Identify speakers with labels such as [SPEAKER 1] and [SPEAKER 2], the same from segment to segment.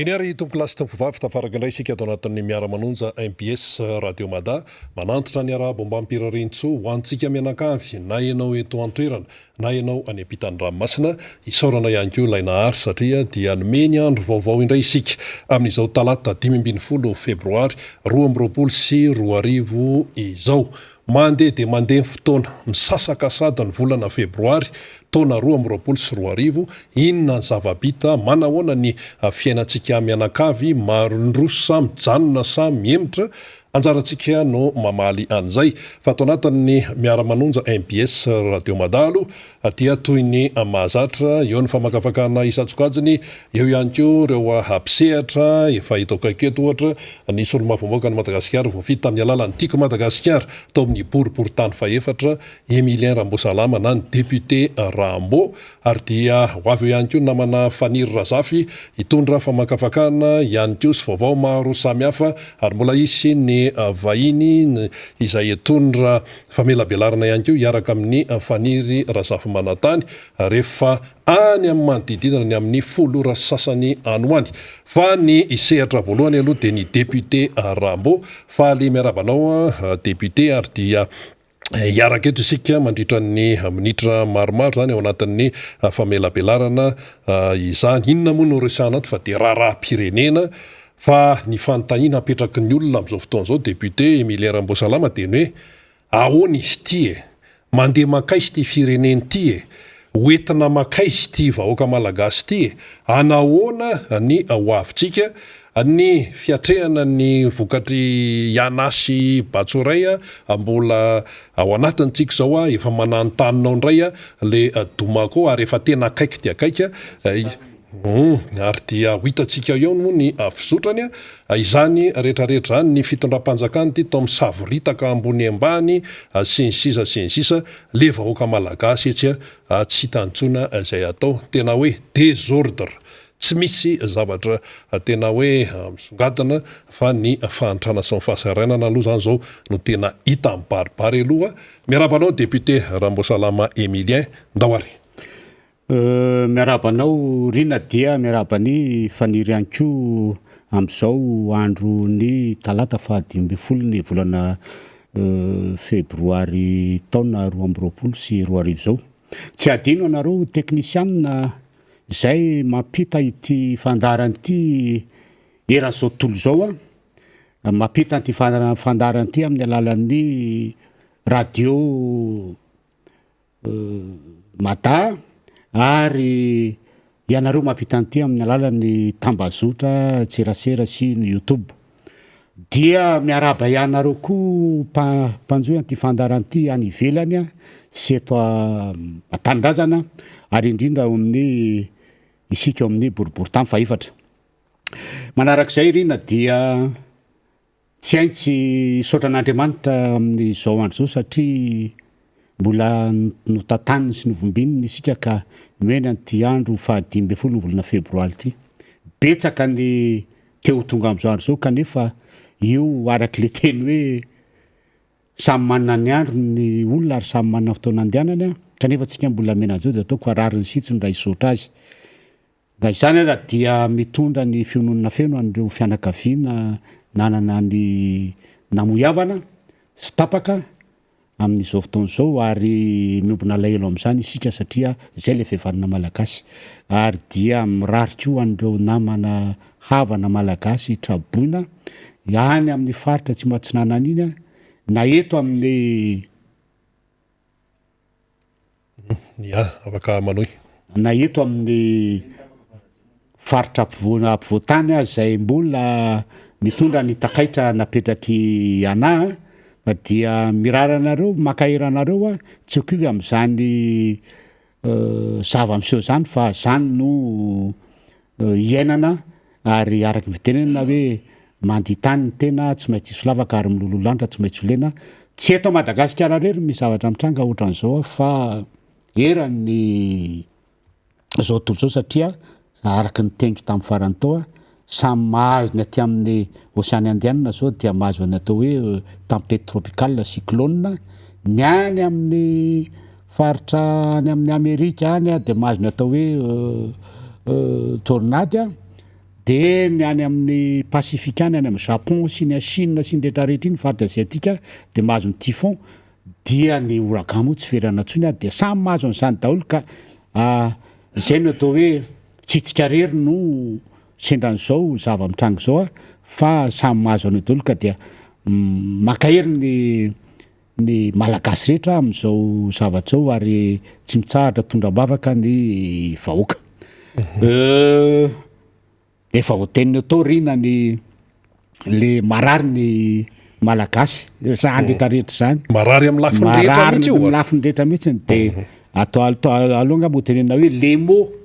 [SPEAKER 1] Eny ary tompoko lasy tompovavy tafaraka indray isika ato anatin'ny miara-manonja MPS Radio Mada manantitra ny arabo mbampirarintso ho antsika mianakavy na ianao eto an-toerana na ianao any ampitan'ny ranomasina isaorana ihany koa ilay nahary satria dia nomeny andro vaovao indray isika amin'izao talata 5 febroary 2024 izao. Mandeha dia mandeha fotoana misasakasada ny volana febroary taona 2024 inona ny zava-bita manahoana ny fiainantsika mianakavy marondroso mijanona sa miemitra anjarantsika no mamaly an'izay fa ato anatin'ny miara-manonja MPS Radio Madalo dia toy ny mahazatra eo ny famakafakana isatsokajiny eo ihany koa ireo hampisehatra efa hitako aketo ohatra ny solomavam-bahoaka ny Madagasikara voafita tamin'ny alalan'ny Tiako Madagasikara tao amin'ny boriboritany faefatra Emilien Rambosalama na ny député Rambo ary dia ho avy eo ihany koa namana Faniry Razafy hitondra famakafakana ihany koa sy vaovao maro samihafa ary mbola isy ny vahiny izay hitondra famelabelarana ihany koa hiaraka amin'ny Faniry Razafy manatany rehefa any amin'ny manodidinana ny amin'ny folora sasany anoany fa ny isehatra voalohany aloha dia ny député Rambo fa le miarabanao député ary dia hiaraka eto isika mandritra ny minitra maromaro zany ao anatin'ny famelabelarana izany inona moa no resahana ato fa dia raharaham-pirenena fa ny fanontaniana apetraky ny olona amin'izao fotoana izao député Emilien Rambosalama dia ny hoe ahoana izy ity mandeha makaizy ity fireneny ity hoentina makaizy ity vahoaka malagasy ity anahoana ny hoavitsika ny fiatrehana ny vokatry Ianasy Batsoray mbola ao anatintsika zao efa mananotaninao indray le domako ary efa tena akaiky dia akaiky ary dia hitantsika eo moa ny fizotrany izany rehetrarehetra zany ny fitondram-panjakana ty tao amin'ny savoritaka ambony ambany sy ny sisa le vahoaka malagasy etsy tsy tantsona izay atao tena hoe désordre tsy misy zavatra tena hoe misongadina fa ny fahantrana sy ny fahasarenana aloha zany zao no tena hita mibaribary aloha miarabanao député Rambosalama Emilien Ndawary.
[SPEAKER 2] Miarabanao Rina dia miarabany Faniry ihany koa amin'izao andro ny talata 15 ny volana febroary taona 2024 zao. Tsy adino anareo teknisianina izay mampita ity fandaran'ity eran'izao tontolo zao mampita ity fandaran'ity amin'ny alalan'ny radio Mada ary ianareo mampita an'ity amin'ny alalan'ny tambazotra tserasera sy ny YouTube dia miaraba ianareo koa mpanjoy an'ity fandaran'ity any ivelany sy eto an-tanindrazana ary indrindra amin'ny isika amin'ny boriboritany faefatra manarak'izay Rina dia tsy aintsy sotran'Andriamanitra amin'izao andro zao satria mbola notantaniny sy novombininy isika ka noeny an'ity andro 15 volana febroary ity betsaka ny teo tonga amin'izao andro zao kanefa io araky le teny hoe samy manana ny andro ny olona ary samy manana fotoana andehanany kanefa tsika mbola mena an'izao dia ataoko arariny sitsiny raha hisotra azy da izany raha dia mitondra ny fiononana feno an'ireo fianakaviana nanana ny namoiavana sy tapaka amin'izao fotoana izao ary miompona alahelo amin'izany isika satria izay le fihavanana malagasy ary dia mirary koa an'ireo namana havana malagasy traboina ihany amin'ny faritra tsy matsinana iny na eto amin'ny
[SPEAKER 1] afaka manohy
[SPEAKER 2] na eto amin'ny faritra ampovoantany izay mbola mitondra ny takaitra napetraky ana fa dia mirary anareo makahiranareo tsy okivy amin'izany zava-miseho zany fa zany no iainana ary araky vitenena hoe manditany ny tena tsy maintsy iso lavaka ary milololanitra tsy maintsy olena tsy eto Madagasikara rery misy zavatra mitranga ohatran'izao fa erany zao tontolo zao satria araky ny tengy tamin'ny farany tao samy mahazo ny aty amin'ny Oceany Indiana zao dia mahazo ny atao hoe tempête tropicale cyclone ny any amin'ny faritra any amin'ny Amerika any dia mahazo ny atao hoe tornade de ny any amin'ny Pasifika any amin'ny Japon sy ny Chine sy ny rehetrarehetra iny faritra asiatika de mahazo ny typhon dia ny ouragan moa tsy ferana antsony de samy mahazo an'izany daholo ka zay no atao hoe tsitsika rery no sendran'izao zava-mitrango zao fa samy mahazo an'io daholo ka dia makahery ny malagasy rehetra amin'izao zavatra zao ary tsy mitsahatra tondram-bavaka ny vahoaka efa voateniny atao rina le marary ny malagasy zany rehetrarehetra zany
[SPEAKER 1] marary amin'ny
[SPEAKER 2] lafiny rehetra mihitsy de atao alonga mo tenena hoe les mots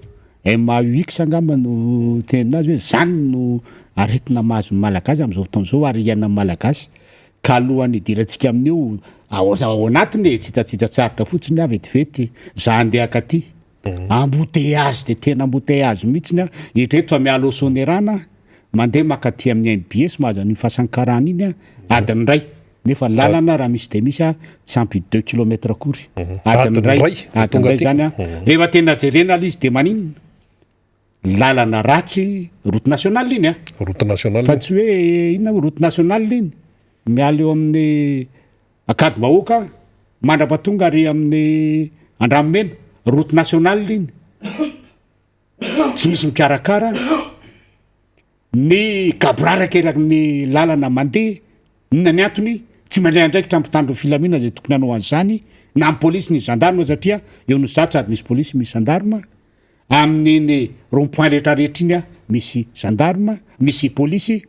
[SPEAKER 2] MAUX angamba no teninazy hoe zany no aretina mahazo ny malagasy amin'izao fotoana zao ary iana malagasy ka alohan'ny idirantsika amin'io ao anatiny tsitatsita tsaritra fotsiny vetivety za andehaka aty embouteillage de tena embouteillage mihitsiny eritreretra fa mialo sonerana mandeha makaty amin'ny NBS mahazo ny fahasankarana iny adiny ray nefa lalana raha misy de misy tsy ampy 2 kilomètres akory adiny ray zany rehefa tena jerena izy de maninona lalana ratsy route nationale iny
[SPEAKER 1] route nationale
[SPEAKER 2] fa tsy hoe inona route nationale iny miala eo amin'ny akady vahoaka mandrapatonga ary amin'ny Andramomena route nationale iny tsy misy mikarakara ny gabraraka eraky ny lalana mandeha inona ny antony tsy mandeha ndraiky trampitandro filamina zay tokony hanao an'izany na amin'ny polisy ny gendarme satria eo no zatra misy polisy misy gendarme amin'ny rond-point rehetrarehetra iny misy gendarme misy polisy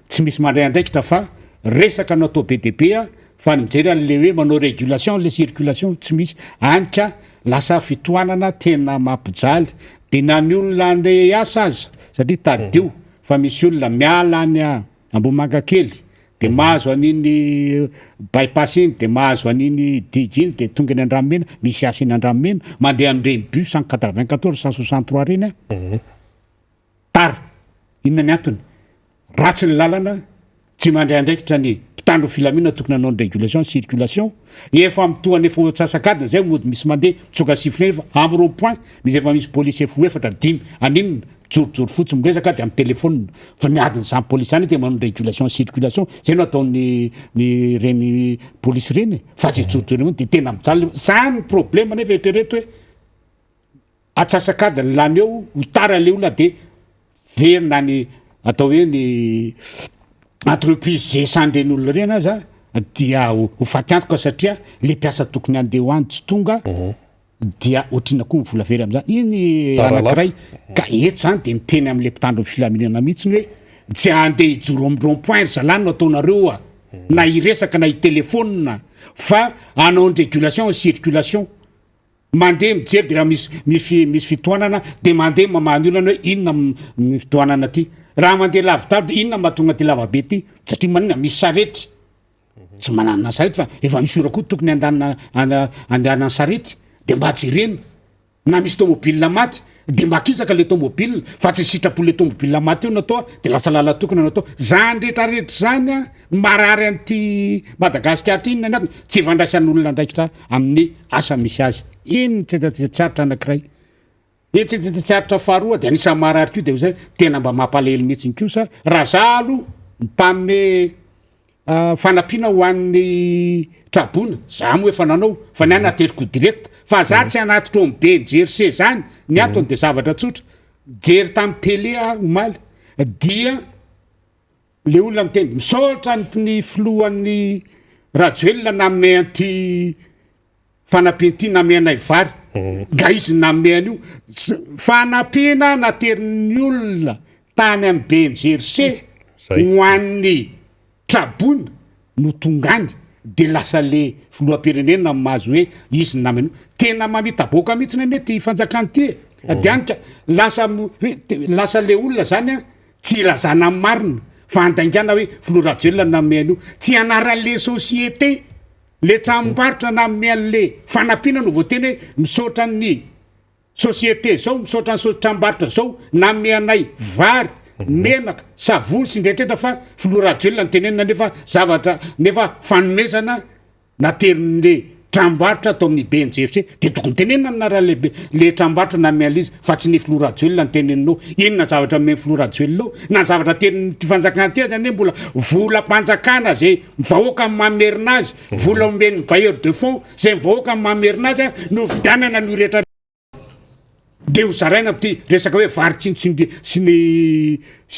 [SPEAKER 2] tsy misy mandray andraikitra fa resaka no atao be deabe fa mijery an'le hoe manao régulation le circulation tsy misy anika lasa fitohanana tena mampijaly de na ny olona andeha asa azy satria tadio fa misy olona miala any Ambomanga kely de mahazo an'iny bypass iny de mahazo an'iny digue iny de tonga ny Andramomena misy asa iny Andramomena mandeha amin'ireny bus 194 163 reny tara inona ny antony ratsy ny lalana tsy mandray andraikitra ny mpitandro filamina tokony hanao ny régulation circulation efa mitohany efa otsasakadina zay mody misy mandeha mitsoka sifle fa amin'ny rond-point misy efa misy polisy efatra dimy aninona jorojoro fotsy miresaka de amin'ny téléphone fa niadiny samy polisy zany de manao régulation circulation zay no ataony ny reny polisy reny fa tsy jorojoro de tena mijaly zany problème nefa eritrereto hoe atsasakadiny lany eo hotara le olona de verina ny atao hoe ny entreprise gesandreny olona reny aza dia ho fatiantoka satria le mpiasa tokony andeha ho any tsy tonga dia ohatrina koa mivola very am'zany iny anankiray ka eto zany de miteny am'le mpitandro filaminana mihitsiny hoe tsy andeha hijoro amin'ny rond-point ry zalany no ataonareo na iresaka na itelefona fa anao ny régulation circulation mandeha mijery de raha misy fitohanana de mandeha mamany olana hoe inona ny fitohanana ty raha mandeha lavitaro de inona mahatonga ty lavabe ty satria manina misy sarety tsy manana sarety fa efa misy ora koa tokony andehana sarety de mba jerena na misy tomobile maty de makisaka le tomobile fa tsy sitrapo le tomobile maty eo natao de lasa lala tokony natao zany rehetrarehetra zany marary an'ty Madagasikara ty inona ny antony tsy vandraisan'olona ndraikitra amin'ny asa misy azy iny tsaritra anankiray tsaritra faharoa de anisany marary kio de zay tena mba mampalahelo mihitsy kosa raha zalo mpame fanampiana ho an'ny trabona za moa efa nanao fa ny anateriko direct fa za tsy anaty trombe jersey zany ny antony de zavatra tsotra jery tamin'ny télé omaly dia le olona miteny misaotra ny filohan'ny rajoelona namey anty fanampianty namey anay vary nga izy namey an'io fanampiana naterin'ny olona tany amin'ny benjersey ho an'ny trabona no tongany de lasa le filoam-pirenena mahazo hoe izy nameno tena mamita boka mihitsy ny ty fanjakany ty de anika lasa le olona zany tsy lazana amin'ny marina fa andaingana hoe filorajelona namey an'io tsy anaran'le société le tranombarotra namey an'le fanampiana no voateny hoe misaotra ny société zao misaotra ny tranombarotra zao namey anay vary menaka savony sy ndrehetrehtra fa filorajelona ny tenenina nefa zavatra nefa fanomezana naterin'le tramboaritra atao amin'ny benjeritse de tokony tenenina aminaraha lehibe le tramboaritra na mializy fa tsy ny filorajoelona ny teneninao inona zavatra me filorajoelonao na zavatra teny ty fanjakana ty zany hoe mbola vola mpanjakana zay vahoaka ny mamerina azy vola omben'ny bailleur de fond zay vahoaka ny mamerina azy no vidanana no rehetra de ho zaraina amty resaka hoe varytsinitsindry sy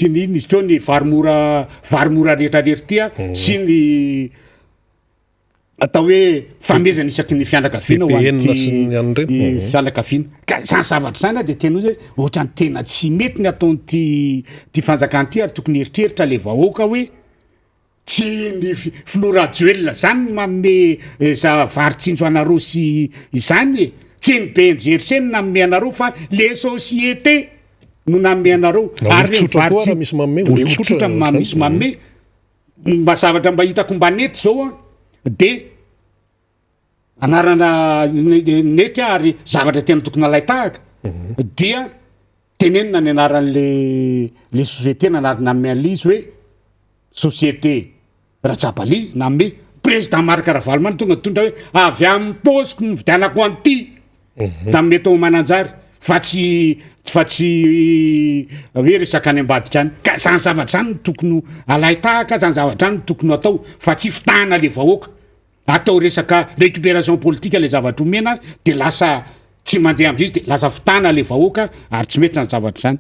[SPEAKER 2] ny iny izy teo ny varomora rehetrarehetra tya sy ny atao hoe famezana isaky ny fianakaviana ho an'ty fianakaviana ka zany zavatra zany a de tena hoe ohatrany tena tsy mety ny ataony ty fanjakana ty ary tokony eritreritra le vahoaka hoe tsy ny filorajoelona zany manome za varytsinjo anareo sy izany tsy ny benjeriseny nanome anareo fa le société no nanome anareo ary
[SPEAKER 1] misy manome
[SPEAKER 2] tsotra misy manome mba zavatra mba hitako mba nety zao a de anarana nety ary zavatra tena tokony alay tahaka dia tenenina ny anaran'le société nanarina alizy hoe société Ratsapaly nanome président Marc Ravalomanana tonga tondra hoe avy amin'ny posiko ny vidianako an'ty tamin'ny tao mananjary fa tsy hoe resaka any ambadika any ka zany zavatra zany tokony alay tahaka zany zavatra zany tokony atao fa tsy fitahana le vahoaka atao resaka récupération politique le zavatra omena de lasa tsy mandeha am'izy de lasa fitahana le vahoaka ary tsy mety zany zavatra zany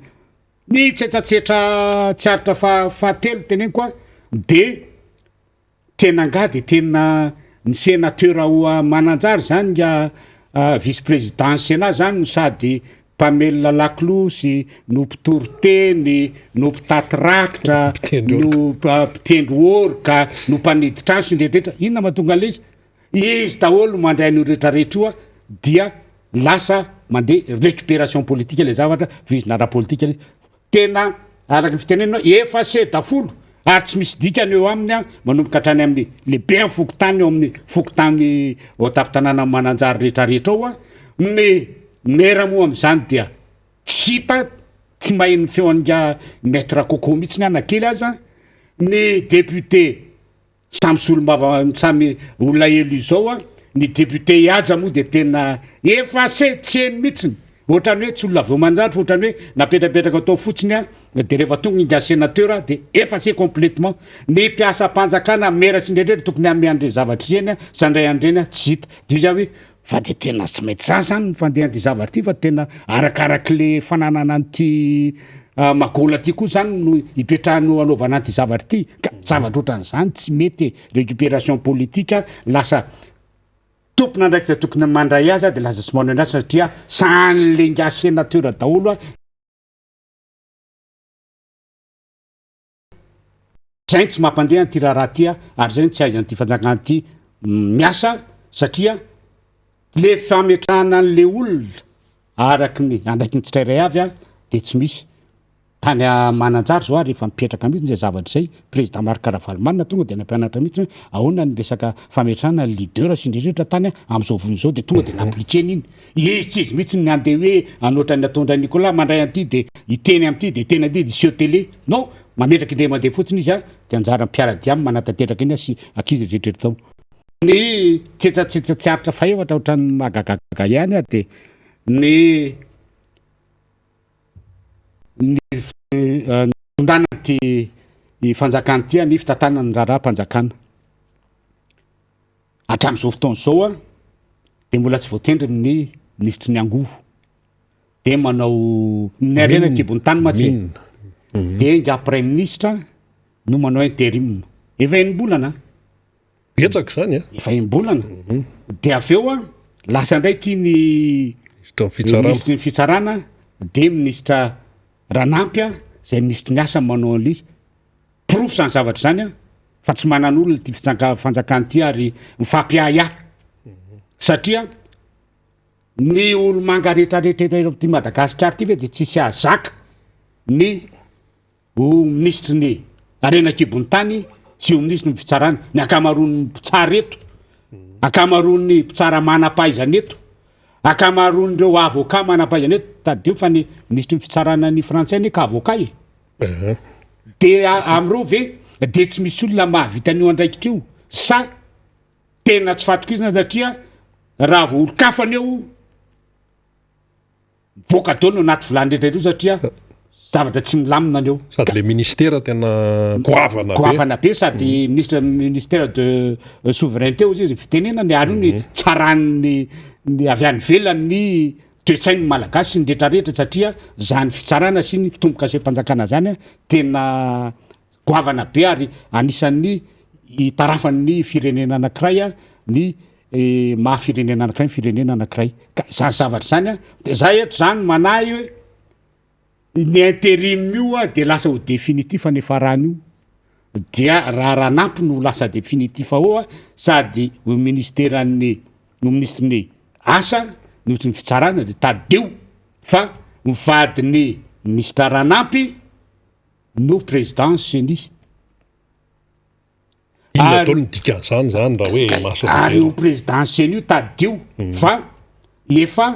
[SPEAKER 2] ny tsetratsetra tsy aritra fahatelo teneny koa de tena nga de tena ny sénateur ao mananjary zany ya vice président sénat zany no sady mpamela laklosy no mpitoroteny no mpitaty rakitra no mpitendro oroka no mpaniditra any sy ndrehetrarehetra inona mahatonga an'le izy daholo mandray an'io rehetrarehetra io a dia lasa mandeha récupération politique le zavatra vizina ara-politika le tena araky ny fitenenina efase dafolo ary tsy misy dikany eo aminy a manomboka hatrany amin'ny lehibe amin'ny fokotany eo amin'ny fokotany ao tapitranana mananjary rehetrarehetra ao a ny mera-moa am'izany dia tsy hita tsy maheno feonga maître coco mihitsy ny anakely aza ny député samy solomava samy olona elo izao a ny député iaja moa de tena efase tsy eny mihitsiny ohatrany hoe tsy olona vao manjary fa ohatrany hoe napetrapetraka atao fotsiny a de rehefa tonga inga sénateur a de efase complètement ny mpiasa mpanjakana mera sy ndrehetrehtra tokony ame andre zavatra ireny a sandray andreny a tsy hita de izy hoe fa de tena tsy mety zany ny fandeha an'ty zavatra ty fa tena arakaraky le fananana an'ty magola ty koa zany no hipetrahano anaovana an'ty zavatra ty ka zavatra ohatran'izany tsy mety récupération politique lasa tompona ndraiky za tokony mandray azy de lasa tsy manao an'azy satria sany le nga sénateur daholo a zay tsy mampandeha ty raharaha ty a ary zay tsy aizan'ty fanjakana ty miasa satria le fametrahana an'le olona araky ny andraiky ny tsirairay avy a de tsy misy tany mananjary zao a rehefa mipetraka mihitsy zay zavatra zay président Marc Ravalomanana tonga de nampianatra mihitsy ahoana ny resaka fametrahana leader sy ndrehetra tany am'izao vony zao de tonga de naaplikeny iny izy tsy izy mihitsy ny andeha hoe anoatra ny atondra Nicolas mandray an'ty de iteny am'ty de tena dy sio télé non mametraky indray mandeha fotsiny izy a de anjara mpiarady amy manatateraka iny a sy akizy rehetrrehetra tao ny tsetsatsetsat tsy aritra faevatra ohatrany magagaga ihany a de ny tondrana ty fanjakana ty ny fitatana ny raharaha mpanjakana hatram'izao fotoana zao a de mbola tsy voatendry ny ministry ny angovo de manao ny arena kibony tany matsy de nga premier ministre no manao intérim efa enim-bolana
[SPEAKER 1] betsaka zany a
[SPEAKER 2] efa enim-bolana de aveo a lasa ndraiky ny ministre ny fitsarana de ministre Ranampy a zay ministre ny asa manao an'izy proof zany zavatra zany a fa tsy manan'olona ty fanjakana ty ary mifampiaya satria ny olo manga rehetrarehetra ty Madagasikara ty ve de tsisy azaka ny ministre ny arena kibony tany sy ministre ny fitsarana ny akamaroan'ny mpitsara eto akamaroan'ny mpitsara manam-pahaizana eto akamaroan'ireo avocat manam-pahaizana eto tadeo fa ny ministre ny fitsarana ny frantsay ny ka avocat e de am'ireo ve de tsy misy olona mahavita an'io andraikitra io sa tena tsy fatoko izina satria raha vo olo-kafana eo voaka daolo anaty vilany rehetra satria zavatra tsy milamina aneo
[SPEAKER 1] sady le ministera tena
[SPEAKER 2] goavana be sady ministère de souveraineté ozy izy fitenenany ary io ny tsarany avy any velany toetsainy malagasy ny rehetrarehetra satria zany fitsarana sy ny fitomboka sem-panjakana zany tena goavana be ary anisan'ny itarafan'ny firenena anankiray ny mahafirenena anankiray ny firenena anankiray ka zany zavatra zany de zay eto zany manahy hoe ny intérim io de lasa ho définitif nefa rano io dia raha nampy no lasa définitif ao sady ho ministeran'ny no ministreny asa no ny fitsarana de tadeo fa mivadiny ministra Ranampy no présidence ny
[SPEAKER 1] inona daolo ny dikan'izany zany raha hoe
[SPEAKER 2] ary io présidence io tadeo fa efa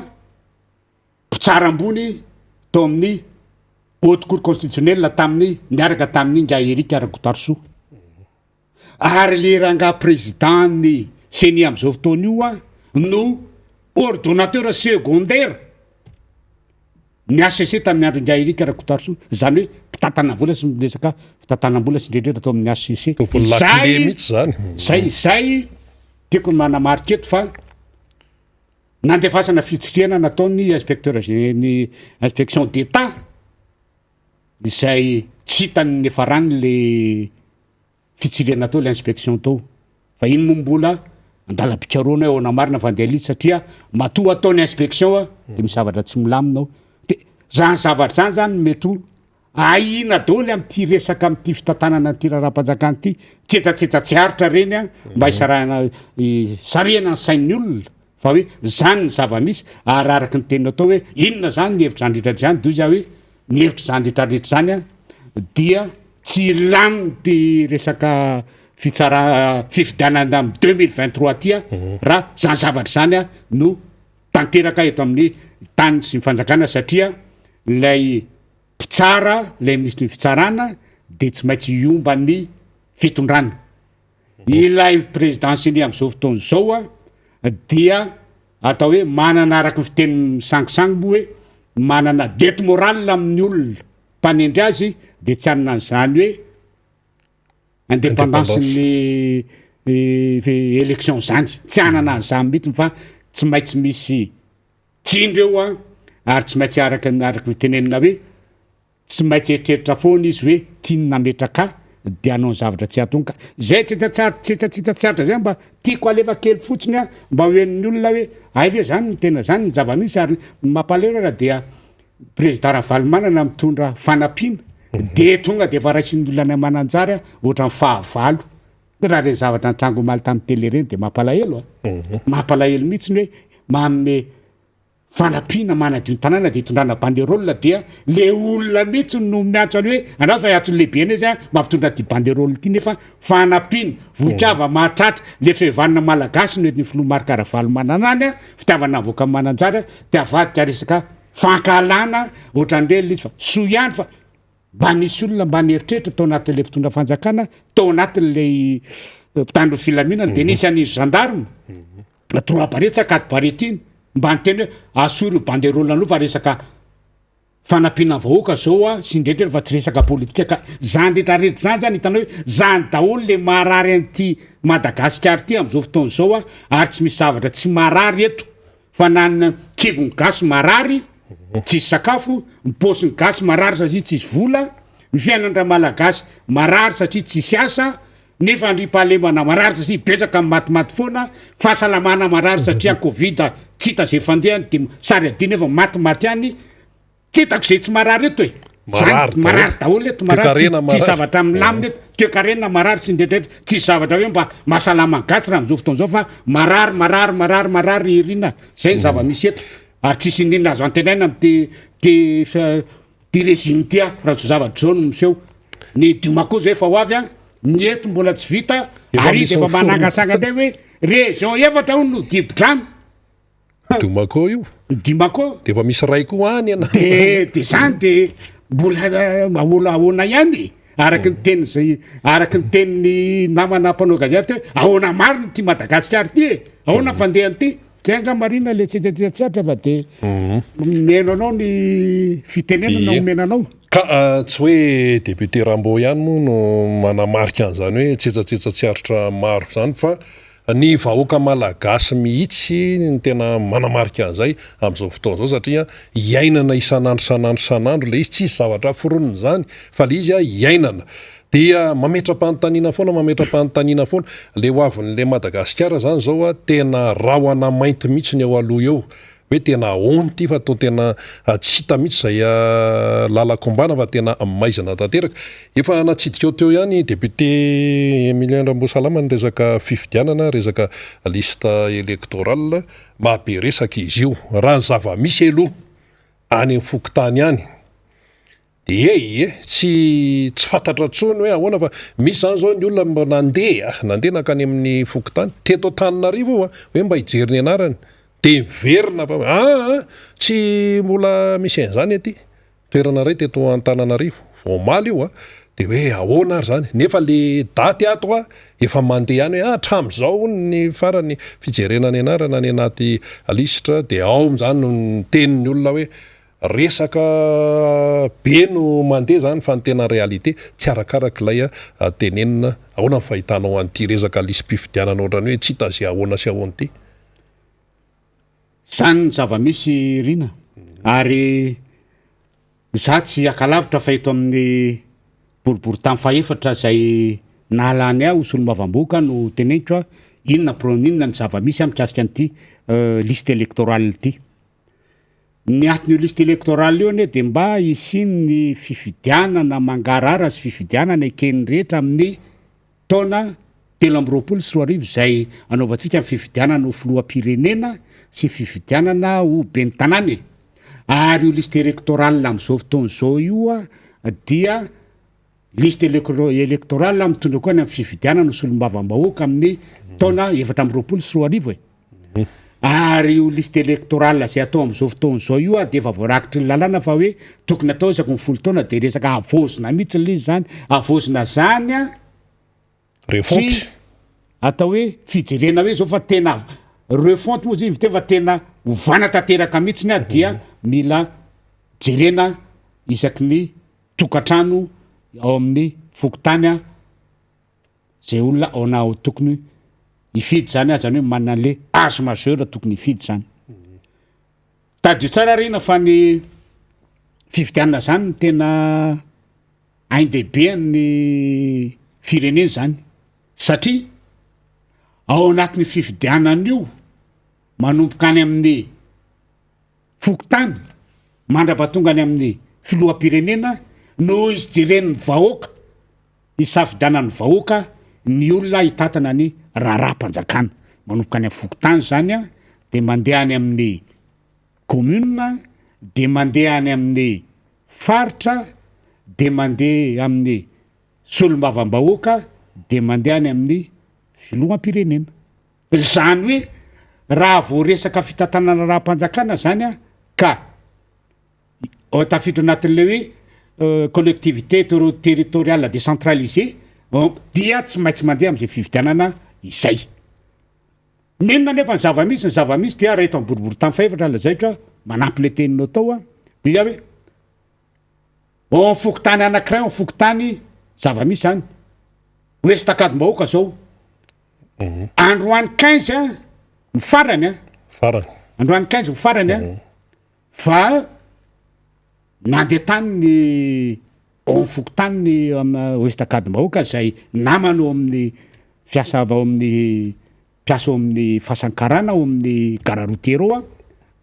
[SPEAKER 2] mpitsara ambony tao amin'ny haute cour constitutionnelle tamin'ny niaraka tamin'ny nga Éric Arakotarso ary le ranga président ny CENI am'izao fotoana io no ordonnateur secondaire ny ACC tamin'ny andro nga Éric Arakotarso zany hoe mpitatana vola sy miresaka fitantanam-bola sy ndrendrera atao amin'ny ACC zay tiako ny manamarika eto fa nandefasana fitsitriana nataony inspecteur ny inspection d'état izay tsy hitany nefa rany le fitsirena tao le inspection tao fa iny mombola andala-pikarona eo namarina vandeha litsy satria matoa ataony inspection de misy zavatra tsy milaminao de zany zavatra zany mety ahina daoly am'ty resaka am'ty fitantanana ty raharam-panjakana ty tsetsatsetsat tsy haritra reny mba hisarahana sariana ny sain'ny olona fa hoe zany ny zava-misy ary araky ny tenina atao hoe inona zany ny hevitra zandretraretra zany de za hoe ny hevitra zandretraretra zany dia tsy laminy ty resaka fifidianana am 2023 ty raha zany zavatra zany no tanteraka eto amin'ny tany sy mifanjakana satria lay mpitsara lay ministre ny fitsarana de tsy maintsy iomba ny fitondrana ilay présidence-ny am'izao fotoana zao dia atao hoe manana araky ny fiteny misangisangy moa hoe manana dette morale amin'ny olona mpanendry azy de tsy anana an'izany hoe indépendance ny élection zany tsy anana an'izany mihitsy fa tsy maintsy misy tsindreo ary tsy maintsy araky mitenenina hoe tsy maintsy eritreritra foana izy hoe tiany nametraka de anao zavatra tsy atonka zay tsetsatsaratra zay mba tiako alefa kely fotsiny mba hoen'ny olona hoe ay ve zany ny tena zany ny zava-misy ary mampalera raha dia président Ravalomanana mitondra fanampiana de tonga de efa raisin'ny olona ny mananjary ohatra ny fahavalo raha reny zavatra nitrango maly tamin'ny tele reny de mampalahelo mampalahelo mihitsy ny hoe manome fanampiana manadiny tanàna de hitondrana banderole dia le olona mihitsy no miantso any hoe anao fa hiatsony lehibe ny izy mampitondra ty banderole ty nefa fanampiana vohitiava mahatratra le fihavanana malagasy no ny filoha Marc Ravalomanana any fitiavana avoaka mananjary de avadika resaka fankalana ohatran'ireny izy fa soa ihany fa mba nisy olona mba nieritreritra tao anatin'le fitondra fanjakana tao anatin'lay mpitandro filaminana de nisy an'izy gendarme 3 baretsy 4 baretiny mba nyteny hoe asoro banderole anao fa resaka fanampiana vahoaka zao sy ndretra fa tsy resaka politika ka zany retraretra zany zany hitanao hoe zany daholo le marary an'ty Madagasikara ty am'izao fotoana zao ary tsy misy zavatra tsy marary eto fa nany kibony gasy marary tsisy sakafo miposiny gasy marary satria tsisy vola ny fiainandra malagasy marary satria tsisy asa nefa andripahalemana marary satria betsaka amin'ny matimaty foana fahasalamana marary satria covid tsy hita zay fandehany de sary adiny efa matimaty any tsy hitako zay tsy marary eto marary daholo eto marary tsy zavatra milamina eto toekarenina marary sy ndretraretra tsy zavatra hoe mba mahasalama gasy raha am'izao fotoana zao fa marary irina zay ny zava-misy eto ary tsisy indrina azo antenaina amty régime ty raha zo zavatra zao no miseho ny Dumako zay efa ho avy ny eto mbola tsy vita ary izy efa manangasanga ndray hoe région efatra ho no dibo-drano
[SPEAKER 1] Dumako io
[SPEAKER 2] Dumako
[SPEAKER 1] de efa misy ray koa any ana
[SPEAKER 2] de zany de mbola mahola ahoana ihany araky ny teny zay araky ny teny namana mpanao gazety hoe ahoana mariny ty Madagasikara ty ahoana fandehany ty tenga marina le tsetsetsetsiatra fa de meno anao ny fitenenana omenanao
[SPEAKER 1] ka tsy hoe député Rambo ihany moa no manamarika an'izany hoe tsetsatsetsatsyaritra maro zany fa ny vahoaka malagasy mihitsy ny tena manamarika an'izay amin'izao fotoana zao satria iainana isanandro le izy tsisy zavatra foroniny zany fa le izy iainana dia mametra-panontaniana foana le hoavin'le Madagasikara zany zao tena rahona mainty mihitsy ny eo aloha eo hoe tena onty fa to tena tsy hita mihitsy zay lalakombana fa tena maizana tanteraka efa natsidika teo ihany député Emilien Rambosalama ny resaka fifidianana resaka lista électoral mahabe resaka izy io raha ny zava-misy aloha any amin'ny fokotany any tsy fantatra tsony hoe ahoana fa misy zany zao ny olona nandeha nakany amin'ny fokotany teto Antananarivo hoe mba hijery ny anarany de miverina fa tsy mbola misy an'izany aty toerana ray teto Antananarivo vomaly io de hoe ahoana ary zany nefa le daty ato efa mandeha any hoe hatramin'izao ny farany fijerenany anarana ny anaty listra de ao zany no tenin'ny olona hoe resaka be no mandeha zany fa ny tena réalité tsy arakaraka ilay tenenina ahoana ny fahitanao an'ity resaka listim-pifidianana ohatrany hoe tsy hita zay ahoana sy ahoana ity
[SPEAKER 2] zany ny zava-misy rina ary za tsy akalavitra fahito amin'ny boribory tamy faefatra zay nahalany aho solombavam-boaka no tenenitra inona ny zava-misy amikasika an'ity liste électorale ity ny atin'io liste électorale io ane de mba isiny ny fifidianana mangarara sy fifidianana ekeny rehetra amin'ny taona 2024 zay anaovantsika ny fifidianana ho filoham-pirenena sy fifidianana ho ben'ny tanàny ary io liste électorale amin'izao fotoana zao io dia liste électorale mitondra koa ny amin'ny fifidianana ho solombavam-bahoaka amin'ny taona 2024 ary io liste électorale zay atao amin'izao fotoana zao io de efa voarakitry ny lalàna fa hoe tokony atao isaky ny folo taona de resaka avozina mihitsy le izy zany avozina zany
[SPEAKER 1] refonty
[SPEAKER 2] atao hoe fijerena hoe zao fa tena refonty moa izy te fa tena hovana tanteraka mihitsy dia mila jerena isaky ny tokatrano ao amin'ny fokotany zay olona ao tokony ifidy zany zany hoe manana le âge majeur tokony ifidy zany tadio tsara rena fa ny fifidianana zany ny tena ain-dehibe ny firenena zany satria ao anatin'ny fifidianan'io manomboka any amin'ny fokotany mandrapatonga any amin'ny filoham-pirenena no izy jeren'ny vahoaka isafidianan'ny vahoaka ny olona hitatana ny raharaham-panjakana manomboka any amin'ny fokotany zany de mandeha any amin'ny commune de mandeha any amin'ny faritra de mandeha amin'ny solombavam-bahoaka de mandeha any amin'ny filoham-pirenena zany hoe raha vo resaka fitatanana raha-mpanjakana zany ka tafiditra anatin'le hoe collectivité territoriale décentralisée dia tsy maintsy mandeha am'izay fifidianana izay nenona nefa ny zava-misy dia raha eto amin'ny boribory tamy faefatra lazaitra manampy le teninao tao dia hoe on fokotany anankiray on fokotany zava-misy zany hoe stakady-bahoaka zao androany 15 ny farany androany 15 ny farany fa nandeha tany ny on fokotany ny hoe stakady-bahoaka zay namano amin'ny fiasa ao amin'ny piasa ao amin'ny fasankarana ao amin'ny gararotero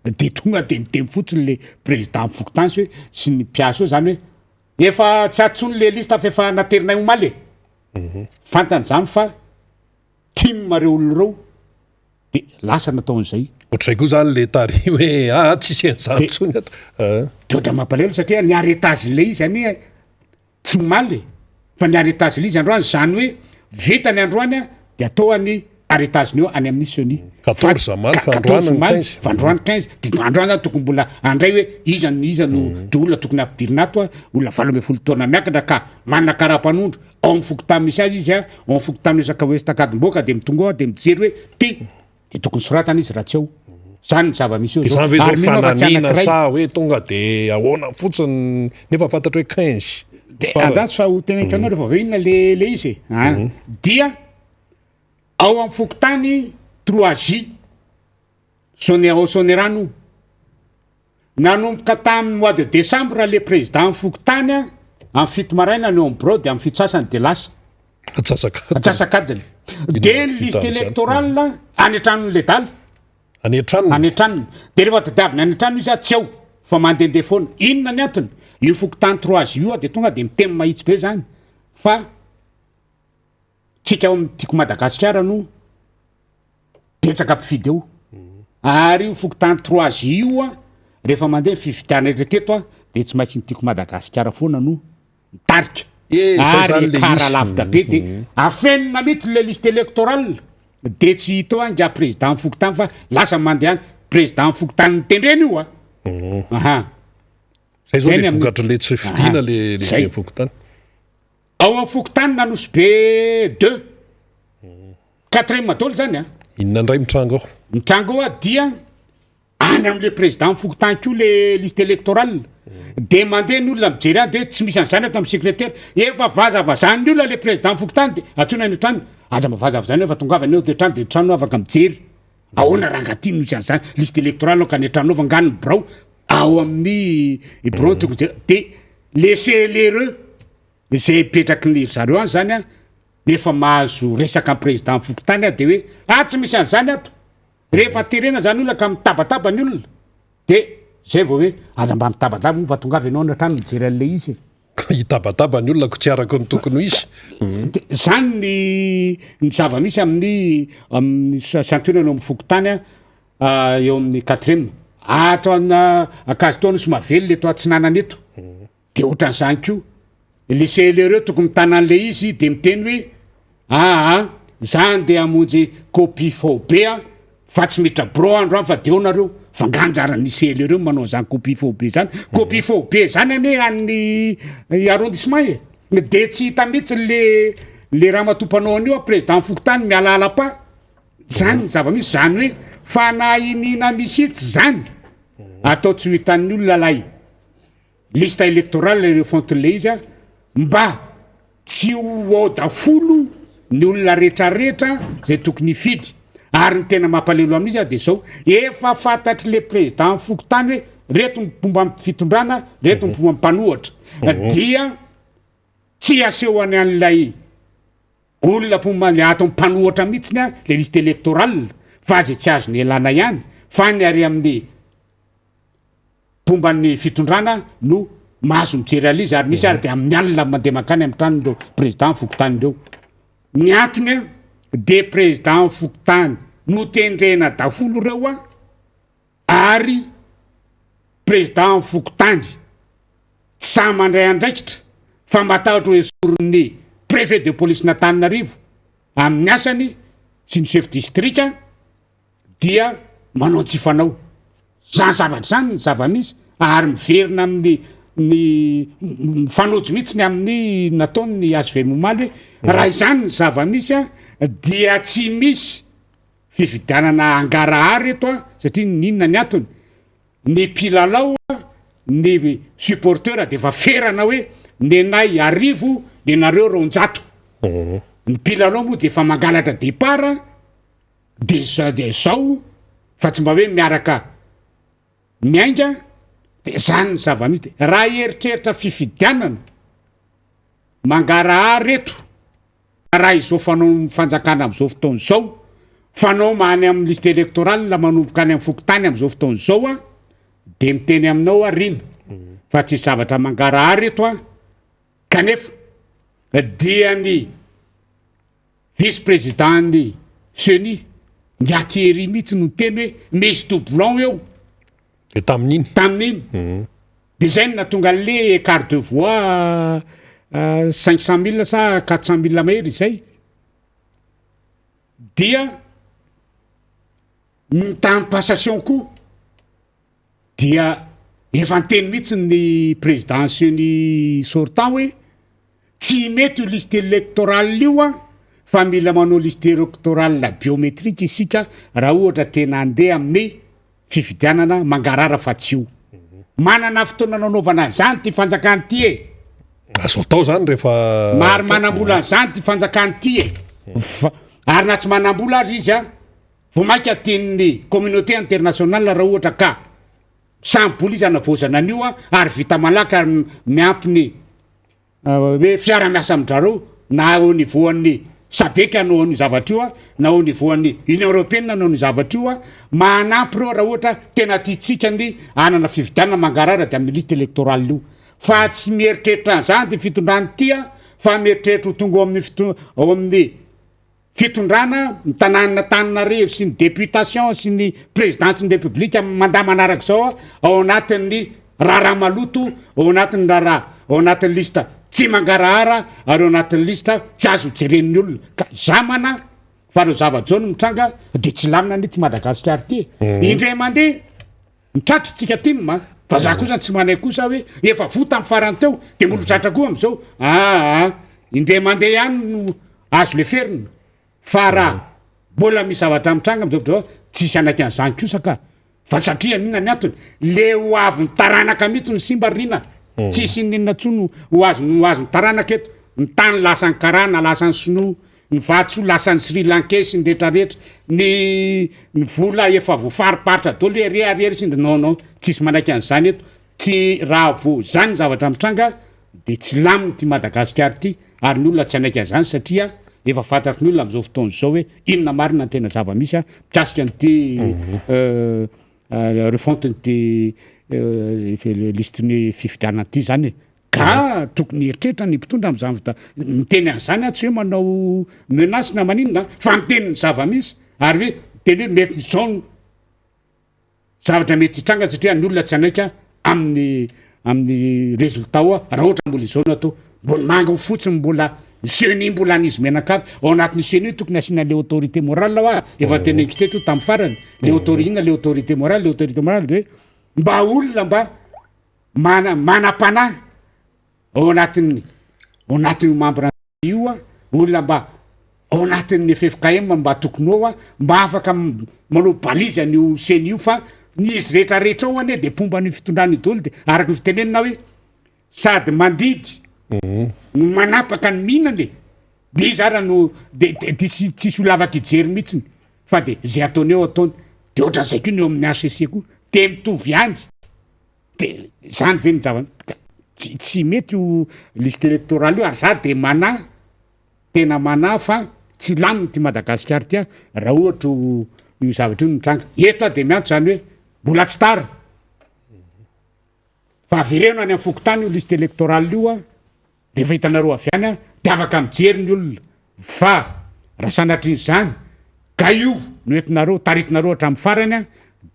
[SPEAKER 2] de tonga de niteny fotsiny le président fokotany sy hoe sy ny piasa io zany hoe efa tsy atsony le lista fa efa naterinay omaly fantany zany fa timareo olo reo de lasa natao an'izay
[SPEAKER 1] ohatray koa zany le tary hoe tsisy an'izany tsony ato
[SPEAKER 2] dodra mampalelo satria ny aretage le izy any tsy omaly fa ny aretage le izy androany zany hoe vitany androany de atao any aretage-ny eo any amin'ny sony
[SPEAKER 1] 14 maly fa
[SPEAKER 2] androany 15 androany tokony mbola andray hoe iza no de olona tokony ampidirina ato olona 12 taona miakatra ka manana karaha-panondro ao amin'ny fokotany misy azy izy ao amin'ny fokotany resaka hoe stakady-bahoaka de mitonga de mijery hoe ty de tokony soratana izy raha tsy ao zany zava-misy eo
[SPEAKER 1] zany hoe
[SPEAKER 2] zao.
[SPEAKER 1] zao
[SPEAKER 2] Ary mino fa tsy
[SPEAKER 1] fananina
[SPEAKER 2] anankiray.
[SPEAKER 1] sa hoe tonga de ahoana fotsiny nefa fantatra hoe 15
[SPEAKER 2] De andrasy fa ho teneniko anao rehefa inona le izy dia ao amin'ny fokotany 3J Sonerano nanomboka tamin'ny mois de décembre le président fokotany amin'ny fito maraina ny ombro de amin'ny fito sasany de lasa atsasakadiny de ny liste électorale anetranony le dala anetranony de rehefa tadiaviny anetrano izy tsy ao fa mandehandeha foana inona ny antony io fokotany 3J io de tonga de miteny mahitsy be zany fa tsika ao amin'ny tiako Madagasikara no betsaka mpifidy eo ary io fokotany 3J io rehefa mandeha fividiana reteto de tsy maintsy ny tiako Madagasikara foana no mitarika ary kara lavitra be de afenina mihitsy le liste électorale de tsy hita anga président fokotany fa lasa mandeha président fokotany mitendreny io
[SPEAKER 1] zay zao le vokatra le tsy fidina le fokotany
[SPEAKER 2] ao amin'ny fokotany nanosy be 2 4e dolo zany
[SPEAKER 1] inona ndray
[SPEAKER 2] mitrango ao dia any am'le président fokotany ko le liste électorale de mandeha ny olona mijery de tsy misy an'izany ato amin'ny secrétaire efa vazavazany olona le président fokotany de atsona ny trano aza mavazavazany efa tongavany eo de trano de trano afaka mijery ahoana rangatiny misy an'izany liste électorale ka ny trano vangany brao ao amin'ny bron toko de le CLRE zay petraky ny zareo any zany nefa mahazo resaka président fokotany de hoe tsy misy an'izany ato rehefa terena zany olona ka mitabataba ny olona de zay vao hoe aza mba mitabataba fa tongavy anao ny trano mijery an'le izy
[SPEAKER 1] hitabataba ny olona ko tsy araka ny tokony izy
[SPEAKER 2] zany ny zava-misy amin'ny santionany amin'ny fokotany eo amin'ny 4e ato akazotaona sy mavely le to atsinanany eto de ohatran'izany ko le CLRE tokony mitana an'le izy de miteny hoe zany de amonjy copie faux be fa tsy mitra bro andro fa de eo nareo fanganjara ny CLRE manao zany copie faux be zany copie faux be zany ane an'ny arrondissement de tsy hita mihitsy le raha matompanao an'io président fokotany mialala pa zany zava-misy zany hoe fanahinina misitsy zany atao tsy ho hitan'ny olona lay liste électorale refontle izy mba tsy ho dafolo ny olona rehetrarehetra zay tokony hifidy ary ny tena mampalelo amin'izy de zao efa fantatry le président fokotany hoe reto ny fomba fitondrana reto ny fomba mpanohatra dia tsy aseho any an'ilay olona pomale ato mpanohatra mihitsiny le liste électorale fa zay tsy azo ny elana ihany fa ny ary amin'ny pomban'ny fitondrana no mahazo mijery alizy ary misy ary de amin'ny alina mandeha makany amin'ny tranondreo président fokotany reo ny antony de président fokotany no tendrena dafolo reo ary président fokotany tsy sa mandray andraikitra fa matahotra hoe soron'ny préfet de police n'Antananarivo amin'ny asany sy ny chef district dia manao tsy fanao zany zavatra zany ny zava-misy ary miverina amin'ny ny fanojo mihitsy ny amin'ny nataony ny azo vemomaly raha izany ny zava-misy dia tsy misy fividianana angarahary eto satria ninona ny antony ny mpilalao ny supporteur de efa ferana hoe nenay arivo ny nareo ronjato ny mpilalao moa de efa mangalatra départ de zao fa tsy mba hoe miaraka miainga de zany ny zava-misy de raha eritreritra fifidianana mangarahary eto raha izao fanao fanjakana am'izao fotoana zao fanao many amin'ny liste électorale manomboka any amin'ny fokotany am'izao fotoana zao de miteny aminao rina fa tsy zavatra mangarahary eto kanefa dia ny vice président ny CENI Ngatieri mihitsy no teny hoe misy doublon eo tamin'iny de zay no natonga le écart de voix 500 000 sa 400 000 mahery zay dia ny temps passation koa dia efa nteny mihitsy ny président CENI sortant hoe tsy mety io liste électorale io fa mila manao liste électorale biométrique isika raha ohatra tena andeha amin'ny fifidianana mangarara fa tsy io manana fotoana nanaovana zany ty fanjakany ty e
[SPEAKER 1] azo tao zany rehefa
[SPEAKER 2] mary manam-bola zany ty fanjakany ty e ary na tsy manam-bola azy izy a vo mainka tenin'ny communauté internationale raha ohatra ka samboly izy anavozana an'io a ary vita malaka ary miampiny hoe fiara-miasa amindrareo na au niveau an'ny sadeka anao an'io zavatra io a na au niveau an'ny union européenne anao ny zavatra io a manampy reo raha ohatra tena tiatsika ny anana fividianana mangarara de amin'ny liste électorale io fa tsy mieritreritra zany ty fitondrany ty a fa mieritreritra ho tonga ao amin'ny fitondrana tanàna Tananarivo sy ny députation sy ny présidence ny république mandaa manaraka zao a ao anatin'ny raharaha maloto ao anatin'ny raharaha ao anatin'ny lista tsy mangarahara ary ao anatin'ny lista tsy azo jeren'ny olona ka zamana fa reo zava-jaony mitranga de tsy lamina ny ty Madagasikara ty indray mandeha mitratritsika ty ma fa za koa zany tsy manay kosa hoe efa vota amin'ny farany teo de molo tratra koa am'izao indray mandeha ihany no azo le ferina fa raha mbola misy zavatra mitranga am'zao tsisy anaky an'izany kosaka fa satria nina ny antony le ho avy ny taranaka mihitsy ny simba rina tsisy ninona tsony ho azo ny taranaka eto ny tany lasany karana lasany sinoa ny vatso lasany Sri Lankais sy ny rehetrarehetra ny vola efa voafariparitra dolo ariary sy non tsisy manaiky an'izany eto tsy raha vo zany zavatra mitranga de tsy laminy ty Madagasikara ty ary ny olona tsy anaiky an'izany satria efa fantatry ny olona am'izao fotoana zao hoe inona marina ny tena zava-misy a mikasika n'ity refontin'ty listiny fifidianana ty zany e ka tokony eritreritra ny mpitondra am'zany miteny an'izany a tsy hoe manao menace na maninona fa miteny ny zava-misy ary hoe teny hoe mety zao zavatra mety hitranga satria ny olona tsy anaika amin'ny résultat oa raha ohatra mbola izao no atao mbola manga fotsiny mbola seni mbola an'izy menakavy ao anatin'ny seni io tokony asiana le autorité morale oa efa teny kitreto tamin'ny farany le autorité morale de hoe mba olona mba manam-panahy ao anatin'ny membre io a olona mba ao anatin'ny FFKM mba tokony ao a mba afaka manao balizy an'io seny io fa nizy rehetrarehetra ao ane de pomba ny fitondrany dolo de araky ny fitenenina hoe sady mandidy no manapaka ny mihinany de izy ara no de tsisy olavaky ijery mihitsiny fa de zay ataony eo ataony de ohatran'izay ko ny eo amin'ny HCC koa de mitovy andry de zany ve ny zavany tsy mety ho liste électorale io ary za de tena mana fa tsy laminy ty Madagasikara tya raha ohatra io zavatra io mitranga eto a de miantso zany hoe mbola tsy tara fa avereno any amin'ny fokotany io liste électorale io a rehefa hitanareo avy any a de afaka mijery ny olona fa raha sanatr'izany ka io no entinareo taritinareo hatramin'ny farany a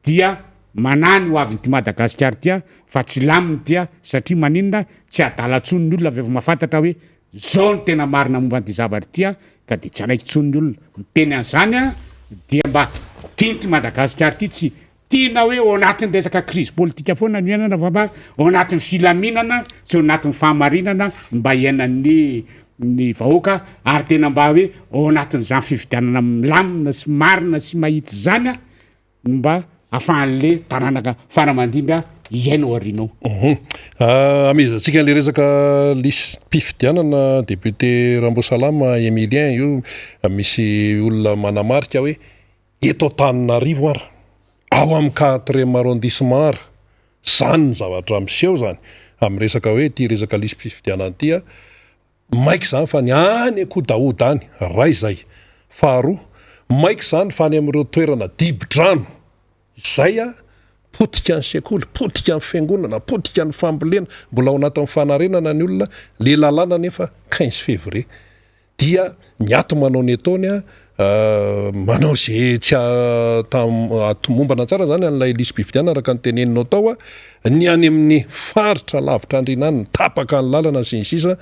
[SPEAKER 2] dia manany ho avyny ty Madagasikara tya fa tsy laminy tya satria maninona tsy adalatsony ny olona avefa mahafantatra hoe zao ny tena marina momba an'ty zavatra tya ka de tsy anaiky tsony ny olona miteny an'izany a dia mba tiany ty Madagasikara ty tsy tiana hoe ao anatin'ny resaka crise politika foana no iainana fa mba ao anatin'ny filaminana tsy ao anatin'ny fahamarinana mba iainan'ny vahoaka ary tena mba hoe ao anatin'izany fividianana milamina sy marina sy mahitsy zany a mba afahan'le taranaka faramandimby a iainao arinao
[SPEAKER 1] amezantsika le resaka liste mpifidianana député Rambosalama Emilien io misy olona manamarika hoe eto Tananarivo ara ao amin'ny 4e arrondissement ara zany ny zavatra miseho zany amin'ny resaka hoe ty resaka liste mpifidianana ty a maiky zany fa ny any Kodaoda any ray zay faharoa maiky zany fa ny amin'ireo toerana dibo-drano zay a potika ny sekoly potika ny fiangonana potika ny fambolena mbola ao anatin'ny fanarenana ny olona le lalàna nefa 15 février dia ny ato manao ny ataony a manao zay tsy mombana tsara zany an'ilay liste mpifidianana araka ny teneninao tao a ny any amin'ny faritra lavitra andrinany ny tapaka ny lalana sy ny sisa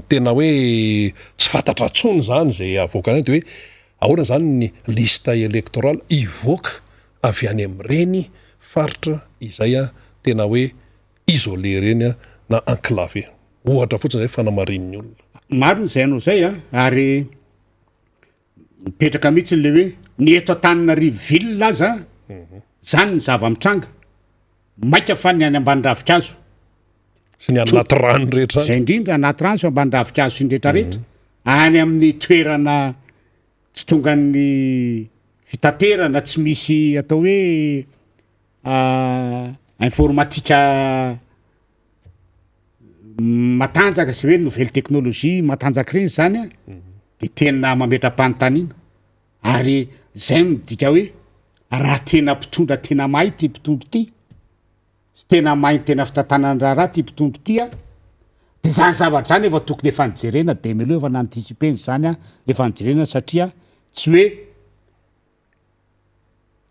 [SPEAKER 1] tena hoe tsy fantatra tsony zany zay avoaka de hoe ahoana zany ny liste électorale ivoaka avy any amin'ireny faritra izay a tena hoe isolé reny a na enclavé ohatra fotsiny zay fanamarin'ny olona
[SPEAKER 2] mariny zay anao zay a ary mipetraka mihitsy le hoe ny eto Antananarivo ville aza zany ny zava-mitranga maika fa ny any ambany ravikazo
[SPEAKER 1] sy ny anaty rano rehetra
[SPEAKER 2] zay indrindra anaty rano sy ambany ravikazo sy ny rehetrarehetra any amin'ny toerana tsy tonga ny fitaterana tsy misy atao hoe informatika matanjaka sy hoe nouvelle technologie matanjaka reny zany a de tena mametram-panontaniana ary zay midika hoe raha tena mpitondra tena mahay ty mpitondro ty sy tena mahay tena fitantanany raha ty mpitondro ty a de zany zavatra zany efa tokony efa nijerena de melo efa naanticipeny zany a efa nijerena satria tsy hoe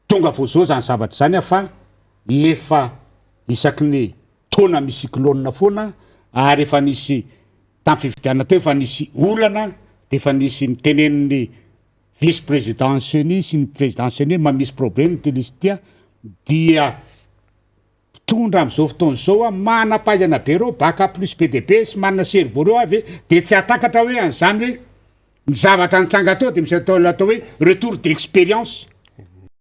[SPEAKER 2] tonga vo zao zany zavatra zany a fa efa isaky ny taona misy cyclone foana ary efa nisy tam fividiana teo efa nisy olana de efa nisy niteneniny vice présidentieny sy ny présidentieny mamisy problème de listia dia mpitondra am'izao fotoana zao a manam-pahaizana be reo baka plus PDP sy manana cerveau reo avy de tsy atakatra hoe an'izany hoe ny zavatra nitranga teo de misy atao hoe retour d'expérience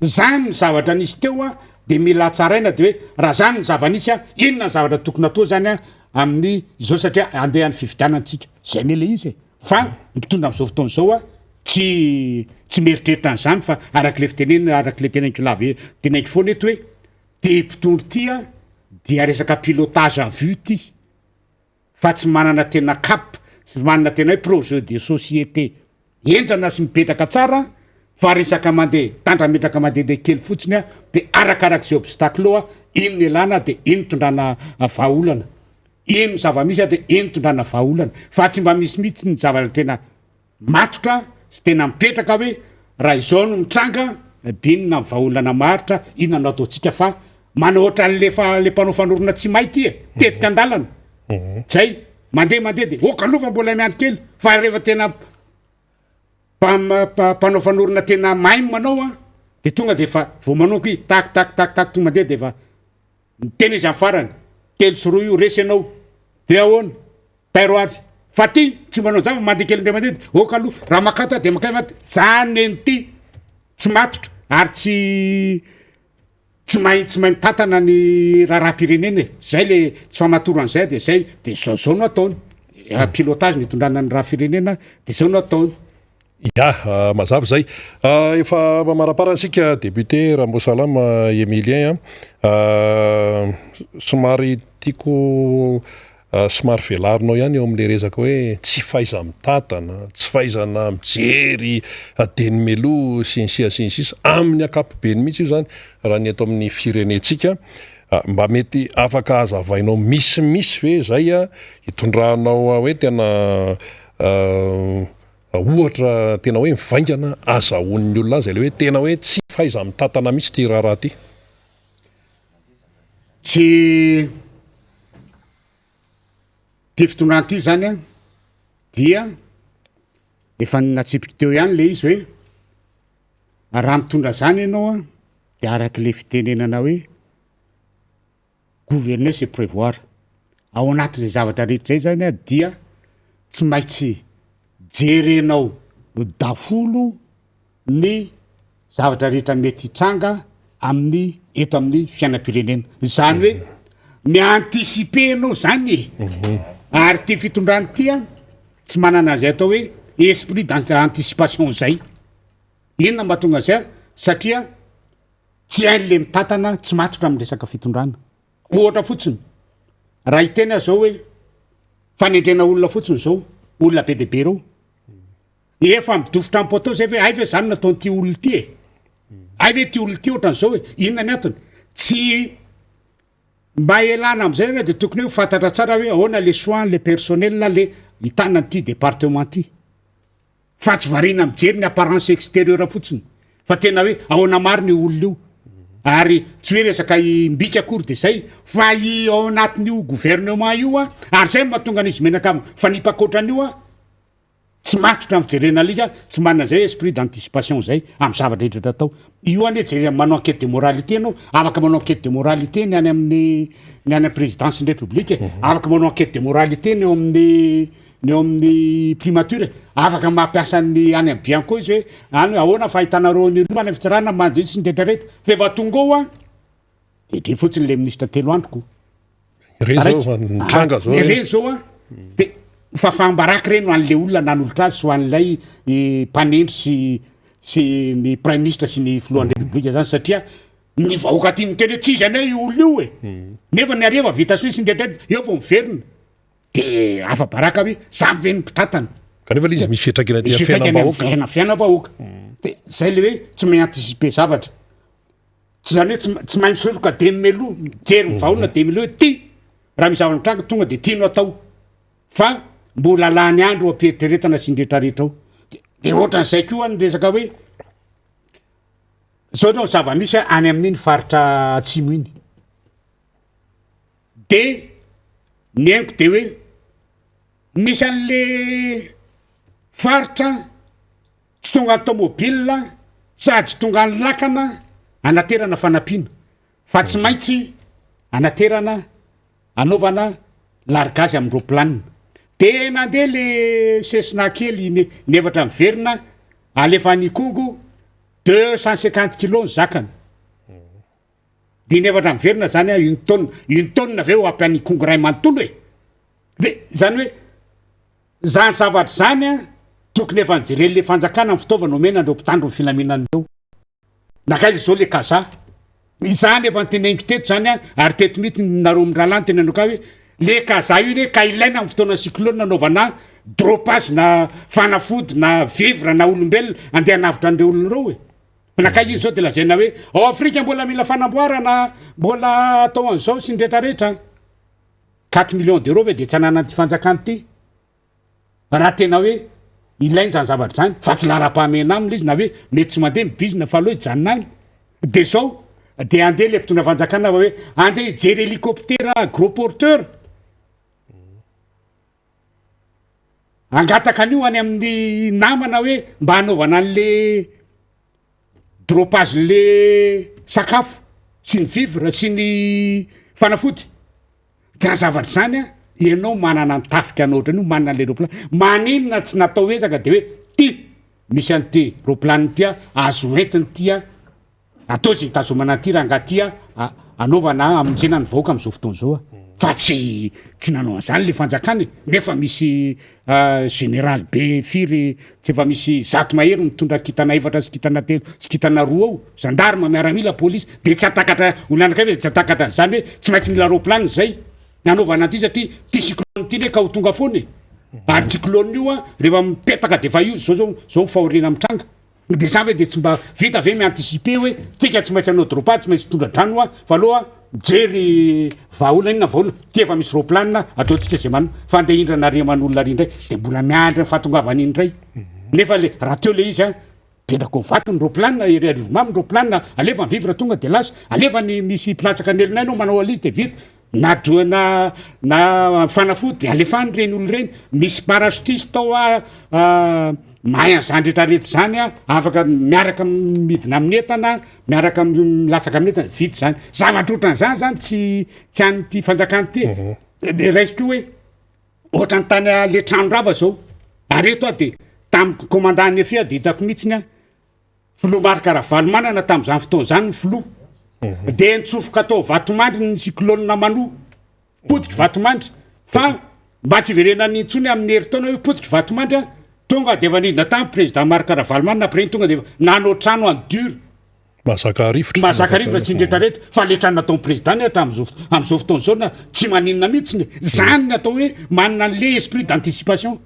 [SPEAKER 2] zany ny zavatra nisy teo a de mila tsaraina de hoe raha zany ny zava-nisy a inona ny zavatra tokony atao zany a amin'ny zao satria andeha ny fividianantsika zay mele izy fa mpitondra am'izao fotoana zao a tsy meritreritra an'izany fa arak'le fitenenina arak'le tenaiko lave tenaiko foana eto hoe ty mpitondro ty a dia resaka pilotage à vue ty fa tsy manana tena cap sy manana tena hoe projet de société enjana sy mipetraka tsara fa resaka mandeha tandrametraka mandeha kely fotsiny a de arakarak'izay obstacle a ino ny elana de ino tondrana vahaolana ino zava-misy a de ino tondrana vahaolana fa tsy mba misy mihitsy ny zavatra tena matotra sy tena mipetraka hoe raha izao no mitranga de inona ny vahaolana maritra inona no ataotsika fa manao ohatra lefa le mpanao fanorona tsy mahay ty tetika andalana zay mandeha de okalofa mbola miandry kely fa rehefa tena mpanao fanorona tena mahay manao a de tonga de fa vo manoko i tak tonga mandeha de fa miteny izy amin'ny farany telo sy roa io resy anao de ahoana tairoary fa ty tsy manao zava mandeha kely ndray mandeha de okaloha raha makato de makay maty zany eny ty tsy matotra ary tsy mahay mitatana ny raha-pirenena zay le tsy famatoro an'izay de zay de zao no ataony pilotage nitondrana ny raha-firenena de zao no ataony
[SPEAKER 1] ya mazava zay efa maraparasika député Rambosalama Emilien somary tiako somary velarinao ihany eo am'le resaka hoe tsy faiza mitatana tsy fahaizana mijery teny melo sy ny sisa amin'ny akapobeny mihitsy io zany raha ny ato amin'ny firenetsika mba mety afaka hazavainao misy hoe zay a hitondranao hoe tena ohatra tena hoe mivaingana azahoan'ny olona zay le hoe tena hoe tsy faiza mitatana mihitsy ty raharaha ty
[SPEAKER 2] ty fitondran ty zany a dia efa natsipiky teo ihany le izy hoe raha mitondra zany ianao a de arak'le fitenenana hoe gouverner c'est prévoir ao anaty zay zavatra rehetra zay zany a dia tsy maintsy jerenao daholo ny zavatra rehetra mety hitranga amin'ny eto amin'ny fiainam-pirenena zany hoe mianticipenao zany ary ty fitondrany ty a tsy manana zay atao hoe esprit d'anticipation zay inona mahatonga zay satria tsy hain'le mitatana tsy matotra amin'ny resaka fitondrana ohatra fotsiny raha hitena zao hoe fanendrena olona fotsiny zao olona be de be reo efa midofotra ampo atao zay hoe ay ve zany nataony ty olona ty ay ve ty olona ty ohatran'izao hoe inona ny atony tsy mba elana am'izay re de tokony hoe fantatra tsara hoe ahoana le soin le personnel le hitanany ty département ty fa tsy variana mijery ny apparence extérieure fotsiny fa tena hoe ahoana maro ny olona io ary tsy hoe resaka mbika akory de zay fa i ao anatin'io gouvernement io a ary zay mahatonga an'izy menaka fanipakoatran'io a tsy matotra amin'ny fijerena lizy a tsy manana zay esprit d'anticipation zay amin'ny zavatra rehetra atao io ane jery manao enquête de moralité anao afaka manao enquête de moralité ny any amin'ny présidence ny république afaka manao enquête de moralité ny eo amin'ny primature afaka mampiasa ny any ambianko izy hoe any ahoana fahitanareo ny mana fitsarana mandeha sy ny rehetrarehetra fa efa tonga ao a de fotsiny le ministra telo androko
[SPEAKER 1] re zao nitranga zao
[SPEAKER 2] re zao a de fafambaraky reny ho an'le olona nan'olotra azy sy ho an'ilay mpanendry sy ny prime ministre sy ny filohan'ny république zany satria ny vahoaka ty miteny tsy izy anay olona io nefa ny areva vita soisy ndraitraiky eo vao miverina de afa-baraka hoe samy ve ny mpitatana
[SPEAKER 1] kanefa le izy misy fiantraikana ny
[SPEAKER 2] fiainam-bahoaka fiainam-bahoaka de zay le hoe tsy mi-anticiper zavatra tsy zany hoe tsy mahay misoroka de melo mijery mivaolona de melo hoe ty raha misy zavatra mitranga tonga de tiano atao fa mbola lany andro ampieritrretana sy ndretrarehetra ao de ohatran'izay koa ny resaka hoe zao nao zava-misy any amin'iny faritra atsimo iny de ny haingo de hoe misy an'le faritra tsy tonga ny tomobile sady tsy tonga ny lakana anaterana fanampiana fa tsy maintsy anaterana anaovana largazy amindreo planina de nandeha le sesina kely ny efatra miverina alefany kongo 250 kilos ny zakany de ny efatra miverina zany a une tonne aveo ampiany kongo ray manontolo e de zany hoe zany zavatra zany a tokony efa nijereny le fanjakana amin'ny fitaovana omena andreo mpitandro ny filaminan'ireo nakaiza zao le kaza izany efa nyteneiko teto zany a ary teto mihitsy nareo mindralany tena anao ka hoe le kaza io ne ka ilaina amin'ny fotoana cyclone nanaovana dropage na fanafody na vivre na olombelona andeha navitra an'ireo olonareo e nakaiza izy zao de lazaina hoe ao Afrika mbola mila fanamboarana mbola atao an'izao sy ndretrarehetra 4 millions d'euros ve de tsy anana ty fanjakany ty raha tena hoe ilainy zany zavatra zany fa tsy lara-pahamena aminy izy na hoe mety tsy mandeha mibizina fa aloha hijanona any de zao de andeha le mpitondra fanjakana fa hoe andeha hijery hélicoptère gros porteur angataka an'io any amin'ny namana hoe mba hanaovana an'le dropage le sakafo sy ny vivre sy ny fanafody zany zavatra zany a ianao manana nytafika anao ohatrany io manana le roplan maninona tsy natao ezaka de hoe ty misy an'ty roplaniny tya azo entiny tya atao zay hitazomana ty raha ngatya anaovana amonjena ny vahoaka am'izao fotoana zao a fa tsy nanao an'izany le fanjakany nefa misy général be firy tsy efa misy zato mahery mitondra kitana efatra sy kitana telo sy kitana roa ao gendarme miaramila polisy de tsy atakatra olona anakay de tsy atakatra zany hoe tsy maintsy mila roplaniny zay nanaovana ty satria ty cyclone ty ne ka ho tonga foana e ary cyclone io a rehefa mipetaka de fa io zao fahoriana mitranga de zany hoe de tsy mba vita ve mi-anticiper hoe tika tsy maintsy anao dropage tsy maintsy tondra drano a fa aloha jery vaolana iny na vaolana ty efa misy roplanina ataotsika zay manao fa andeha hindrana ariaman'olona ary indray de mbola miandry ny fahatongavany indray nefa le raha teo le izy a petraka vato ny roplanina ery arivomamy ny roplanina alefa ny vivra tonga de lasa alefa ny misy platsaka nelinay anao manao alizy de vita na doana na fanafody de alefany reny olo reny misy parachutiste tao mahay an'izany rehetrarehetra zany a afaka miaraka midina amin'ny entana miaraka milatsaka amin'ny entana vita zany zavatra ohatran'izany zany tsy anyty fanjakany ty de raisiko hoe ohatrany tany le trano rava zao areto a de tamiko commandant efia de hitako mihitsiny a filoha marika ravalo manana tam'izany fotoana zany ny filoha de nitsofoka atao vatomandry ny cyclone mano potitry vatomandry fa mba tsy verenany intsony amin'ny heri-taona hoe potitry vatomandry a tonga de efa nidina tamy président marika ravalomanina après tonga de nanao trano en dur
[SPEAKER 1] mahazaka rivotra
[SPEAKER 2] tsy ndretrarehetra fa le trano natao président ny am'izao fotoana zao na tsy maninona mihitsiny zany natao hoe manana le esprit d'anticipation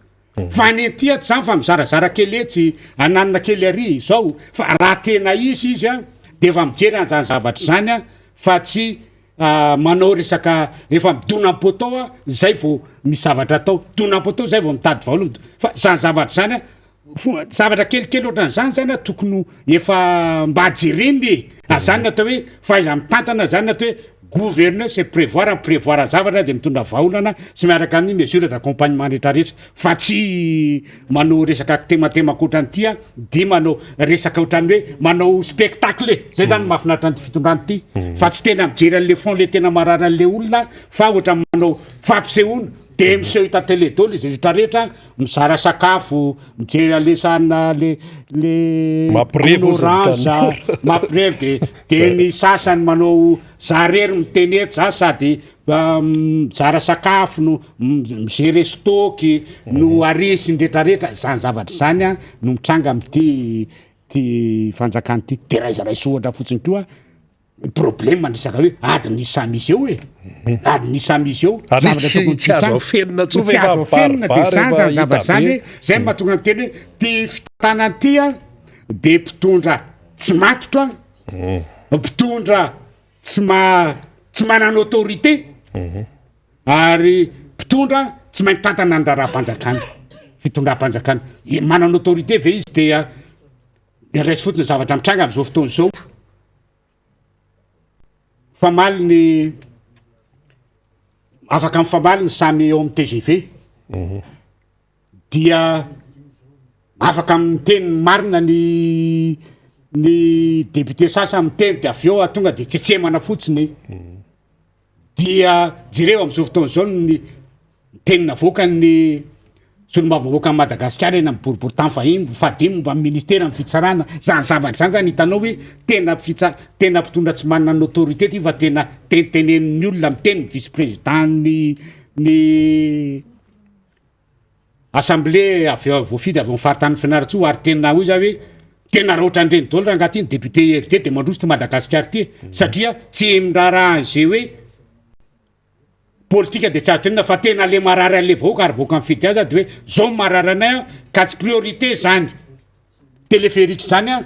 [SPEAKER 2] fa ny tya tsy zany fa mizarazara kely etsy ananina kely ary zao fa raha tena izy a de efa mijery an'izany zavatra zany a fa tsy manao resaka efa midona am-potao a zay vao misy zavatra atao dona am-potao zay vao mitady vaolona fa zany zavatra zany a zavatra kelikely ohatran'izany zany a tokony efa mba jereny zany natao hoe faiza mitantana zany natao hoe gouverneur c'est prévoir zavatra de mitondra vaolana sy miaraka amin'ny mesure d'accompagnement rehetrarehetra fa tsy manao resaka tematemaka ohatrany a de manao resaka ohatrany hoe manao spectacle zay zany mahafinaritra an'ty fitondrany ty fa tsy tena mijery an'le fond le tena marary an'le olona fa ohatra manao fampisehoana de miseho hita télédôle izy rehetrarehetra mizara sakafo mijery alesana le orange mampirevy de ny sasany manao zarery miteny eto za sady mizara sakafo no migerer stoky no arisiny rehetrarehetra zany zavatra zany a no mitranga amty fanjakany ty de raizaraisohatra fotsiny koa problème mandrisaka hoe ady nisy samisy eo ady nisy samisy eo
[SPEAKER 1] tsy azo fenina
[SPEAKER 2] tsy azo fenina de zany zavatra zany hoe zay mahatonga ny teny hoe ty fitanana ty a de mpitondra tsy matotra mpitondra tsy manana autorité ary mpitondra tsy mainty tantana ny raharam-panjakana fitondram-panjakana manana autorité ve izy de raisy fotsiny zavatra mitranga am'izao fotoana zao famaliny afaka mifamaly samy eo amin'ny TGV dia afaka miteny marina ny député sasa miteny de avy eo atonga de tsetsemana fotsiny dia jereo am'izao fotoana zao ny tenina voakany solombavavoaka Madagasikara eny amin'ny boriboritany fahiny fadimy mba ministera amin'ny fitsarana zany zavatra zany zany hitanao hoe tena mpitondra tsy manana ny autorité ty fa tena tenitenen'ny olona miteny vice président ny assemblée avy voafidy avy faritany Fianaratsoa ary tena hoy za hoe tena raha ohatra andreny dolo raha angaty iny député RD de mandroso ty Madagasikara ty satria tsy miraharaha zay hoe politika de tsy azo tenina fa tena le marary ale vahoaka ary vahoaka mifidy azy de hoe zao marary anay a ka tsy priorité zany téléphérique zany a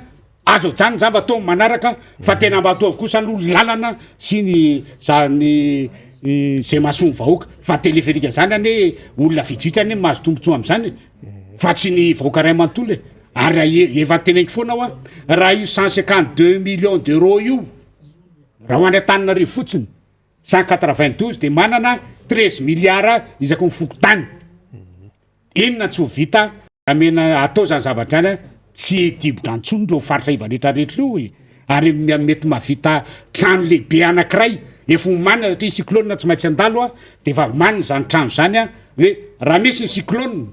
[SPEAKER 2] azo zany zany mba tao manaraka fa tena mba ataovy kosa no lalana sy ny zany zay mahasomy vahoaka fa téléphérique zany ane olona fijitrany mahazo tombotsoa am'zany fa tsy ny vahoaka ray manontolo ary raha efa teneniko foana ao a raha io 152 millions d'euros io raha ho any Antananarivo fotsiny 192 de manana 13 milliards izako mifoko tany inona tsy ho vita amena atao zany zavatra zany tsy diboka antsony reo faritra iva rehetrarehetra io ary mety mahavita trano lehibe anankiray efa manina satria cyclone tsy maintsy andalo a de efa manina zany trano zany a hoe raha misy ny cyclone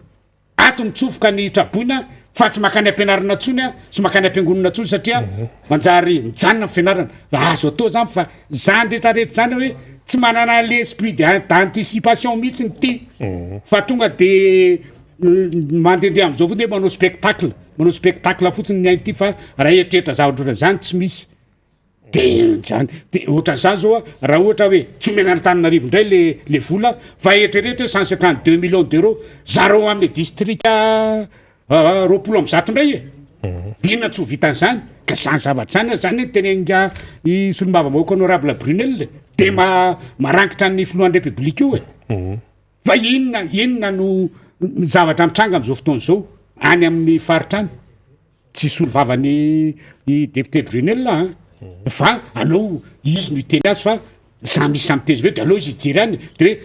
[SPEAKER 2] ato mitsofoka ny traboina fa tsy makany ampianarana antsony a sy makany ampiangonana antsony satria manjary mijanona ny fianarana azo atao zany fa zany rehetrarehetra zany hoe tsy manana l'esprit d'anticipation mihitsy ty fa tonga de mandehandeha am'izao fotsiny hoe manao spectacle fotsiny ny ainy ty fa raha eritreritra zavatra zany tsy misy de zany de ohatran'izany zao a raha ohatra hoe tsy omena Antananarivo indray le vola fa eritreretra hoe 152 millions d'euros zareo amin'ny district roapolo am'zato indray dina tsy ho vitan'izany ka zany zavatra zany zany tenenga i solombavambahoaka honorable Brunel de marangitra ny filohan'ny république io fa inona no zavatra mitranga am'izao fotoana zao any amin'ny faritra any tsy solovavany i député Brunel fa aleo izy no iteny azy fa samy misy samy tezy ve de aleo izy ijery any de hoe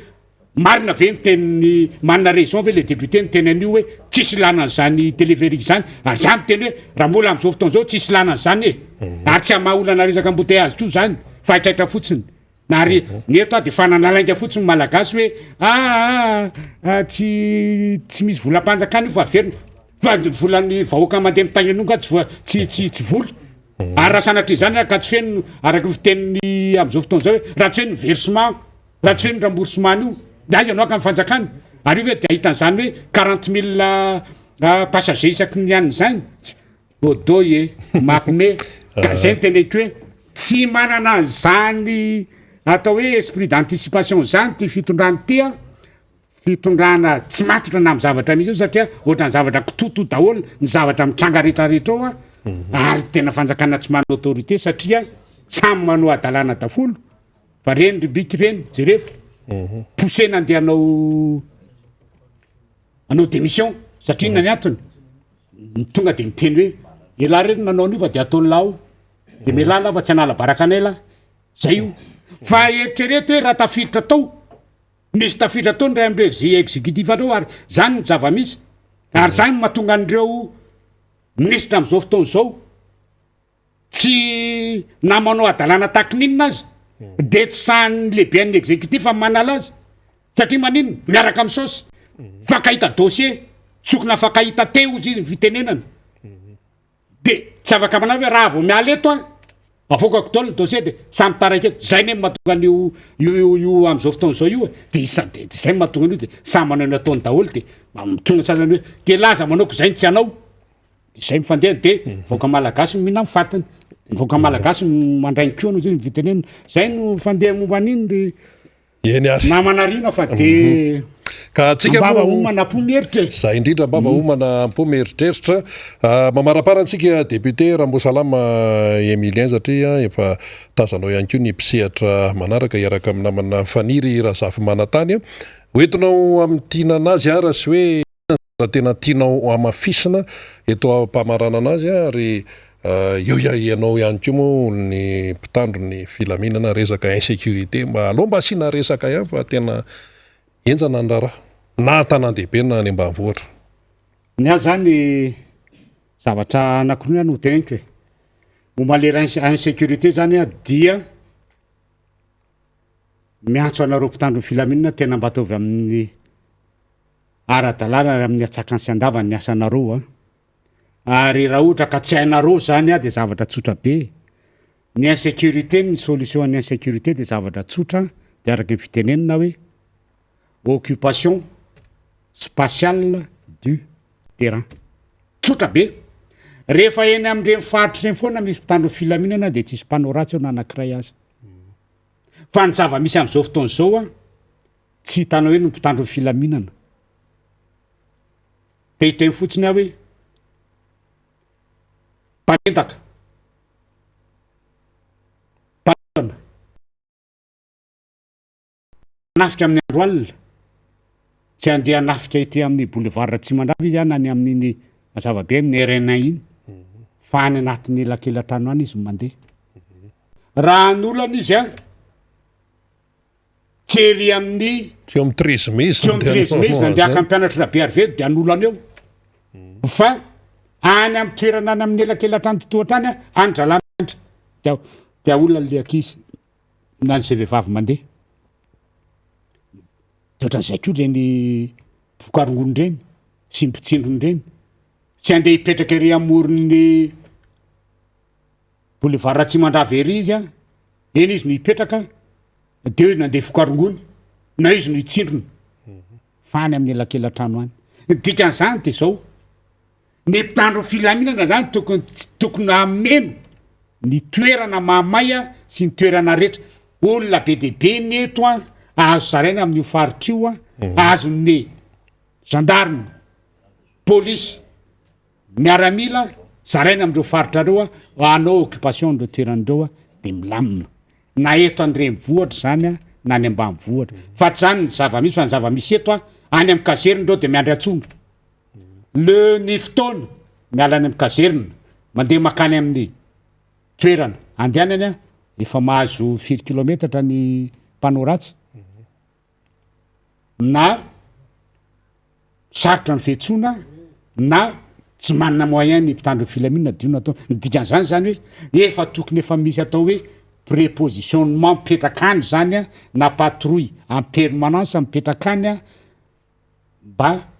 [SPEAKER 2] marina ve miteny manana raison ve le député miteny an'io hoe tsisy lanan'zany téléphérique zany ary zany miteny hoe raha mola am'izao fotoana zao tsisy lanan'zany ary tsy amaolana resaka embouteillage to zany fa hitraitra fotsiny na ary neto de fa nanalainga fotsiny malagasy hoe tsy misy volam-panjakana io fa averina fa volan'ny vahoaka mandeha mitany anonga tsy vola ary raha sanatry zany ka tsy feno araky fiteniny am'izao fotoana zao hoe raha tsy feno versement raha tsy feno remboursement io de aiza anao ka mifanjakana ary io hoe de ahitan'zany hoe 40 000 passager isaky ny aniny zany odoy mampime ka zay teneko hoe tsy manana zany atao hoe esprit d'anticipation zany ty fitondrany tya fitondrana tsy matotra na amin'ny zavatra misy io satria ohatrany zavatra kitoto daholo ny zavatra mitranga rehetrarehetra ao ary tena fanjakana tsy manana autorité satria samy manao adalana dafolo fa reny ribiky reny jerefo poussena andeha anao démission satria inona ny antony tonga de miteny hoe ela reny nanao an'io fa de atao lao de melala fa tsy anala baraka anay la zay io fa eritrereto hoe raha tafiditra tao misy tafiditra tao ny ray am'ireo exécutif areo ary zany ny zava-misy ary zany mahatonga an'ireo ministra am'izao fotoana zao tsy namanao adalana takininina azy de tsy sahany lehibe an'ny exécutif amin'ny manala azy satria manino miaraka amy saosy fakahita dossier sokona fakahita teo izy fitenenana de tsy afaka manao hoe raha vao miala eto a avokako dolo ny dossier de samy taraiky eto zay ne mahatonga io am'izao fotoana zao io de isa de zay mahatonga an'io de samy manao ny ataony daholo de tonga sasany hoe ke laza manaoko zay ny tsy anao de zay mifandeha de voaka malagasy mihina mifatany voaka malagasy mandrainy koa no zay fitenenana zay no fandeha momba an'iny de
[SPEAKER 1] eny ary
[SPEAKER 2] namanarina fa de
[SPEAKER 1] ka atsika
[SPEAKER 2] mbava omana po-mieritra
[SPEAKER 1] zay indrindra mbava omana po-mieritreritra mamaraparantsika député Rambosalama Emilien satria efa tazanao ihany koa ny mpisehatra manaraka iaraka amin'ny namana Faniry Razafy Manatany hoentinao amin'ny tiananazy raha sy hoe raha tena tianao amafisina eto ampamarana anazy ary eo ianao ihany koa moa ny mpitandro ny filaminana resaka insécurité mba aloha mba asiana resaka ihany fa tena enjana ny raharaha na tanan-dehibe na any ambanivohitra
[SPEAKER 2] ny azy zany zavatra anankiroa any ho teneniko hoe momba lera insécurité zany a dia miantso anareo mpitandro ny filaminana tena mba ataovy amin'ny ara-dalàna amin'ny atsakany sy andavany ny asanareo ary raha ohatra ka tsy hainareo zany a de zavatra tsotra be ny insécurité ny solution ny insécurité de zavatra tsotra de araky ny fitenenina hoe occupation spatiale du terrain tsotra be rehefa eny am'ireny faritra reny foana misy mpitandro filaminana de tsisy mpanao ratsy eo na anankiray azy fa ny zava-misy am'izao fotoana zao a tsy hitanao hoe no mpitandro filaminana de hiteny fotsiny aho hoe mpanentaka mpanana nafika amin'ny andro alina tsy andeha nafika ity amin'ny boulevard Tsimandava izy any amin'iny mazava-be amin'ny RN1 iny fa any anatin'ny elakelan-trano any izy mandeha raha an'olana izy a tsery amin'ny
[SPEAKER 1] tsy eo amin'ny 13 mai
[SPEAKER 2] tsy eo amin'ny 13 mai izy nandeha kampianatra BRV de an'olana eo fa any amin'ny toerana any amin'ny elakelan-trano totohatra any andralamandra de olona le ankizy na ny zay vehivavy mandeha ohatran'izay koa reny vokarongony reny sy mpitsindrony reny tsy andeha hipetraka ery amorony boulevard Tsimandava ery izy a eny izy no hipetraka de hoe nandeha vokarongony na izy no hitsindrony fa any amin'ny elakelan-trano any dikan'izany de zao ny mpitandro filaminana zany tokony ameno ny toerana mahamaya sy ny toerana rehetra olona be dehibe ny eto a azo zaraina amin'io faritra io a azo ny gendarme polisy miaramila zaraina amindreo faritra reo a anao occupation ndreo toeran'ireo a de milamina na eto an'ireny vohatra zany a na any ambany vohatra fa tsy zany ny zava-misy fa ny zava-misy eto a any amin'ny kazerindreo de miandry atsonga le ny fotoana miala any amin'ny kazerina mandeha makany amin'ny toerana andehanany a efa mahazo 4 kilometatra ny mpanao ratsy na sarotra ny fiantsoana na tsy manana moyen ny mpitandro filaminana diona atao dikan'izany zany hoe efa tokony efa misy atao hoe prépositionnement mipetraka any zany a na patrouille en permanence mipetraka any a mba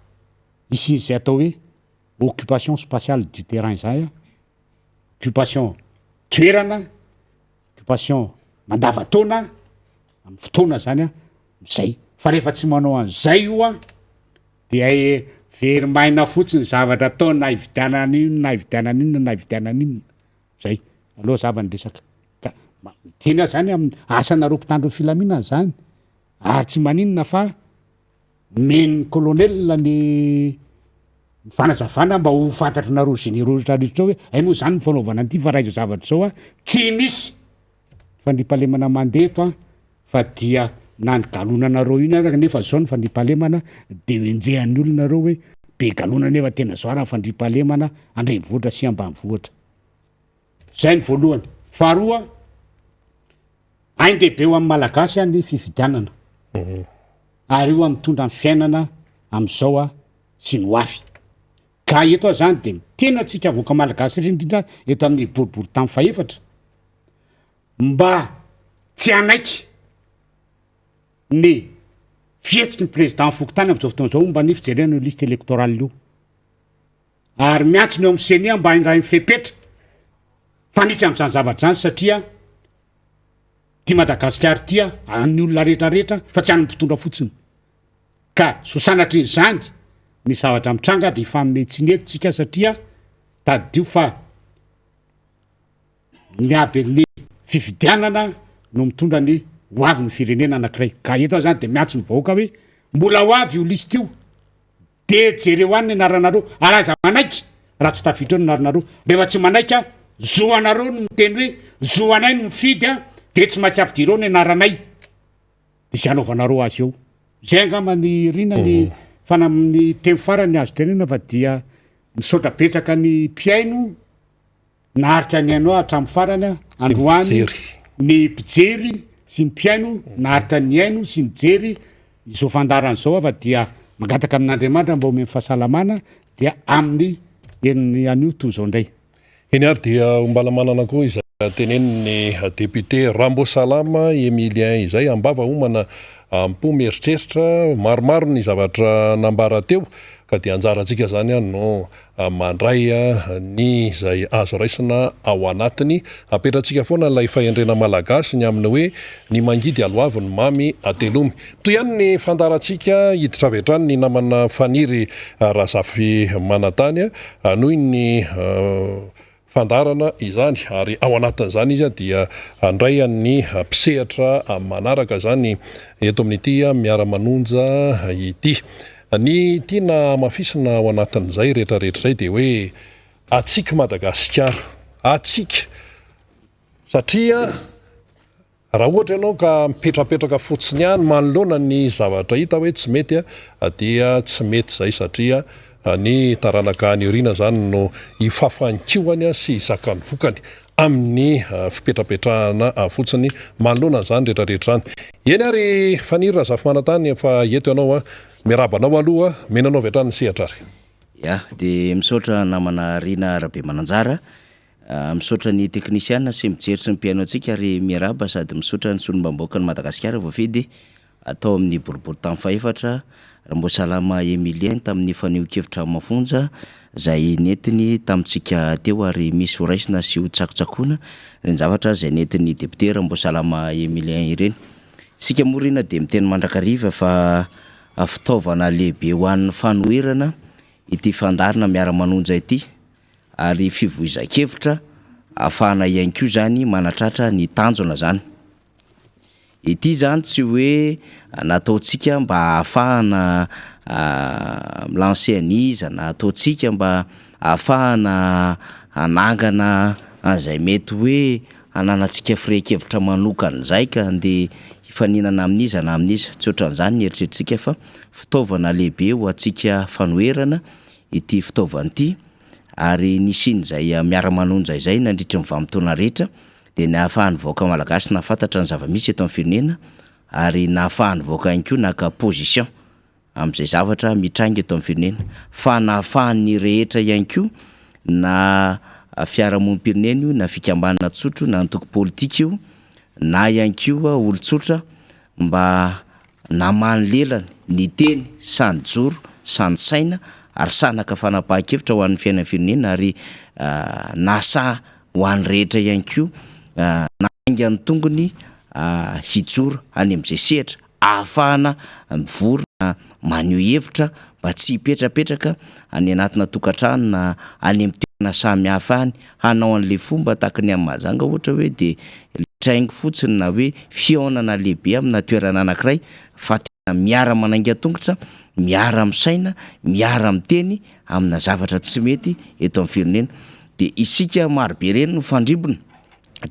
[SPEAKER 2] isin'zay atao hoe occupation spatiale du terrain zay a occupation toerana occupation mandavataona amin'ny fotoana zany a zay fa rehefa tsy manao an'izay io a de very maina fotsiny zavatra atao na hividianana ino na hividianana inona na hividianana inona zay aloha zavany resaka ka tena zany amin'ny asanareo mpitandro filaminana zany ary tsy maninona fa men'ny colonel ny fanazavana mba ho fantatry nareo généraux rehetrarehetra hoe ay moa zany ny fanaovana an'ity fa raha izo zavatra zao a tsy misy fandripahalemana mandeha eto a fa dia na ny galonanareo iny araka nefa zao ny fandripahalemana de enjehan'ny olonareo hoe be galona nefa tena zao raha fandripahalemana andrenivohitra sy ambanivohitra zay ny voalohany faharoa ain-dehibe eo amin'ny malagasy a ny fifidianana ary io a mitondra ny fiainana am'izao a sy ny hoafy ka eto a zany de tena tsika voaka malagasy indrindra eto amin'ny boribory tamy faefatra mba tsy anaiky ny fihetsiky ny président fokotany am'izao fotoana zao mba ny fijerena liste électorale io ary miantsony eo am senia mba raha mifepetra fanitsy am'izany zavatra zany satria ty Madagasikara tia ny olona rehetrarehetra fa tsy any mpitondra fotsiny ka sosanatry zany ny zavatra mitranga de efa metsinetitsika satria tadio fa miaby ny fifidianana no mitondra ny hoavy ny firenena anankiray ka eto zany de miantso ny vahoaka hoe mbola hoavy io liste io de jereo any ny anaranareo araza manaiky raha tsy tafiditra eo ny anaranareo rehefa tsy manaiky a zoanareo no miteny hoe zoanay no mifidy a de tsy maintsy ampidireo ny anaranay de zay anaovanareo azy eo zay angamba ny rina ny fana amin'ny teny farany azo tenena fa dia misaotra betsaka ny mpiaino naharitra ny ainao hatramin'ny farany a androany ny mpijery sy ny mpiaino naharitra ny aino sy ny jery izao fandarana zao fa dia mangataka amin'Andriamanitra mba omeny fahasalamana dia amin'ny eniny anio toy zao ndray
[SPEAKER 1] eny ary dia ombalamanana koa izay teneniny député Rambo Salama Emilien izay ambava homana ampo mieritreritra maromaro ny zavatra nambara teo ka dia anjarantsika zany a no mandray ny zay azo raisina ao anatiny apetratsika foana ilay fahendrena malagasy ny aminy hoe ny mangidy aloavy ny mamy atelomy toy ihany ny fandarantsika hiditra avy hatrany ny namana faniry Razafy Manatany noho ny fandarana izany ary ao anatin'izany izy dia andray ny mpisehatra manaraka zany eto amin'ity miara-manonja ity ny tiana mafisina ao anatin'izay rehetrarehetra zay de hoe atsika Madagasikara atsika satria raha ohatra ianao ka mipetrapetraka fotsiny ihany manoloana ny zavatra hita hoe tsy mety dia tsy mety zay satria ny taranaka ny orina zany no ifafankihoany sy zakany vokany amin'ny fipetrapetrahana fotsiny manoloana zany rehetrarehetra zany eny ary Faniry Razafy Manatany efa eto ianao miarabanao aloha menanao avy hatrany sehatra ary
[SPEAKER 3] ya de misaotra namana Rina Rabe Mananjara misaotra ny teknisiana sy mijery sy mpiaino antsika ary miaraba sady misaotra ny solombamboaka ny Madagasikara voafidy atao amin'ny boribory tamin'ny faefatra Rambo Salama Emilien tamin'ny faneho-kevitra mafonja zay netiny tamintsika teo ary misy horaisina sy ho tsakotsakoana reny zavatra zay netiny député Rambo Salama Emilien ireny sika morina de miteny mandrakariva fa fitaovana lehibe ho an'ny fanoherana ity fandarina miara-manonja ity ary fivoizan-kevitra ahafahana ihany koa zany manatratra ny tanjona zany ity zany tsy hoe nataontsika mba ahafahana lancer aniza na ataontsika mba ahafahana anangana zay mety hoe ananantsika firehekevitra manokana zay ka de hifaninana amin'iza na amin'iza tsy ohatran'izany ny eritreretintsika fa fitaovana lehibe ho antsika fanoherana ity fitaovana ity ary nisin'izay miara-manonja izay nandritra ny vanim-potoana rehetra de nahafahan'ny vahoaka malagasy nafantatra ny zava-misy eto amin'ny firenena ary nahafahan'ny vahoaka ihany koa naka position amin'izay zavatra mitranga eto amin'ny firenena fa nahafahan'ny rehetra ihany koa na fiarahamonim-pirenena io na fikambanana tsotro na antoko politika io na ihany koa olon-tsotra mba namany lelany ny teny sany joro sany saina ary sanaka fanapahan-kevitra ho an'ny fiainan'ny firenena ary nasa ho an'ny rehetra ihany koa naingan'ny tongony hijoro any amin'izay sehatra ahafahana mivorona maneho hevitra mba tsy hipetrapetraka any anatina tokantrano na any amin'ny toerana samy hafa any hanao an'le fomba tahaka ny amin'ny Mahajanga ohatra hoe de traingo fotsiny na hoe fihaonana lehibe amina toerana anankiray fa tena miara manainga tongotra miara misaina miara miteny amina zavatra tsy mety eto amin'ny firenena de isika marobe reny no fandrimbona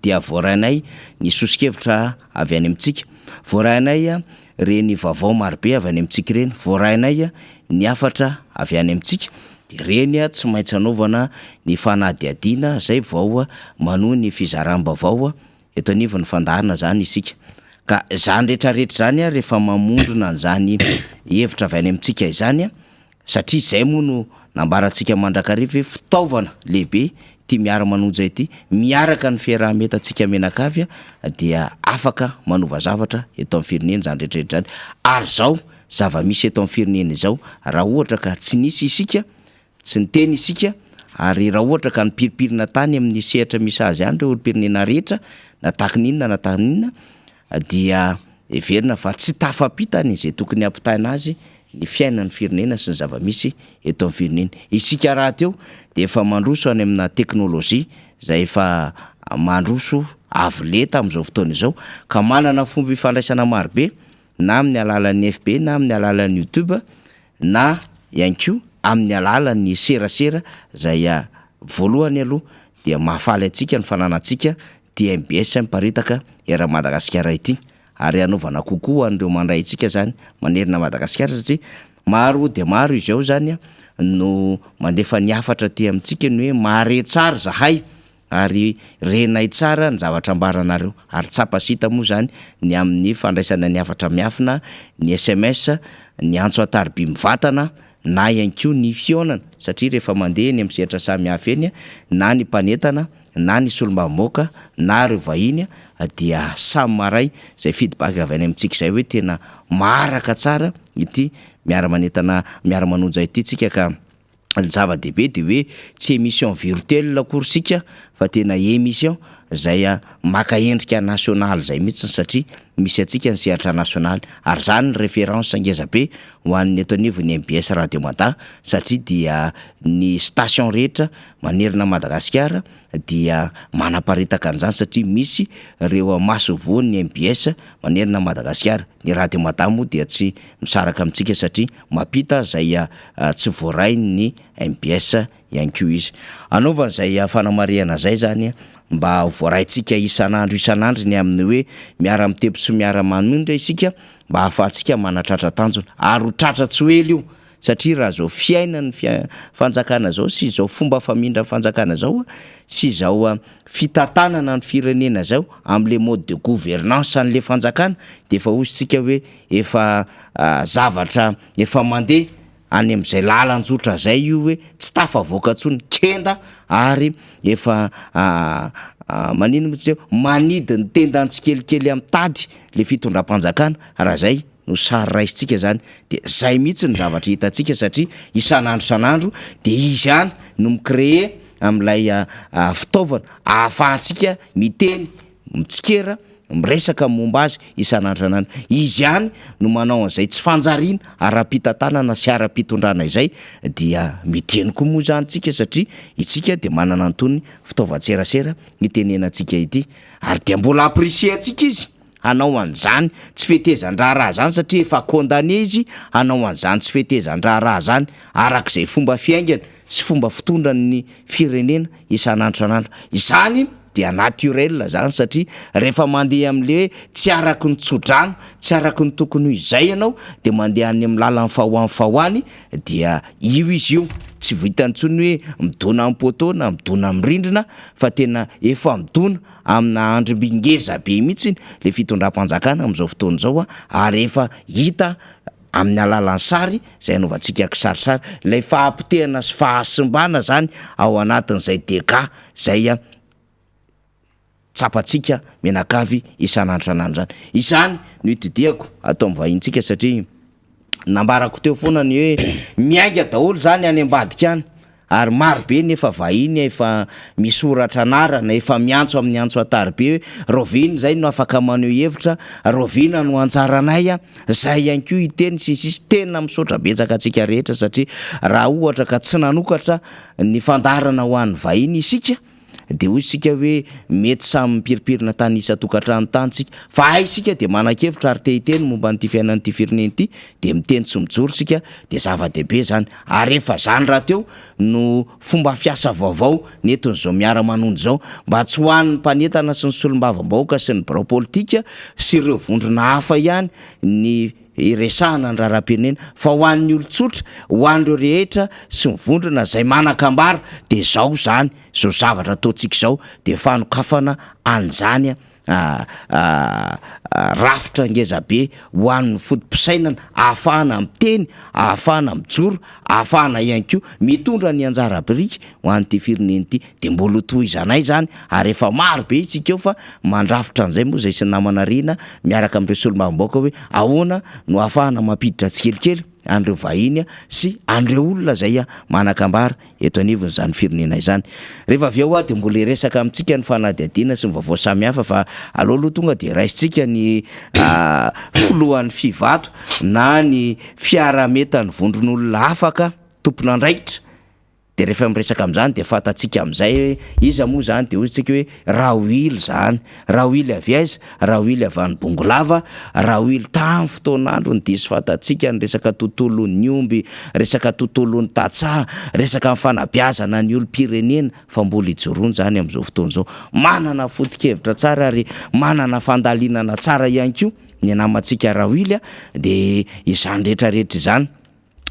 [SPEAKER 3] dia voarainay ny sosikevitra avy any amintsika voarainay reny vaovao marobe avy any amintsika reny voarainay ny afatra avy any amintsika de reny tsy maintsy anaovana ny fanadiadiana zay vao manohy ny fizaram-baovao eto anivon'ny fandarina zany isika ka zany rehetrarehetra zany rehefa mamondrona an'izany hevitra avy any amintsika izany satria zay moa no nambarantsika mandrakariva hoe fitaovana lehibe ty miara-manonja ity miaraka ny fiaraha-mety antsika menakavy dia afaka manova zavatra eto amin'ny firenena zany rehetrarehetra zany ary zao zava-misy eto amin'ny firenena izao raha ohatra ka tsy nisy isika tsy niteny isika ary raha ohatra ka nipiripirina tany amin'ny sehatra misy azy any reo olo-pirenena rehetra natakininona dia everina fa tsy tafapitany izay tokony ampitaina azy ny fiainan'ny firenena sy ny zava-misy eto amin'ny firenena. Isika raha teo de efa mandroso any amina teknôlôjia zay efa mandroso avoleta amin'izao fotoana izao ka manana fomba ifandraisana marobe na amin'ny alalan'ny FB na amin'ny alalan'ny YouTube na ihany koa amin'ny alalan'ny serasera zay voalohany aloha dia mahafaly antsika ny fananantsika dia MBS miparitaka era Madagasikara ity ary anaovana kokoa an'ireo mandray antsika zany manerina Madagasikara satria maro de maro izao zany no mandefa niafatra ty amintsika ny hoe mahare tsara zahay ary renay tsara ny zavatra ambaranareo ary tsapasita moa zany ny amin'ny fandraisana ny afatra miafina ny SMS ny antso atarby mivatana na ihany koa ny fionana satria rehefa mandeha ny amin'ny sehatra samy hafa eny na ny mpanentana na ny solombamoaka na reo vahiny dia samy maray zay feedback avy any amintsika zay hoe tena maraka tsara ity miara-manentana miara-manonja ity tsika ka zava-dehibe de hoe tsy émission virtuelle akory sika fa tena émission zay maka endrika national zay mihitsy satria misy atsika ny sehatra national ary zany ny référence ngezabe ho an'ny eto anivon'ny MBS Radio Mada satria dia ny station rehetra manerina Madagasikara dia manaparitaka an'izany satria misy reo masovoan'ny MBS manerina Madagasikara. Ny Radio Mada moa dia tsy misaraka amintsika satria mampita zay tsy voarainy MBS ihany koa izy. Anaovana zay fanamariana zay zany mba voaraintsika isan'andro ny amin'ny hoe miara-mitepy sy miara-manondra isika mba ahafahantsika manatratra tanjona ary ho tratra tsy hely io satria raha zao fiainan'ny fanjakana zao sy zao fomba famindra fanjakana zao sy zao fitantanana ny firenena zao am'le mode de gouvernance an'le fanjakana de efa ozytsika hoe efa zavatra efa mandeha any am'izay lalan-jotra zay io hoe tsy tafavoaka tsony kenda ary efa manino motsy manidy ny tendantsikelikely amin'ny tady le fitondram-panjakana raha zay no sary raisitsika zany de zay mihitsy ny zavatra hitantsika satria isan'andro de izy ihany no micréer am'ilay fitaovana ahafahantsika miteny mitsikera miresaka momba azy isan'andro izy ihany no manao an'izay tsy fanjariana ara-pitantanana sy ara-pitondrana izay dia miteny koa moa zany tsika satria itsika de manana antony fitaovan-tserasera itenenantsika ity ary de mbola apprécier antsika izy hanao an'izany tsy fetezan-draha raha zany satria efa condamné izy hanao an'izany tsy fetezan-draha raha zany arak'izay fomba fiaingana sy fomba fitondran'ny firenena isan'andro izany dia naturel zany satria rehefa mandeha am'le tsy araky ny tsodrano tsy araky ny tokony izay ianao de mandeha any amin'ny lalan'ny fahoany dia io izy io tsy vitantsony hoe midona am-poto na midona am-rindrina fa tena efa midona amina androm-bingeza be mihitsy le fitondram-panjakana am'izao fotoana zao ary efa hita amin'ny alalan'ny sary zay anaovantsika kisarisary lay fahampitehana sy fahasimbana zany ao anatin'izay dega zay tsapatsika menakavy isan'andro zany izany no itidiako atao mivahintsika satria nambarako teo foana ny hoe miainga daholo zany any ambadika any ary marobe nefa vahiny efa misoratra anarana efa miantso amin'ny antso atarbe hoe rovina zay no afaka maneho hevitra rovina no antsaranay zay ihany koa iteny sisy tena misaotra betsaka atsika rehetra satria raha ohatra ka tsy nanokatra ny fandarana ho an'ny vahiny isika de hoy isika hoe mety samy mipiripirina tany isa-tokantrano tanytsika fa isika de manan-kevitra ary tehiteny momba n'ity fiainan'ity firenena ity de miteny tsy mijoro sika de zava-dehibe zany ary efa zany raha teo no fomba fiasa vaovao netin'izao miara-manondro zao mba tsy ho an'ny mpanentana sy ny solombavam-bahoaka sy ny birao politika sy ireo vondrona hafa ihany ny iresahana ny raharam-pirenena fa ho an'ny olon-tsotra ho an'ireo rehetra sy mivondrona zay manakambara de zao zany zao zavatra ataontsika zao de fanokafana an'izany rafitra ngezabe ho an'ny fotom-pisainana, ahafahana miteny, ahafahana mijoro, ahafahana ihany koa mitondra ny anjara biriky ho an'ity fireneny ity. De mbola toy izanay zany ary efa maro be itsika eo fa mandrafitra an'izay moa zay sy namana rina miaraka amin'ireo solombavambaoka hoe ahoana no ahafahana mampiditra tsikelikely andreo vahiny sy andreo olona zay manakambara eto anivony zany firenena izany. Rehefa avy eo de mbola resaka amintsika ny fanadihadiana sy ny vaovao samihafa fa aloha tonga de raisitsika ny foloan'ny fivato na ny fiarametany vondron'olona afaka tompona andraikitra. De rehefa miresaka amin'izany de fatatsika amin'izay hoe iza moa zany de ozy tsika hoe Raoily zany. Raoily avy aiza? Raoily avy any Bongolava. Raoily tamin'ny fotoan'andro ny diso fatatsika ny resaka tontolon'ny omby, resaka tontolon'ny tatsaha, resaka fanabeazana ny olom-pirenena fa mbola ijoroany zany amin'izao fotoan'izao. Manana foto-kevitra tsara ary manana fandalinana tsara ihany koa ny namantsika Raoily de izany rehetrarehetra izany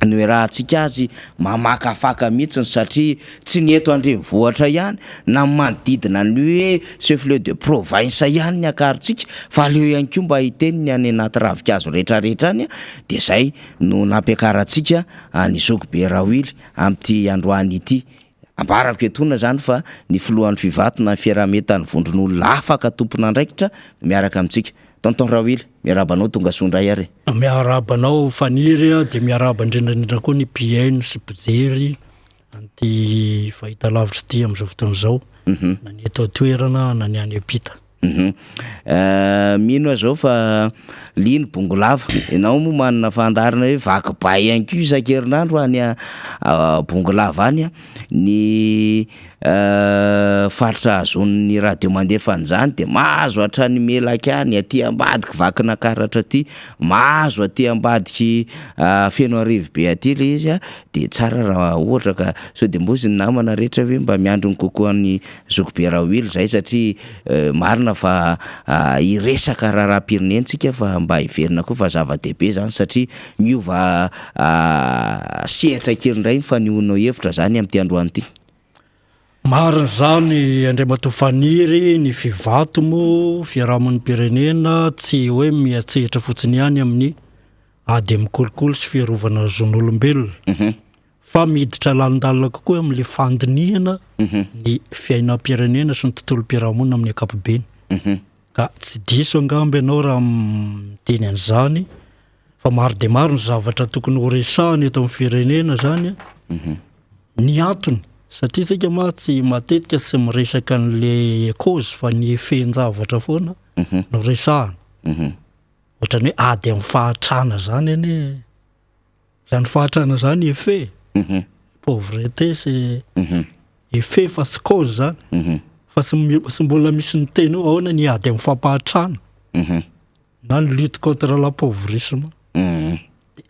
[SPEAKER 3] ny hoe raha antsika azy mamakafaka mihitsiny satria tsy ny eto andrenivohitra ihany na manodidina ny hoe chef-lieu de province ihany ny akarotsika fa aleo ihany koa mba hiteny ny any anaty ravikazo rehetrarehetra any de zay no nampiakarantsika ny Zokobe Raoily amin'ity androany ity. Ambarako etona zany fa ny foloan'ny fivatona fiarametany vondron'olona afaka tompona andraikitra miaraka amintsika. Tonton Raoily, miarabanao tonga sondray ary.
[SPEAKER 4] Miarabanao faniry de miaraba indrindrandrindra koa ny PN sy mpijery anty fahita lavitra ty amin'izao fotoan'izao. Na ny eto toerana na ny any ampita.
[SPEAKER 3] Mino azao fa liny Bongolava ianao moa manana fandarina hoe vaky-bay ihany koa isan-kerinandro any Bongolava any ny faritra azon'ny radio mandefany zany de mahazo hatrany Melaky any aty ambadiky Vakinakaratra aty, mahazo aty ambadiky Fenoarivo be aty le izy de tsara raha ohatra ka sao de mbozy ny namana rehetra hoe mba miandrony kokoa ny Zokobe Raoily zay satria marina fa iresaka raharam-pirenentsika fa mba hiverina koa fa zava-dehibe zany satria miova sehatra kely indray fa nionao hevitra zany amin'ity androany ity.
[SPEAKER 4] Marina zany Andriamatoa Faniry ny fivato mo fiarahamon'ny pirenena tsy hoe miatsehatra fotsiny ihany amin'ny ady mikolokolo sy fiarovana zon'olombelona fa miditra lalindalina kokoa amin'le fandiniana ny fiainam-pirenena sy ny tontolo mpiarahamonina amin'ny ankapobeny. Ka tsy diso angamby ianao raha miteny an'izany fa maro de maro ny zavatra tokony ho resahany eto amin'ny firenena zany ny antony satria tsika tsy matetika tsy miresaka an'le cause fa ny efenjavatra foana no resahana. Ohatrany hoe ady amin'ny fahatrana zany ane zany fahatrana zany efe pauvreté sy efe fa sy cause zany fa sy mbola misy ny teny hoe ahoana ny ady amin'ny fampahatrana na ny lutte contre l'appauvrissement.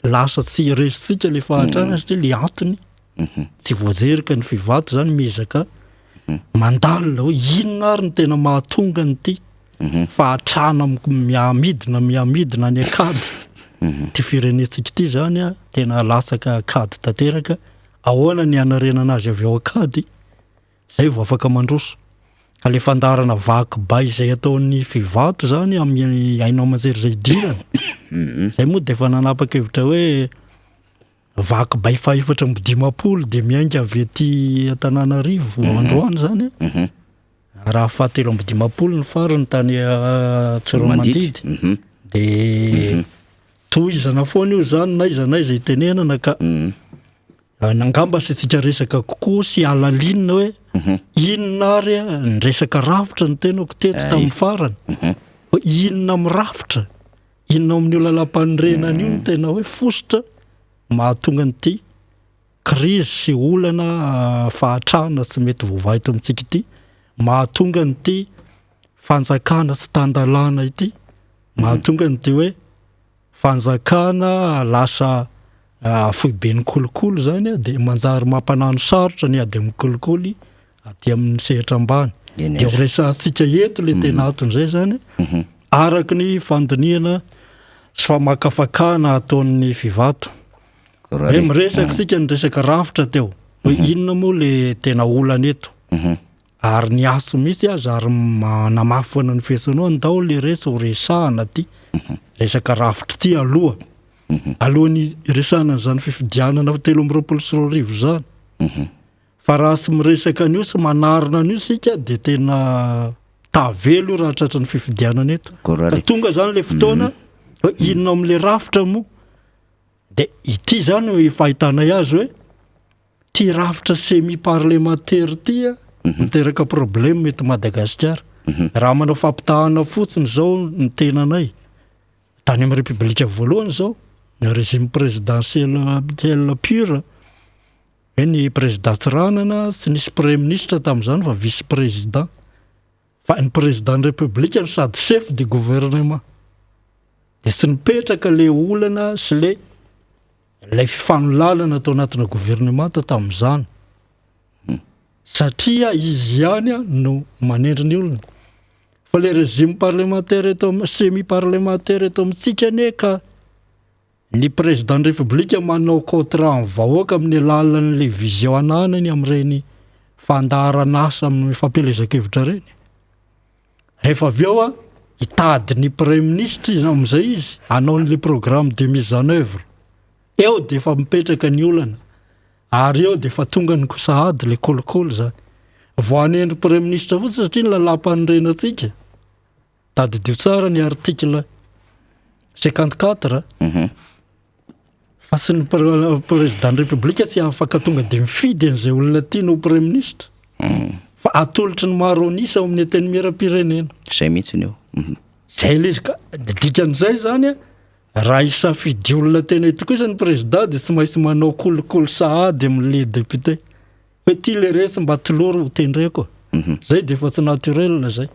[SPEAKER 4] Lasa tsy resitsika le fahatrana satria le antony tsy voajerika ny fivato zany mizaka mandalina hoe inona ary ny tena mahatonga nyty fahatrana miamidina ny akady ty firenetsika ity zany tena lasaka akady tanteraka ahoana ny anarenana azy avy ao akady zay vao afaka mandroso. Ka le fandarana vaky-bay zay ataon'ny fivato zany amin'ny ainao manjery zay dirana zay moa de efa nanapa-kevitra hoe vaky-bay fahaefatra amby 50 de miainga avy ety Antananarivo androany zany raha fahatelo amby 50 ny farany tany Tsoromandidy de tohizana foana io zany na iza itenenana ka nangamba sy tsika resaka kokoa sy alalinina hoe inona ary ny resaka rafitra ny tenako teto tamin'ny farany hoe inona mirafitra inona amin'ny olalam-panorenana io ny tena hoe fosotra mahatonga nyty krizy sy olana fahatrana tsy mety voavaitra amintsika ity mahatonga nyty fanjakana sy tandalana ity mahatonga nyty hoe fanjakana lasa foibe ny kolokolo zany de manjary mampanano sarotra ny ady amin'ny kolokolo aty amin'ny sehatra ambany de resahantsika eto le tena aton'izay zany araky ny fandiniana sy famakafakana ataon'ny fivato hoe miresaka sika ny resaka rafitra teo hoe inona moa le tena olana eto ary ny aso misy azy ary namafana ny fiasanao andao le resa ho resahana ty resaka rafitra ty aloha alohan'ny resahana zany fifidianana 320 zany fa raha sy miresaka an'io sy manarina an'io sika de tena tavelo raha tratra ny fifidianana eto ka tonga zany le fotoana inona am'le rafitra mo de ity zany hoe fahitanay azy hoe ty rafitra semi parlementaire tya miteraka problème mety Madagasikara raha manao fampitahana fotsiny zao ny tenanay tany amin'ny république voalohany zao ny régime présidentiel pur ny président Tsiranana sy nisy premier ministre tam'izany fa vice président fa ny président de république no sady chef de gouvernement de sy nipetraka le olana sy le fifanolalana atao anatina gouvernement tam'izany satria izy ihany no manendry ny olona fa le régime parlementaire eto semi parlementaire eto amitsika neka ny président de république manao contrat ny vahoaka amin'ny alalan'le vision ananany amin'ireny fandaharan'asa amin'ny fampelezakevitra reny rehefa avy eo hitady ny premier ministre amin'izay izy hanao n'le programme de mise en œuvre eo de efa mipetraka ny olana ary eo de efa tonga ny kosahady le kolokolo zany voanendry premier ministre fotsy satria ny lalam-panorenatsika tadidio tsara ny article 54 fa sy ny président de république sy afaka tonga de mifidy an'izay olona tiana ho premier ministre fa atolotry ny maronisa ao amin'ny teny miram-pirenena
[SPEAKER 3] zay mihitsy eo
[SPEAKER 4] zay le izy ka dikan'izay zany raha isafidy olona tena tokoa isany président de sy maintsy manao kolokolo sahady amin'le député hoe ty le resy mba tiloro ho tendreko zay de efa tsy naturel zay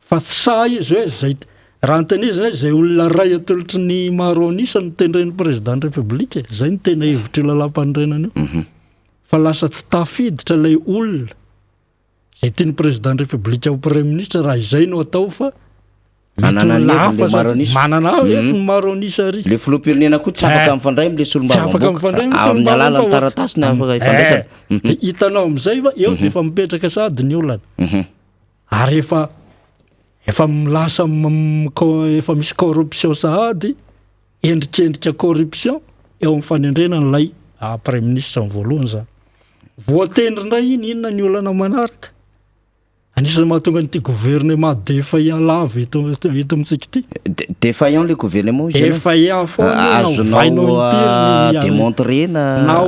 [SPEAKER 4] fa sa izy hoe zay raha antanizy zay olona ray atolotry ny maronisa no tendren'ny président de république zay ny tena hevitry lalam-panorenana io fa lasa tsy tafiditra lay olona zay tiany président de république ho premier ministre raha izay no atao fa manana ny maronisa ry
[SPEAKER 3] le filoham-pirenena koa tsy afaka mifandray am'le solombavam-boka amin'ny alalan'ny taratasy na afaka ifandraisana
[SPEAKER 4] hitanao am'izay fa eo de efa mipetraka sady ny olana ary efa milasa efa misy corruption sahady endrikendrika corruption eo amin'ny fanendrena n'lay premier ministre ny voalohany zany voatendry ndray iny inona ny olana manaraka anisany mahatonga nyty gouvernement défaillant lava eto amitsika ity
[SPEAKER 3] défaillant le gouvernement
[SPEAKER 4] défaillant
[SPEAKER 3] azonao démontrer
[SPEAKER 4] na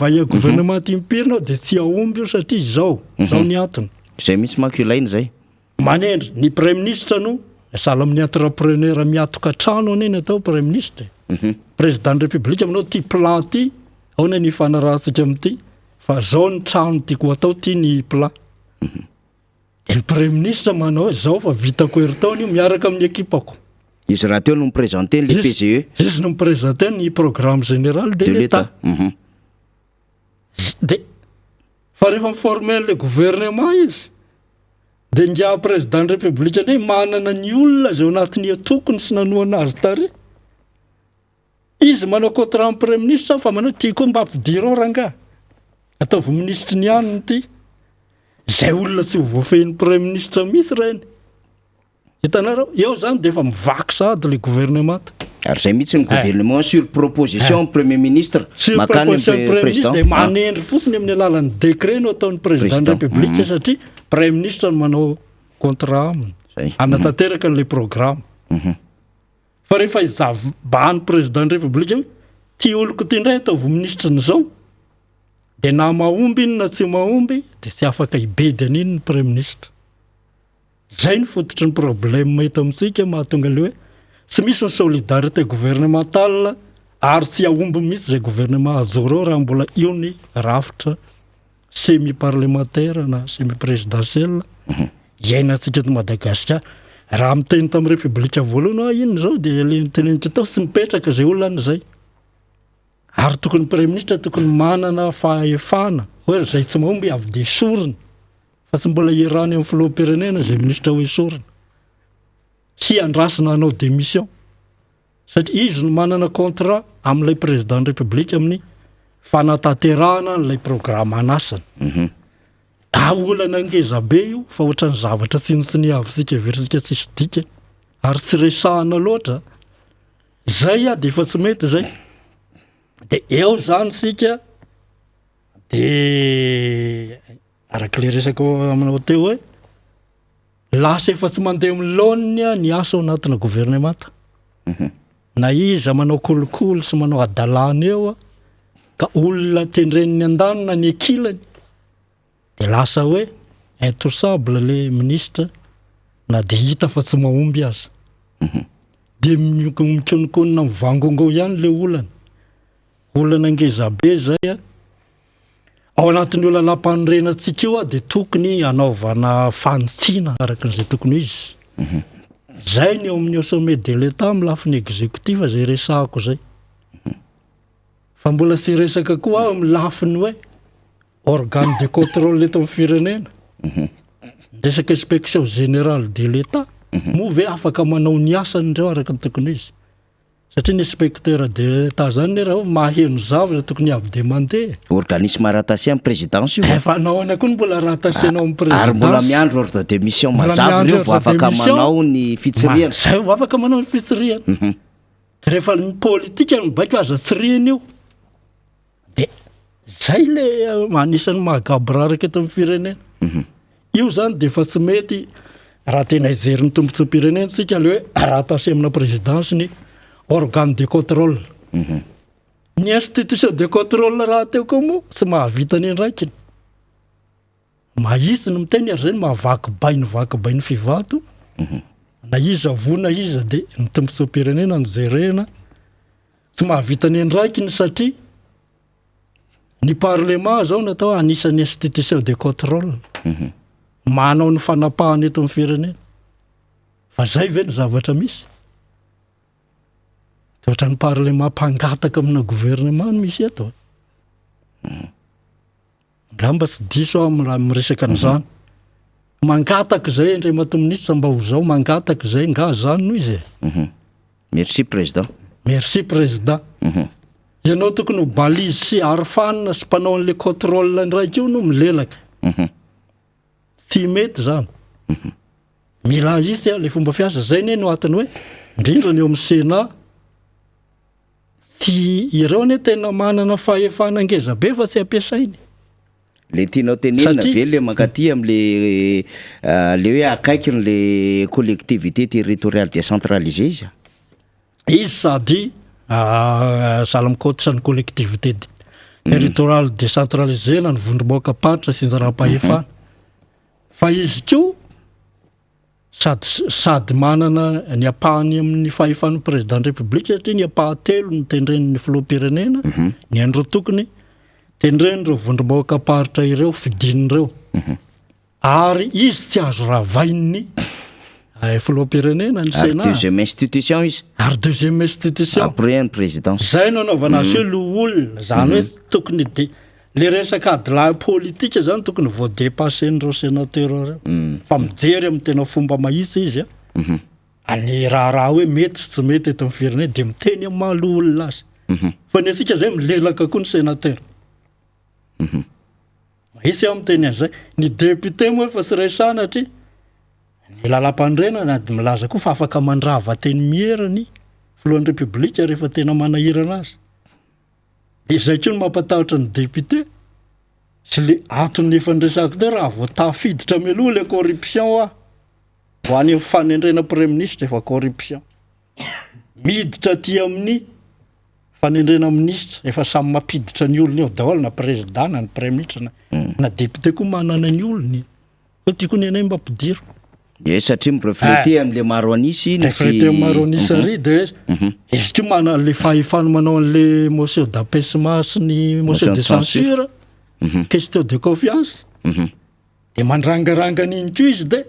[SPEAKER 4] vaia gouvernement timpirina de tsy aomby io satria zao ny antony
[SPEAKER 3] zay misy makulainy zay
[SPEAKER 4] manendry ny premier ministre no sala amin'ny entrepreneur miatoka trano aneny atao premier ministre président de république aminao ty plan ty aona ny fanarahantsika amity fa zao ny trano tiako atao ty ny plan de ny premier ministre manao zao fa vitako ery taony io miaraka amin'ny ekipako
[SPEAKER 3] izy raha teo no miprésente le PGE
[SPEAKER 4] izy no miprésente ny programme général de l'état de fa rehefa miforme le gouvernement izy de ngia président de république ndray manana ny olona zay anatin'ny tokony sy nanoana azy tary izy manao contrat amin'ny premier ministre fa manao ty koa mba ampidirao ranga ataovy ministre ny aniny ty zay olona tsy ho voafehin'ny premier ministre misy reny hitanareo eo zany de efa mivaky sady le gouvernement
[SPEAKER 3] ary zay mihitsy ny gouvernement sur proposition premier ministre
[SPEAKER 4] makany président de manendry fotsiny amin'ny alalan'ny décret no ataon'ny président de république satria premier ministre no manao contrat aminy anatanteraka n'le programme fa rehefa izavany président de république ty oloko ty ndray ataovy ministre n'izao de na mahomby iny na tsy mahomby de tsy afaka hibedy an'iny ny premier ministre zay ny fototry ny problème eto amitsika mahatonga le hoe tsy misy ny solidarité gouvernementale ary tsy ahomby mihitsy zay gouvernement azoreo raha mbola io ny rafitra semi parlementaire na semi présidentiel iainantsika to Madagasikara raha miteny tamin'ny république voalohany iny zao de le teneniko tao tsy mipetraka zay olana zay ary tokony premier ministre tokony manana fahefana hoe zay tsy mahomby avy de soriny fa tsy mbola irany amin'ny filoham-pirenena zay ministre hoe soriny sy andrasina anao démission satria izy no manana contrat amin'ilay président de république amin'ny fanatanterahana n'ilay programme anasany olana angezabe io fa ohatrany zavatra tsinitsiny avysika verisika tsisy dika ary tsy resahana loatra zay de efa tsy mety zay de eo zany sika de arak'le resaka aminao teo hoe lasa efa tsy mandeha milaonya ny asa ao anatina gouvernemanta na iza manao kolokolo sy manao adalana eo ka olona tendreniny andanina ny ekilany de lasa hoe intouchable le ministre na de hita fa tsy mahomby azy de mikonikonina mivangongo ihany le olana angezabe zay ao anatin'ny lalam-panorenatsika io de tokony anaovana fanitsina arakan'izay tokony izy zay ny eo amin'ny sommet de l'État amin'ny lafiny exécutif zay resahako zay fa mbola tsy resaka koa amin'ny lafiny hoe organe de contrôle eto amin'ny firenena resaka inspection générale de l'État moa ve afaka manao ny asan'ireo araka ny tokony izy satria ny inspecteur de l'État zany raha maheno zavatra tokony avy de mandeha
[SPEAKER 3] organisme rattaché amin'ny présidence io
[SPEAKER 4] efa nahoana koa mbola rattaché-nao amin'ny présidence
[SPEAKER 3] ary mbola miandro ordre de mission mazava reo vo afaka manao ny fitsiriana
[SPEAKER 4] zay vo afaka manao ny fitsiriana rehefa ny politika mibaiko aza tsiriana io de zay le anisan'ny mahagabo raha raka eto amin'ny firenena io zany de efa tsy mety raha tena ijery ny tombotsy pirenena tsika le hoe rattaché amina présidence ny organe de contrôle ny institution de contrôle raha teo koa moa tsy mahavita ny andraikiny mahitsy ny miteny ary zay mahavakibainy fivato na iza vona iza de ny tombotsy pirenena ny jerena tsy mahavita ny andraikiny satria ny parlement zao natao anisan'ny institution de contrôle manao ny fanapahana eto amin'ny firenena fa zay ve ny zavatra misy ohatra ny parlement mpangataka amina gouvernement misy eto ngamba tsy diso miresaka an'izany mangataka zay ndray mato-ministra mba ho zao mangataka zay nga zany noho izy
[SPEAKER 3] merci président
[SPEAKER 4] ianao tokony ho balise sy arofanina sy mpanao an'le contrôle ndraiky io no milelaka tsy mety zany mila isy le fomba fiasa zay ne no atiny hoe indrindra ny eo amin'ny Sénat tsy ireo ne tena manana fahefana angezabe fa tsy ampiasainy
[SPEAKER 3] le tianao tenenina ve le mankaty am'le hoe akaiky le collectivité territoriale décentralisée
[SPEAKER 4] izy sady salamikotsa ny collectivité territoriale décentralisée na ny vondroboka paritra sy njaram-pahefana fa izy ko sady manana ny apahany amin'ny fahefan'ny président république satria ny apahatelo ny tendren'ny filoham-pirenena ny andro tokony tendren'ireo vondroboka paritra ireo fidinireo ary izy tsy azo ravain'ny filoham-pirenena ny Sénat
[SPEAKER 3] deuxième institution izy
[SPEAKER 4] ary deuxième institution
[SPEAKER 3] après une présidence
[SPEAKER 4] zay no anaovana azy hoe olona zany hoe tokony de le resaka adila politika zany tokony voadépassen'ireo sénateur reo fa mijery amin'ny tena fomba mahitsy izy any raha hoe mety tsy mety eto amin'ny firenena de miteny amin'ny mahalo olona azy fa ny asika zay milelaka koa ny sénateur mahitsy aho miteny azy zay ny député moa efa tsy resana hatria ny lalam-pandrena na de milaza koa fa afaka mandrava teny mierany filohan'ny république rehefa tena manahirana azy de zay koa no mampatahotra ny député sy le antony efa nresako teo raha vo tafiditra meloha le corruption ho any amin'ny fanendrena premier ministre efa corruption miditra ty amin'ny fanendrena ministre efa samy mampiditra ny olony eo daholo na président na ny premier ministre na député koa manana ny olony fa tiako ny anay mampidiro
[SPEAKER 3] satria mirefléter am'le maro anisy
[SPEAKER 4] refléter maro anisy ary de izy ko mana le fahefana manao an'le motion d'apaisement sy ny motion de censure question de confiance de mandrangaranga an'iny ko izy de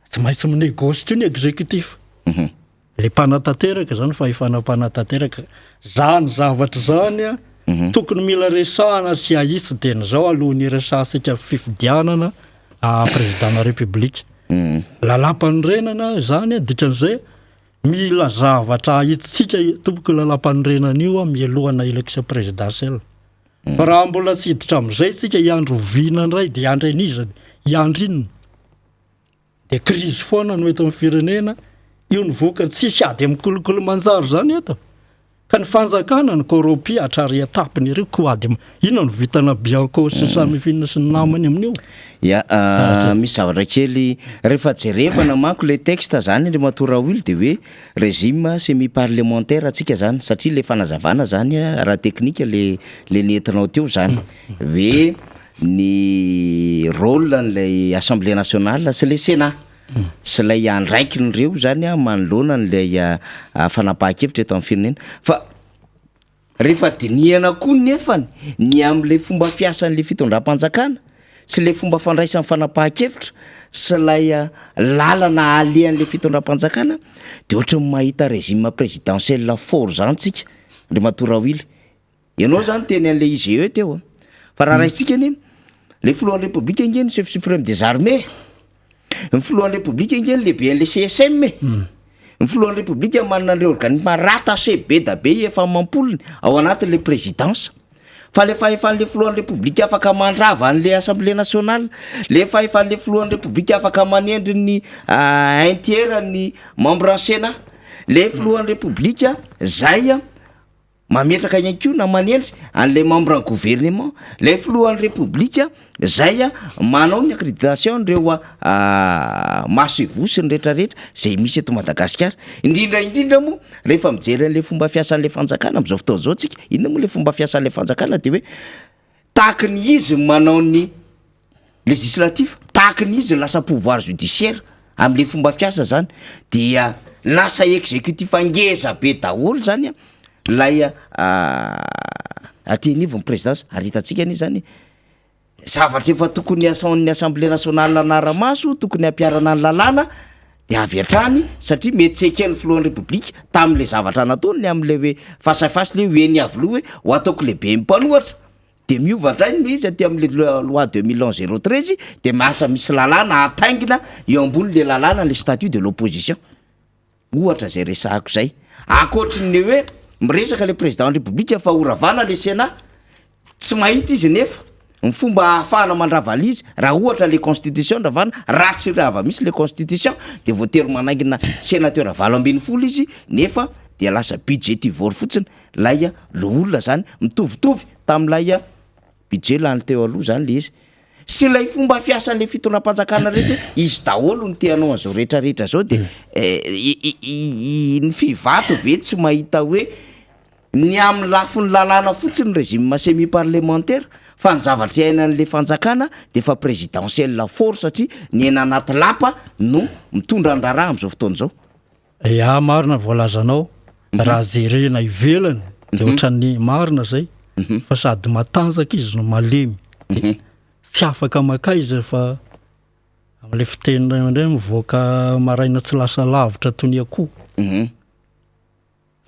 [SPEAKER 4] tsy maintsy minégoce ko ny exécutif le mpanatanteraka zany fahefana mpanatanteraka zany zavatra zany tokony mila resahana sy ahitsy de n'izao alohan'ny resansika fifidianana président na république lalam-panorenana zany ditran'izay mila zavatra ahitsitsika tomboky lalam-panorenana io mialohana élection présidentielle fa raha mbola siditra amin'izay sika iandro vina ndray dia iandro eniza iandro inona dia krizy foana no eto amin'ny firenena io ny vokany tsisy ady mikolokolo manjary zany eto ka ny fanjakana ny korôpia atrary atapiny ireo ko ady inona no vitana bianco sy samifinina sy ny namany amin'io
[SPEAKER 3] misy zavatra kely rehefa jerevana manko le texte zany le matora wil de hoe régime semi parlementaire atsika zany satria le fanazavana zany raha teknika le nentinao teo zany hoe ny rôle n'lay assemblée nationale sy le sénat sy lay andraikin'ireo zany manoloana n'lay fanapahan-kevitra eto amin'ny firenena fa rehefa dinihana koa nefany ny am'le fomba fiasan'le fitondram-panjakana sy le fomba fandraisan'ny fanapahan-kevitra sy lay lalana alean'le fitondram-panjakana de ohatra ny mahita régime présidentiel fort zany tsika le matora wily ianao zany teny an'le IGE teo fa raha raisitsika any le filohan'ny république ingeny chef suprême des armées ny filohan'ny république ingeny lehibe an'le CSM ny filohan'ny république manana an'ireo organisme rattaché be da be efa mampolony ao anatin'le présidence fa le fahefan'le filohan'ny république afaka mandrava an'le assemblée nationale le fahefan'le filohan'ny république afaka manendry ny intiera ny membre en sénat le filohan'ny république zay mametraka ihany koa na manendry an'le membre en gouvernement le filohan'ny république zay manao ny accréditation reo masevo sy ny rehetrarehetra zay misy eto Madagasikara indrindra moa rehefa mijery an'le fomba fiasan'le fanjakana am'izao fotoana zao tsika inona moa le fomba fiasan'le fanjakana de hoe tahaka ny izy manao ny législatif tahaka ny izy lasa pouvoir judiciaire am'le fomba fiasa zany dia lasa exécutif angeza be daholo zany lay atenivon'ny présidence ary hitatsika any zany zavatra efa tokony asan'ny assemblée nationale anara-maso tokony ampiarana ny lalàna de avy atrany satria mety tsy eken'ny filohan'ny république tam'le zavatra nataony am'le hoe face à face le hoe ny avloa hoe ho ataoko lehibe mipanohatra de miova drany izy aty am'le loi 2011-013 de masa misy lalàna ataingina eo ambony le lalàna le statut de l'opposition ohatra zay resahako zay akoatrin'ny hoe miresaka le président république fa oravana le sénat tsy mahita izy nefa ny fomba ahafahana mandravala izy raha ohatra le constitution ravana raha tsy rava misy le constitution de voatery manaingina sénateur 20 izy nefa de lasa budgetivore fotsiny lay lo olona zany mitovitovy tam'lay budget lany teo aloha zany le izy sy lay fomba fiasan'le fitondram-panjakana rehetra izy daholo ny teanao an'izao rehetrarehetra zao de ny fivato ve tsy mahita hoe ny amin'ny lafiny lalàna fotsiny régime semi parlementaire fa ny zavatra iainan'le fanjakana de fa présidentiel fort satria ny ena anaty lapa no mitondra ny raharaha am'izao fotoana zao
[SPEAKER 4] marina voalazanao raha jerena ivelany de ohatran'ny marina zay fa sady matanjaka izy no malemy tsy afaka maka izy fa am'le fitenina indray mivoaka maraina tsy lasa lavitra toy ny akoho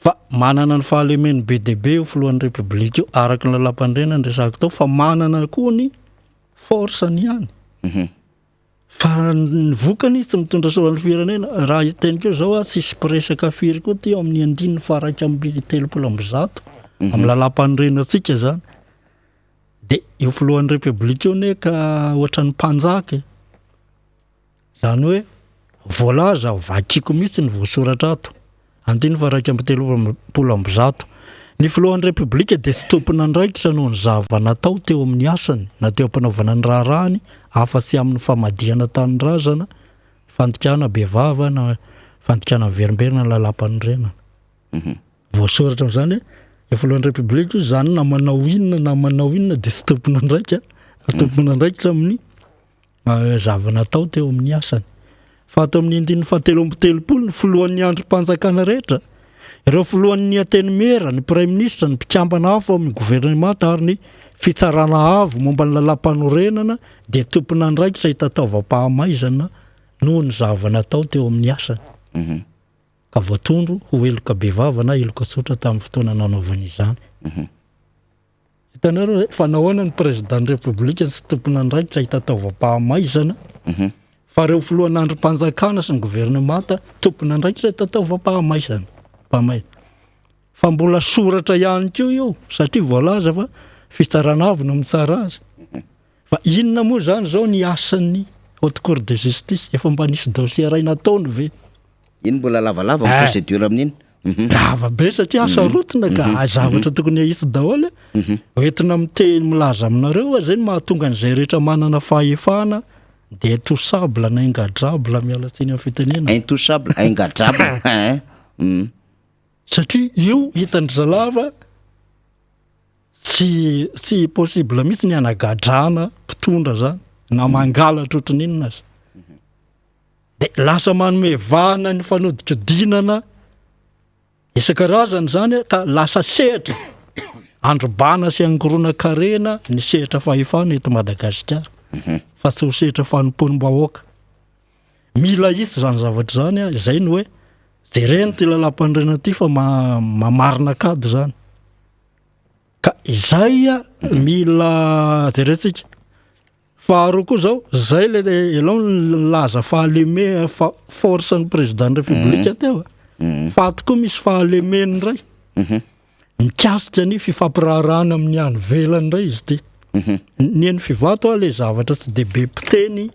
[SPEAKER 4] fa manana ny fahalemeny be de be io filohan'ny république io araky ny lalam-pandrena ny resaka tao fa manana koa ny force-ny ihany fa ny vokany tsy mitondra soran'ny firenena raha iteniko zao tsisy mpiresaka firy koa ty amin'ny andininy faraka amby 30 amin'ny lalam-pandrena atsika zany de io filohan'ny république io ne ka ohatran'ny mpanjaka zany hoe voalaza vakiko mihitsy ny voasoratra ato andiny faraka amby 30 ny filohan'ny république de sy tompona andraikitra noho ny zava natao teo amin'ny asany na teo ampanaovana ny raharahany afa-tsy amin'ny famadihana tany-drazana fandikana bevava na fandikana verimberina lalam-pandrena voasoratra zany e filohan'ny république io zany na manao inona de sy tompona andraikitra amin'ny zava natao teo amin'ny asany fa ato amin'ny andininy fahatelo amby 30 ny filohan'ny androm-panjakana rehetra ireo filohan'ny atenimera ny prime ministre ny mpikambana hafa amin'ny gouvernement ary ny fitsarana avo momba ny lalam-panorenana de tompona andraikitra hitataovam-pahamaizana noho ny zava natao teo amin'ny asany ka voatondro ho eloka bevava na eloka tsotra tamin'ny fotoana nanaovana izany hitanareo fa nahoana ny président république sy tompona andraikitra hitataovam-pahamaizana fa reo filohan'ny androm-panjakana sy ny gouvernement tompona andraikitra hitataovam-pahamaizana fa mbola soratra ihany koa io satria voalaza fa fitsarana avy no mitsara azy. Fa inona moa zany zao ny asan'ny haute cour de justice efa mba nisy dossier ray nataony ve?
[SPEAKER 3] Iny mbola lavalava ny procédure amin'iny.
[SPEAKER 4] Lava be satria asa rotina ka zavatra tokony hisy daholo hoentina miteny milaza aminareo zay ny mahatonga an'izay rehetra manana fahefana de intouchable na ingadrable mialatsiny amin'ny fitenena.
[SPEAKER 3] Intouchable, ingadrable.
[SPEAKER 4] Satria io hitandry zalava tsy possible mihitsy ny anagadrana mpitondra zany na mangalatra ohatran'inona azy. De lasa manome vahana ny fanoditra dinana isan-karazany zany ka lasa sehatra androbana sy angorona karena ny sehatra fahefana eto Madagasikara. Fa tsy ho sehatra fanomponim-bahoaka. Mila hisy zany zavatra zany izay ny hoe jereny ty lalam-pandrena ty fa mamarina kady zany. Ka izay mila jerentsika. Faharoa koa zao, zay le elao laza fahaleme force ny président république teo. Faty koa misy fahalemeny ray. Mikasika ny fifampirarana amin'ny any velany ray izy ty. Ny fivato le zavatra tsy de be piteny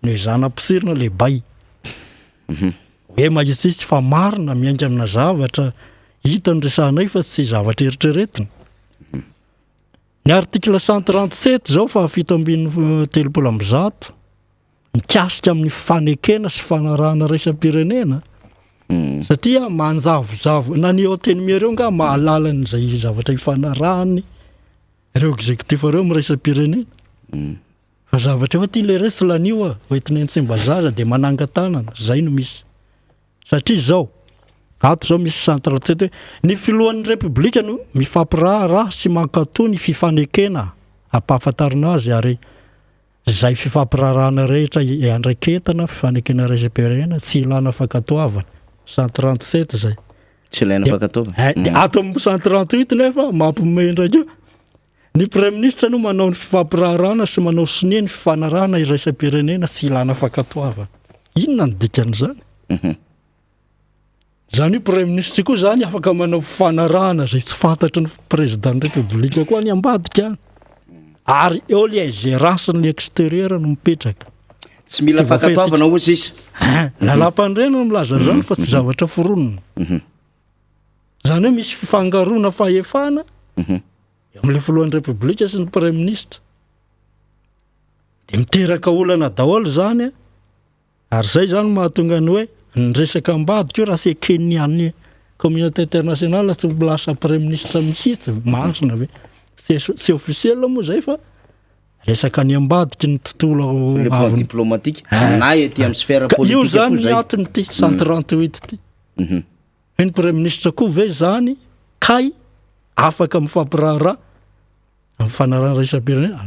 [SPEAKER 4] no zanam-pisirina le bay. Hoe mahitsitsy fa marina miainga amina zavatra hita ny resanay fa tsy zavatra eritreretina. Ny article 137 zao fa 730 mikasika amin'ny fanekena sy fanarahana raisam-pirenena. Satria manjavozavo na ny hoteny miereo nga mahalala n'izay zavatra ifanarahany ireo exécutif reo miraisam-pirenena. Fa zavatra fa ty le resy lanio hoentina Tsimbazaza de manangan-tanana zay no misy. Satria zao ato zao misy 137 ny filohan'ny republika no mifampiraharaha sy mankatò ny fifanekena ampahafantarina azy ary zay fifampirarahana rehetra andraiketana fifanekena raisam-pirenena tsy ilana fankatoavana. 137 zay.
[SPEAKER 3] Tsy ilaina fankatoavana.
[SPEAKER 4] De ato amin'ny 138 nefa mampimendra io. Ny premier ministre no manao ny fifampirarahana sy manao signe ny fifanarahana iraisam-pirenena sy ilana fankatoavana. Inona ny dikan'izany? Zany premier ministre koa zany afaka manao fifanarahana zay tsy fantatry ny président de république koa ny ambadika. Ary eo le gérance ny extérieur no mipetraka.
[SPEAKER 3] Tsy mila fankatoavana ozy izy.
[SPEAKER 4] Lalam-pandrena no milaza zany fa tsy zavatra foronina. Zany hoe misy fifangaroana fahefana amin'le filohan'ny republika sy ny premier ministre. De miteraka olana daholo zany ary zay zany mahatonga ny hoe ny resaka ambadika io raha sy ekenian'ny communauté internationale tsy lasa premier ministre mihitsy marina ve tsy officiel moa zay fa resaka ny ambadiky ny tontolo
[SPEAKER 3] diplomatique na ety amin'ny sphère politique
[SPEAKER 4] io zany miatony ty 138 ty. Ny premier ministre koa ve zany kay afaka mifampiraharaha amin'ny fanarahana raisam-pirenena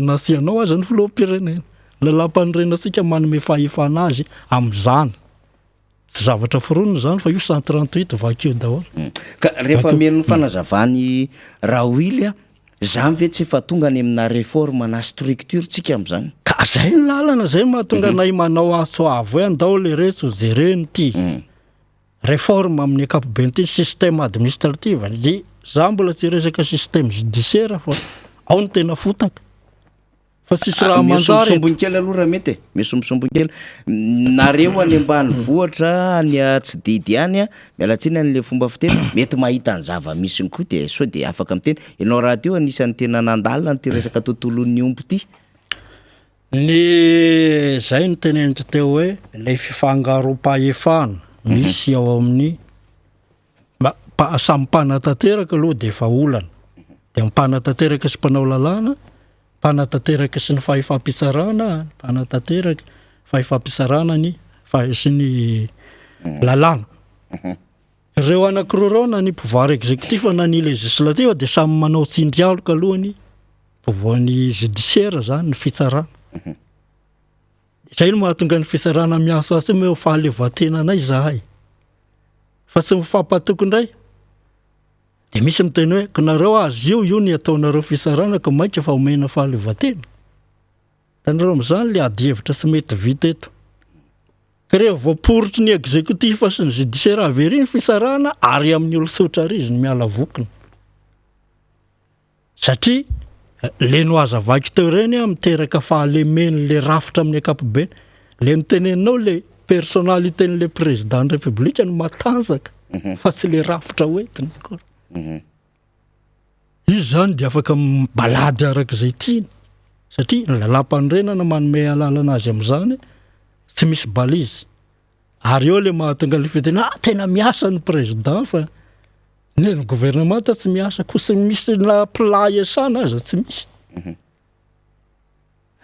[SPEAKER 4] nasianao azy ny filoham-pirenena. Lalam-pandrenasika manome fahefana azy amin'izany. Tsy zavatra foronina zany fa io 138 vakio daholo.
[SPEAKER 3] Ka rehefa meno ny fanazavany Raoily zany ve tsy efa tonga any amina réforme na structure tsika amin'izany?
[SPEAKER 4] Ka zay ny lalana zay mahatonga nay manao atsoavo hoe andao le retso jereny ty. Réforme amin'ny ankapobeny ty système administratif. Za mbola tsy resaka système judiciaire fa ao ny tena fotaka. Fa sisy raha manjary
[SPEAKER 3] misombon-kely aloha raha mety misombon-kely nareo any ambany vohatra any tsy didy any mialatsiny an'le fomba fiteny mety mahita ny zava-misy koa de sao de afaka miteny ianao raha teo anisan'ny tena nandalina ty resaka tontolon'ny omby ty.
[SPEAKER 4] Ny zay ny tenenitra teo hoe le fifangarom-pahefana misy ao amin'ny samy mpanatanteraka aloha de efa olana. De mpanatanteraka sy mpanao lalàna, mpanatanteraka sy ny fahefam-pitsarana, mpanatanteraka fahefam-pitsarana sy ny lalàna. Ireo anankiroa reo na ny pouvoir exécutif na ny législatif de samy manao tsindrialoka alohany pouvoir-ny judiciaire zany ny fitsarana. Zay no mahatonga ny fitsarana miasa asa hoe fahaleovan-tenanay zahay. Fa tsy mifampatoko indray. De misy miteny hoe konareo azy io ny ataonareo fitsarana ka maika fa omena fahaleovan-tena. Tanareo amin'izany le adi-hevitra tsy mety vita eto. Ka rehefa voaporotry ny exécutif sy ny judiciaire avery ny fitsarana ary amin'ny olo tsotra ary izy ny miala vokiny. Satria le no azavaky teo reny a miteraka fahalemeny le rafitra amin'ny akapobeny le miteneninao le personnalitén'le président ny république no matanjaka fa tsy le rafitra hoentiny akory izy zany de afaka balady arak'izay tiany satria ny lalam-pandrenana manome alalana azy am'izany tsy misy balizy ary eo le mahatonga le fiteny tena miasa ny président fa ny gouvernement tsy miasa kosa misy na plat iasana aza tsy misy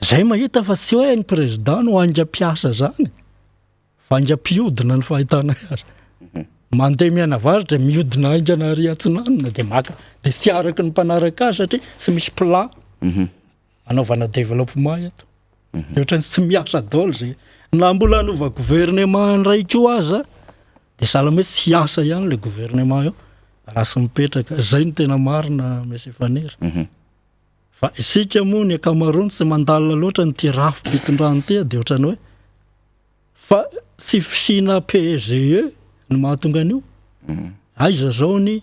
[SPEAKER 4] zay mahita fa tsy hoe ny président no angam-piasa zany fa angam-piodina ny fahitana azy mandeha miana varatra miodina aingana riatsinanina de maka de tsy araky ny mpanaraka azy satria tsy misy plat anaovana développement eto de ohatrany tsy miasa daholo zay na mbola anova gouvernement raiky io aza de sahala hoe tsy asa ihany le gouvernement io raha sy mipetraka zay ny tena marina monsieur Fanery fa isika moa ny akamarony tsy mandalina loatra ny ty rafy fitondrany ty de ohatrany hoe fa tsy fisina PGE ny mahatonga an'io aiza zao ny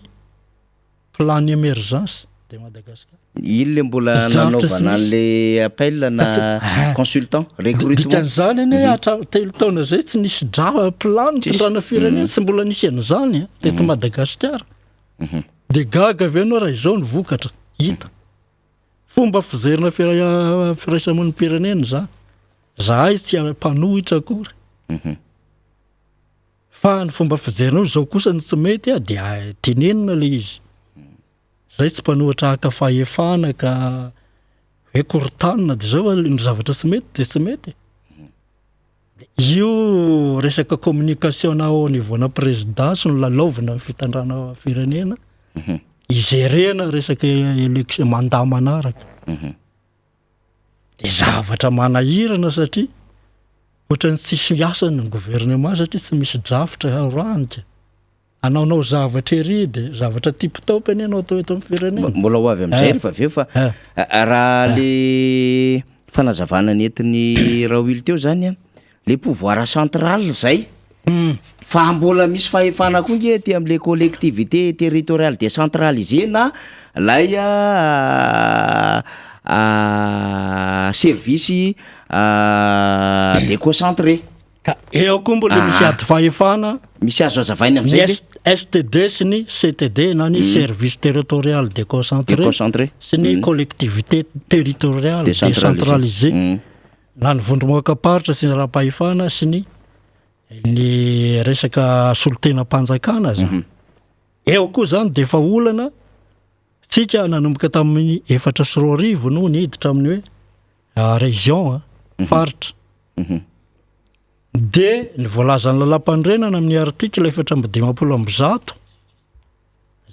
[SPEAKER 4] plan émergence de Madagascar
[SPEAKER 3] ino le mbola nanaovana an'le appel na consultant recrutement
[SPEAKER 4] dikan'izany ane telo taona zay tsy nisy plan tondrana firenena tsy mbola nisy an'izany teto Madagascar de gaga avy anao raha izao ny vokatra hita fomba fizerina firaisamon'ny pirenena zany zahay tsy mpanohitra akory fa ny fomba fizerinao zao kosa ny tsy mety de tenenina le izy zay tsy mpanohitra haka fahefana ka hoe kortanina de zao ny zavatra tsy mety de tsy mety io resaka communication na au niveau na présidence no lalaovina fitandrana firenena izerena resaka élection mandat manaraka de zavatra manahirana satria ohatrany tsisy asany ny gouvernement satria tsy misy drafitra ranitra anaonao zavatra ery de zavatra tip-top any anao atao eto amin'ny firenena
[SPEAKER 3] mbola ho avy am'izay rehefa aveo fa raha le fanazavana ny entiny Raoily teo zany le pouvoir central zay fa mbola misy fahefana koa nge ty am'le collectivité territoriale décentralisée na lay service déconcentré
[SPEAKER 4] ka eo koa mbola misy ady fahefana
[SPEAKER 3] misy azo azavainy am'izay
[SPEAKER 4] STD sy ny CTD na ny service territorial déconcentré sy ny collectivité territoriale décentralisée na ny vondromoakaparitra sy ny raha-pahefana sy ny resaka solotena-panjakana zany eo koa zany de efa olana tsika nanomboka tamin'ny 4 no niditra amin'ny hoe région faritra de ny voalazany lalam-pandrenana amin'ny article 420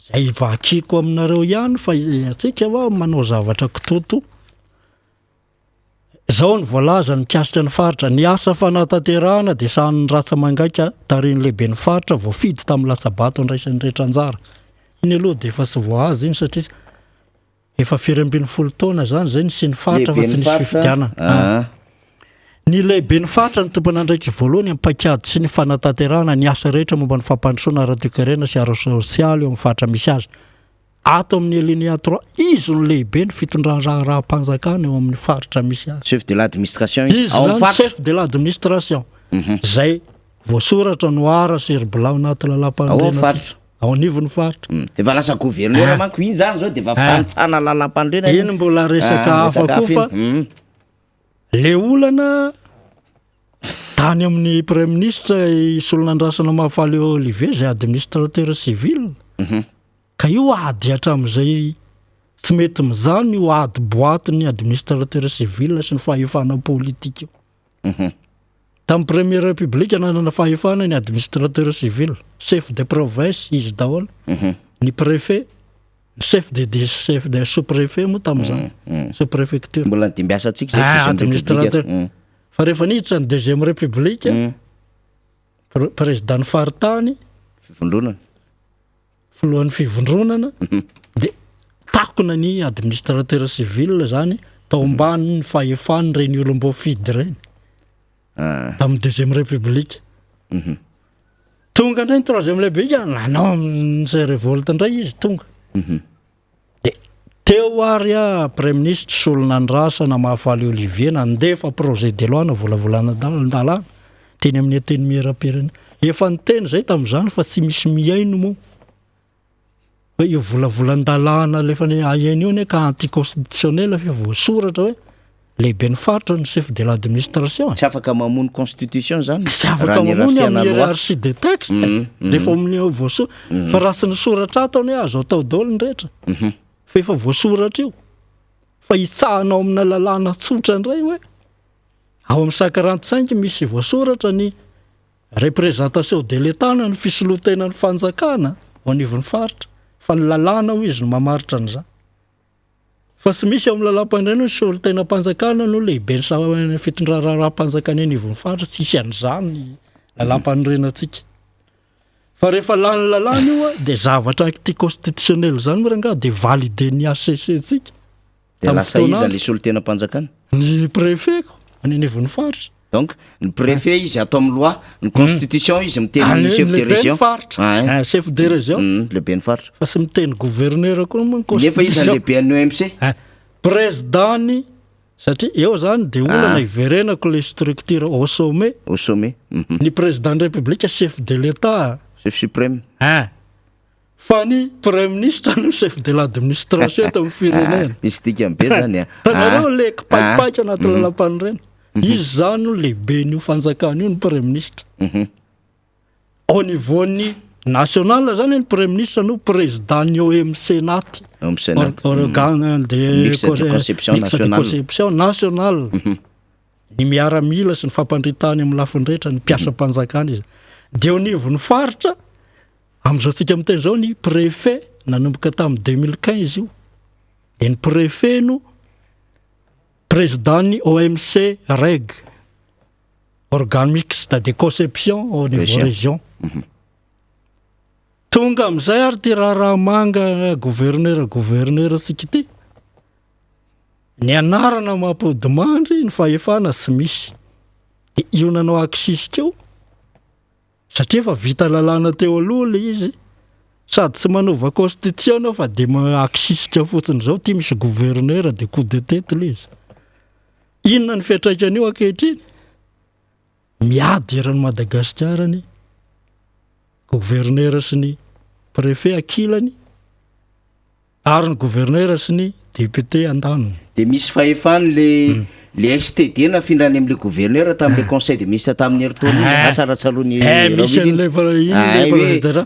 [SPEAKER 4] zay vakiko aminareo ihany fa atsika va manao zavatra kitoto zao ny voalaza ny kasika ny faritra ny asa fanatanterahana de sahany ratsa mangaika tariny lehibe ny faritra voafidy tamin'ny latsabato andraisan'ny rehetra anjara iny aloha de efa tsy voazy iny satria efa 20 taona zany zay ny sy ny faritra fa tsy nisy fifidianana ny lehibe ny faritra ny tompon'andraiky voalohany ampakady sy ny fanatanterahana ny asa rehetra momba ny fampandrosoana ara-toekarena sy ara-sosialy eo amin'ny faritra misy azy ato amin'ny alinéa 3 izy no lehibe ny fitondran-raha-panjakana eo amin'ny faritra misy azy
[SPEAKER 3] chef de l'administration
[SPEAKER 4] izy zany chef de l'administration zay voasoratra noara sy herblau naty lalam-pandrena ao anivon'ny faritra
[SPEAKER 3] efa lasa gouverneur manko iny zany zao de efa fantsana lalam-pandrena
[SPEAKER 4] iny mbola resaka hafa koa fa le olana tany amin'ny premier ministre solonandrasana mahafaly Olivier zay administrateur civil ka io ady hatram'izay tsy mety mizany io ady boaty ny administrateur civil sy ny fahefana politika io tamin'ny première république nanana fahefana ny administrateur civil chef de province izy daholo ny préfet chef de sous-préfet moa tamin'izany sous-préfecture
[SPEAKER 3] mbola nidimbiasa atsika zay
[SPEAKER 4] administrateur fa rehefa niditra ny deuxième république président ny faritany
[SPEAKER 3] fivondronana
[SPEAKER 4] filohan'ny fivondronana de takona ny administrateur civil zany tao ambany ny fahefany reny olom-bo fidy reny tamin'ny deuxième république tonga indray ny troisième république nanao amin'izay révolte indray izy tonga de teo ary premier ministre solona ny rasana mahafaly Olivier nandefa projet de loi na volavolana ndalana teny amin'ny teny miera-pirenena efa nyteny zay tamin'izany fa tsy misy miaino mo hoe io volavolan-dalana lefa ahaino io ne ka anticonstitutionnel fa voasoratra hoe lehibe ny faritra ny chef de l'administration
[SPEAKER 3] tsy afaka mamono constitution zany
[SPEAKER 4] tsy afaka mamono amin'ny hiérarchie de texte rehefa amin'ny voasoratra fa raha sy ny soratra ataony azo atao daholo ny rehetra fa efa voasoratra io fa hitsahanao amina lalàna tsotra indray hoe ao amin'ny sakaranty-saingy misy voasoratra ny représentation de l'État ny fisolotenan'ny fanjakana ho anivon'ny faritra fa ny lalàna ho izy no mamaritra an'izany fa tsy misy ao amin'ny lalam-pandrena ny solotenam-panjakana no lehibe ny fitondrararam-panjakana anivon'ny faritra tsy isy an'izany lalam-pandrenantsika fa rehefa lany lalàna io dia zavatra anti-constitutionnel zany moa rangaha dia validen'ny HCC-tsika
[SPEAKER 3] dia lasa izy le solotenam-panjakana
[SPEAKER 4] ny préfet any anivon'ny faritra
[SPEAKER 3] donc ny préfet izy atao amin'ny loi ny constitution izy miteny chef de région
[SPEAKER 4] chef de région
[SPEAKER 3] lehibe ny faritra
[SPEAKER 4] fa sy miteny gouverneur koa moa ny
[SPEAKER 3] nefa izy lehibe ny OMC
[SPEAKER 4] présidentny satria eo zany dia olana iverenako le structure au sommet ny président de république chef de l'État
[SPEAKER 3] chef suprême
[SPEAKER 4] fa ny premier ministre no chef de l'administration eto amin'ny firenena
[SPEAKER 3] misy tika be zany
[SPEAKER 4] tanareo le kipakipaky anaty lalam-pandrena izy zany no lehibe ny fanjakana io ny premier ministre au niveau ny national zany ny premier ministre no président ny OMC naty organe de conception national ny miaramila sy ny fampandritany amin'ny lafiny rehetra ny mpiasa-mpanjakana izy dia ao nivon'ny faritra amin'izao tsika miteny zao ny préfet nanomboka tamin'ny 2015 io dia ny préfet no président ny OMC REG organe mixte de conception au niveau région tonga amin'izay ary ty raha manga gouverneur tsika ty ny anarana mampodimandry ny fahefana sy misy dia io nanao aksisika io satria fa vita lalàna teo aloha le izy sady tsy manova constitution ao fa dia aksisika fotsiny zao ty misy gouverneur dia coup de tête le izy inona ny fiatraikan'io ankehitriny miady eran'ny Madagasikara ny gouverneur sy ny préfet ankilany ary ny gouverneur sy ny député andaniny
[SPEAKER 3] dia misy fahefany le STD nafindra any amin'le gouverneur tamin'le conseil de ministre tamin'ny heritaony asaratsalony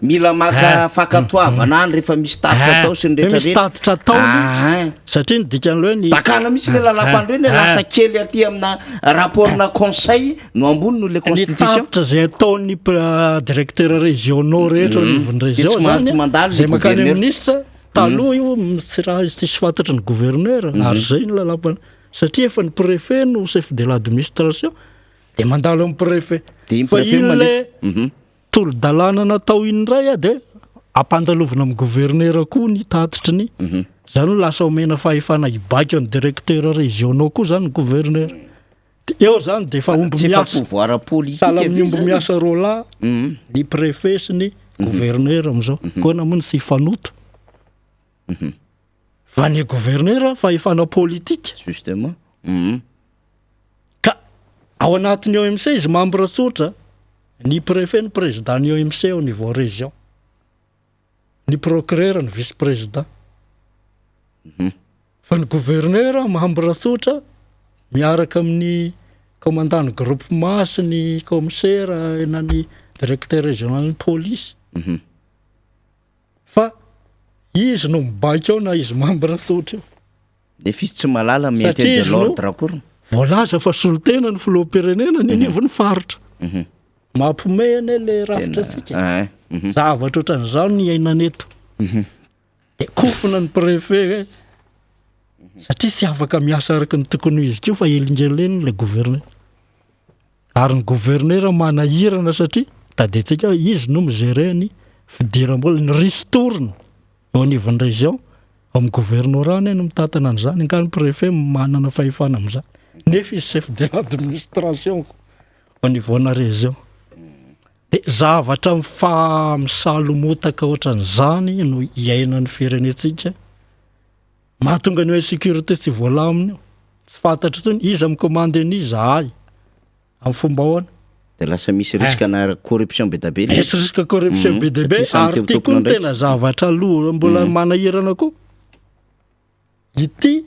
[SPEAKER 3] mila maka fakatoavana any rehefa misy tatitra atao sy ny rehetrarehetra
[SPEAKER 4] tatitra ataony satria ny dikan'le hoe ny
[SPEAKER 3] takana misy le lalam-pandreny lasa kely aty amina rapportna conseil no ambony no le constitution
[SPEAKER 4] ny tatitra zay ataony directeur régionaux rehetra nivon'ny région zany zay makany ministre taloha io misy raha izy tsisy fantatra ny gouverneur ary zay ny lalam-pandreny satria efa ny préfet no chef de l'administration dia mandalo amin'ny préfet fa ile tolo-dalàna natao indray dia ampandalovina amin'ny gouverneur koa ny tatitry ny zany ho lasa omena fahefana hibaika ny directeur régionaux koa zany ny gouverneur eo zany dia efa omby miasasala amin'ny omby miasa rola ny préfet sy ny gouverneur amin'izao koa namoa sy hifanoto fa ny gouverneur fahefana politique
[SPEAKER 3] justement
[SPEAKER 4] ka ao anatin'ny OMC izy membre tsotra ny préfet ny président ny OMC au niveau région ny procureur ny vice président fa ny gouverneur membre tsotra miaraka amin'ny commandant ny groupement sy ny commissaire na ny directeur régional ny police fa izy no mibaika ao na izy membre tsotra io
[SPEAKER 3] dia fisy tsy malala maintien de l'ordre akory
[SPEAKER 4] voalaza fa solotena ny filoham-pirenena ny anivon'ny faritra mampomeny le rafitra atsika zavatra ohatran'izao ny ainaneto dia kofina ny préfet satria tsy afaka miasa araka ny tokony izy kio fa elingeleny le gouverneur ary ny gouverneur manahirana satria taditsika izy no migérer ny fidiram-bola ny ristourne ao anivon'ny région ao amin'ny gouvernorany no mitatana an'izany ka ny préfet manana fahefana amin'izany nefa izy chef de l'administration au niveauna région dia zavatra misalomotaka ohatran'izany no iainan'ny firenetsika mahatonga ny hoe sécurité tsy voalaminy io tsy fantatra tsony izy mikomandy an'izy ay amin'ny fomba ahoana
[SPEAKER 3] de lasa misy risque na corruption be da be
[SPEAKER 4] misy risque corruption be de be ary ty koa ny tena zavatra aloha mbola manahirana koa ity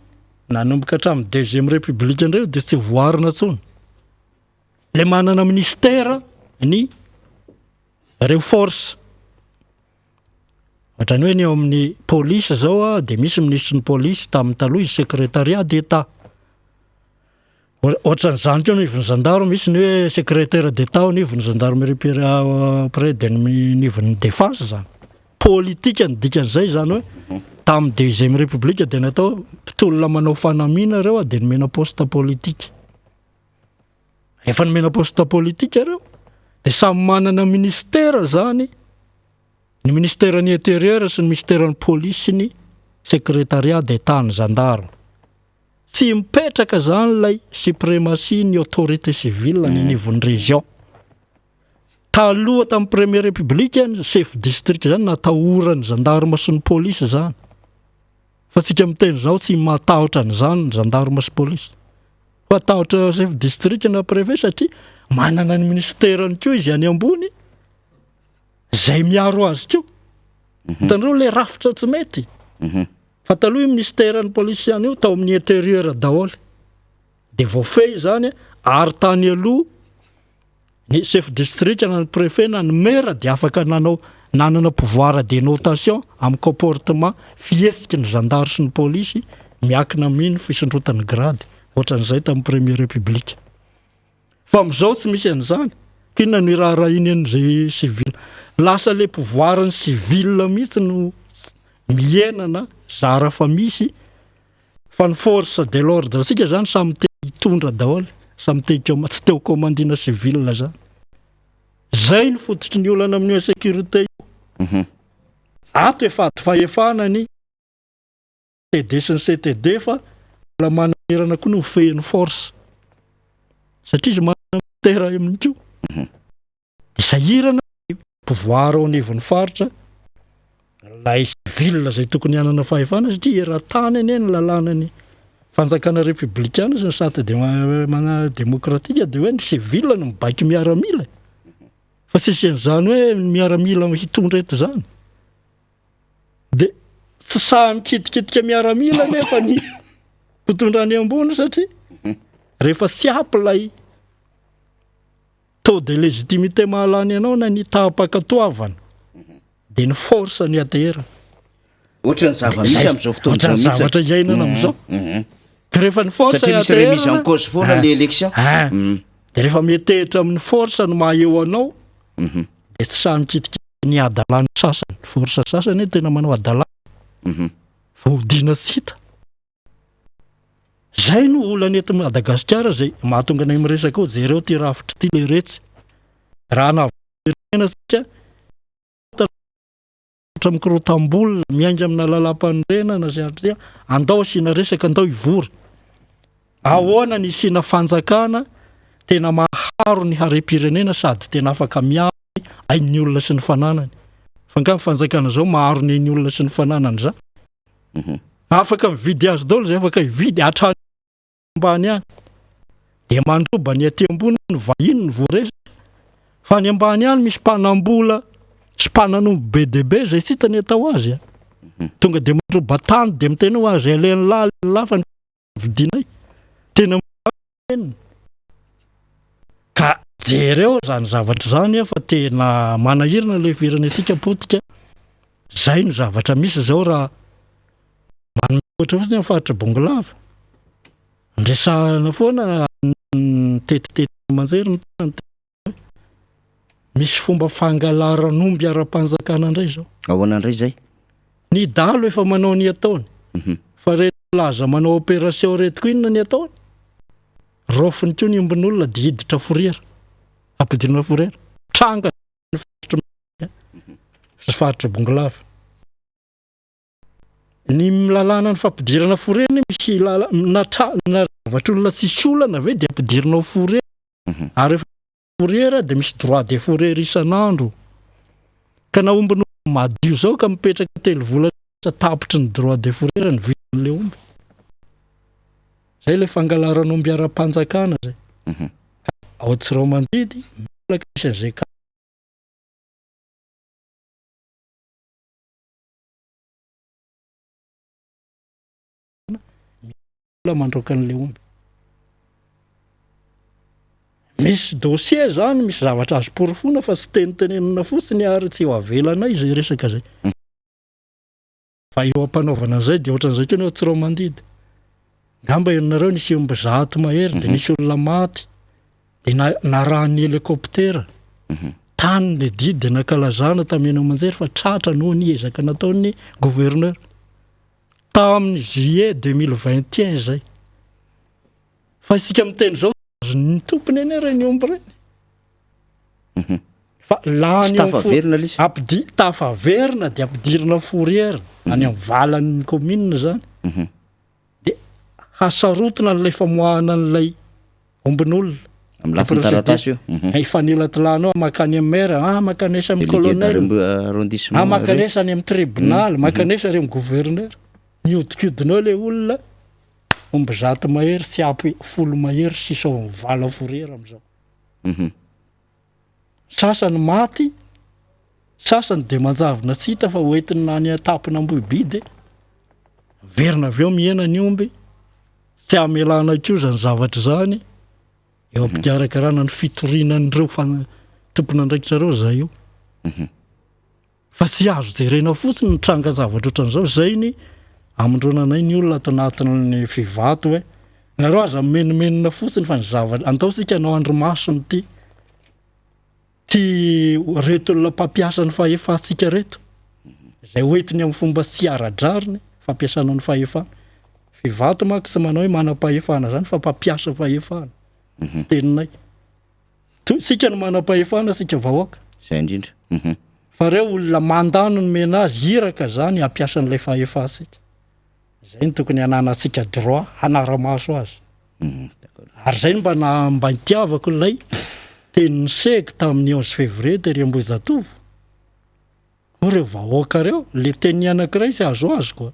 [SPEAKER 4] nanomboka hatramin'ny deuxième république indreo de tsy voarina tsony le manana ministère ny reo force ohatrany hoe ny eo amin'ny polisy zao de misy ministre ny polisy tamin'ny taloha izy secrétariat d'état ohatran'izany koa nivony gendarme misy ny hoe secrétaire d'état nivony gendarmerie près de nivony défense zany politika ny dikan'izay zany hoe tamin'ny deuxième république de natao mpitolona manao fanamina reo de nomena poste politique efa nomena poste politique reo de samy manana ministère zany ny ministère ny intérieur sy ny ministère ny police sy ny secrétariat d'état ny gendarme tsy mipetraka zany lay suprématie ny autorité civile ny nivon'ny région taloha tamin'ny première république chef district zany natahorany gendarme sy ny police zany fa tsika miteny zao tsy matahotra an'izany gendarme sy police fa tahotra chef district na préfet satria manana ny ministère ny koa izy any ambony zay miaro azy koa hitanareo le rafitra tsy mety fa taloha ministère ny police any io tao amin'ny intérieur daholy de voafehy zany ary tany aloha ny chef district na ny préfet na ny maire de afaka nanana pouvoir de notation amin'ny comportement fiesiky ny gendarme sy ny police miakina amin'iny fisondrotany grade ohatran'izay tamin'ny première république fa am'izao tsy misy an'izany kinona ny raha iny an'izay civil lasa le pouvoir ny civil mihitsy no mienana zara fa misy fa ny force de l'ordre sika zany samy te hitondra daholy samy te tsy teo commandina civil zany zay ny fototry ny olana amin'ny sécurité ato efa fahefana ny TD sy ny CTD fa la manahirana koa no fehiny force satria izy manana ministère amin'ny ko de sahirana pouvoir ao nivon'ny faritra lay civil zay tokony hanana fahefana satria era-tany ane ny lalàna ny fanjakana républicaine sy ny sata de mana démocratique de hoe ny civil no mibaky miaramila fa sisen'izany hoe miaramila hitondra eto zany de tsy sahy mikitikitika miaramila nefa ny mpitondrany ambony satria rehefa tsy ampy lay taux de légitimité mahalany anao na ny tahapakatoavana de ny force ny adhera
[SPEAKER 3] ohatrany zava-misy am'izao fotoana
[SPEAKER 4] mihitsy zavatra iainana am'izao ka rehefa ny force
[SPEAKER 3] satria misy remise en cause foana le élection
[SPEAKER 4] de rehefa mietehitra amin'ny force no maha eo anao de tsy sahy mikitikity ny adalany sasany force sasany tena manao adalany fa hodina tsy hita zay no olana eto Madagasikara zay mahatonga nay miresaka ao jereo ty rafitra ty le retsy raha naena sika mikorotam-bola miainga amina lalam-panorena satria andao asina resaka andao ivory ahoana ny sina fanjakana tena maharo ny harem-pirenena sady tena afaka miary ain'ny olona sy ny fananany fa nga fanjakana zao maharo ny olona sy ny fananany za afaka mividy azy daholo zay afaka hividy hatrany ambany any de mandroba ny aty ambony ny vahiny ny voaresaka fa ny ambany any misy mpanambola sy mpananombo be de be zay tsy hitany atao azy tonga de mandroba tany de miteny ho azy aleny lafa ny vidinay tena ka jereo zany zavatra zany fa tena manahirana le firenetsika potika zay no zavatra misy zao raha ohatra fotsiny faritra Bongolava ndresahana foana tetitety manjery misy fomba fangalaran'omby ara-panjakana indray zao
[SPEAKER 3] ahoana indray zay
[SPEAKER 4] ny dalo efa manao ny ataony fa reto laza manao opération reto ko inona ny ataony rofiny ko ny ombin'olona de hiditra foriera ampidirina foriera tranga faritra Bongolava ny lalàna ny fampidirana forena misy na zavatr'olona tsisy olana ve de ampidirina forera ary forera de misy droit de forera isan'andro ka na ombin'olona madio zao ka mipetraka telo volana tapitry ny droit de forera ny le omby zay le fangalaran'omby ara-panjakana zay ao Tsirao Mandidy milaka isan'izay mandroaka an'le omby. Misy dossier zany, misy zavatra azo porofona fa tsy tenitenenina fotsiny ary tsy eo avelana izay resaka zay. Fa eo ampanaovana an'izay dia ohatran'izay koa ny Tsirao Mandidy. Ngamba ianareo nisy omby zato mahery dia nisy olona maty dia narahan'ny helikoptera. Tany le didy dia nankalazana tamena manjery fa tratra noho ny ezaka nataon'ny gouverneur. Tamin'ny juillet 2021 zay. Fa isika miteny zao ny tompony eny reny omby reny. Fa lany tafaverina dia ampidirina fourrière any amin'ny valan'ny commune zany. Dia hasarotona n'ilay famoahana an'ilay ombin'olona.
[SPEAKER 3] Amin'ny lafiny taratasy io.
[SPEAKER 4] Ifanelatilana makany amin'ny maire, makanesa amin'ny colonel, makanesa any amin'ny tribunal, makanesa ary amin'ny gouverneur. Niodikodinao le olona omby zato mahery sy apy 10 mahery sisa ao amin'ny vala fourrière amin'izao. Sasany maty, sasany dia manjavona tsy hita fa hoentiny nany atapina ambohibidy. Verina avy eo miaina ny omby, tsy amelana koa zany zavatra zany. Eo ampikarakarana ny fitorinan'ireo tompona andraikitsareo zay io. Fa tsy azo jerena fotsiny ny tranga zavatra ohatran'izao. Zay ny amindronanay ny olona ato anatin'ny fivato hoe nareo aza menomenona fotsiny fa ny zavatra antaosika nao andromasony ty reto olona mpampiasa ny fahefantsika reto zay hoentiny amin'ny fomba sy ara-drariny fampiasana ny fahefana. Fivato manko tsy manao hoe manam-pahefana zany fa mpampiasa fahefana. Teninay sika no manam-pahefana sika vahoaka
[SPEAKER 3] zay indrindra.
[SPEAKER 4] fa reo olona mandano ny mena azy iraka zany hampiasa n'ilay fahefansika. Zay ny tokony hananantsika droit hanara-maso azy. Ary zay mba itiavako ilay tenin'ny seka tamin'ny 11 février tery Ambohijatovo. Reo vahoaka reo le teny anankiray sy azo koa.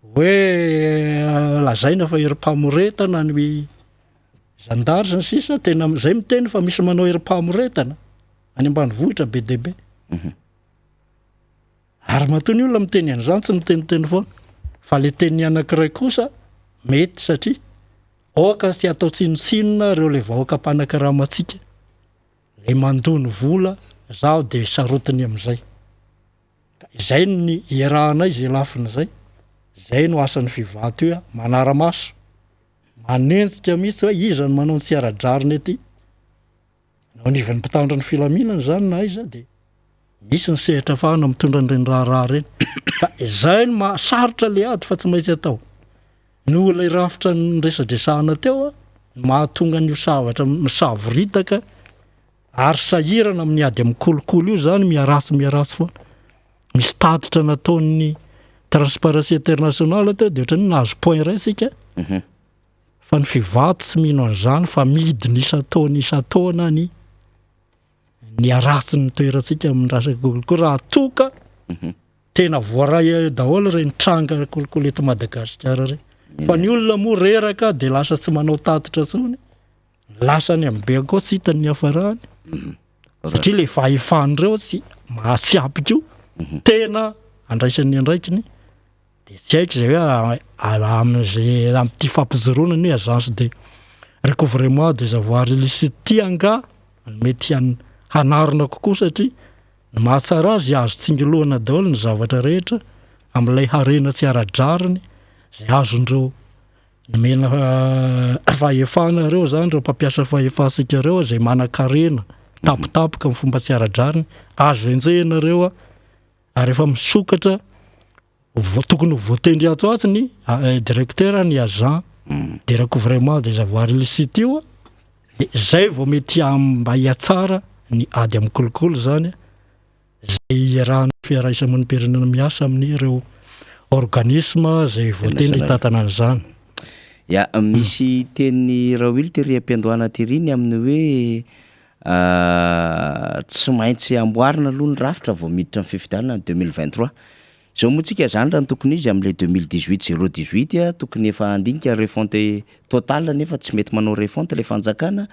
[SPEAKER 4] Hoe lazaina fa erim-pamoretana ny zandary sy ny sisa tena zay miteny fa misy manao erim-pamoretana any ambanivohitra be dia be. Ary matony olona miteny an'izany tsy miteniteny foana. Fa le teny anankiray kosa mety satria oka sy atao tsinotsinona reo le vahoaka mpanankaramatsika. Le mandony vola zaho dia sarotiny amin'izay. Izay ny iarahanay zay lafiny zay. Zay no asan'ny fivato io manara-maso. Manenjika mihitsy hoe iza no manao ny tsy ara-drariny ety. Nao nivan'ny mpitandro ny filaminana zany na iza dia misy ny sehatra fahana mitondra an'ireny raharah reny. Ka izay no mahasarotra le ady fa tsy maintsy atao. Noho ilay rafitra ny resadresahana teo mahatonga ny savatra misavoritaka ary sahirana amin'ny ady amin'ny kolokolo io zany miarasy foana. Misy tatitra nataon'ny Transparency Internationale teo dia ohatran'ny nahazo point iray sika. Fa ny fivato tsy mino an'izany fa midiny isataona ny aratsy ny toerantsika amin'ny rasaka kolokolo raha toka tena voaray daholo ireny tranga kolokolo eto Madagasikara ireny. Fa ny olona moa reraka dia lasa tsy manao tatitra tsony, lasa ny amin'ny be koa tsy hitany ny hafarany. Satria le fahefan'ireo sy mahasiapy koa tena andraisan'ny andraikiny. Dia tsy haiko izay hoe amin'ity fampizoroana ny agence de recouvrement des avoirs illicites anga mety hanarina kokoa satria ny mahatsara azy azo tsingoloana daholo ny zavatra rehetra amin'ilay harena tsy ara-drariny izay azon'ireo mena fahefana ireo zany ireo mpampiasa fahefansika ireo izay manan-karena tapitapoka amin'ny fomba tsy ara-drariny azo enjehina ireo ary efa misokatra tokony voatendry ato ato ny directeur ny agent de recouvrement des avoirs illicites io dia zay vao mety mba hiatsara ny ady amin'ny kolokolo zany zay iarahana fiaraisa-mon'ny pirenena miasa amin'ny ireo organisme zay voatendry tatana an'izany.
[SPEAKER 3] Ya misy teny Raoily tery am-piandohana tiriny amin'ny hoe tsy maintsy amboarina aloha ny rafitra vao miditra amin'ny fifidianana 2023 zao moa tsika zany raha ny tokony izy am'le 2018 tokony efa andinika refonte total nefa tsy mety manao refonte le fanjakana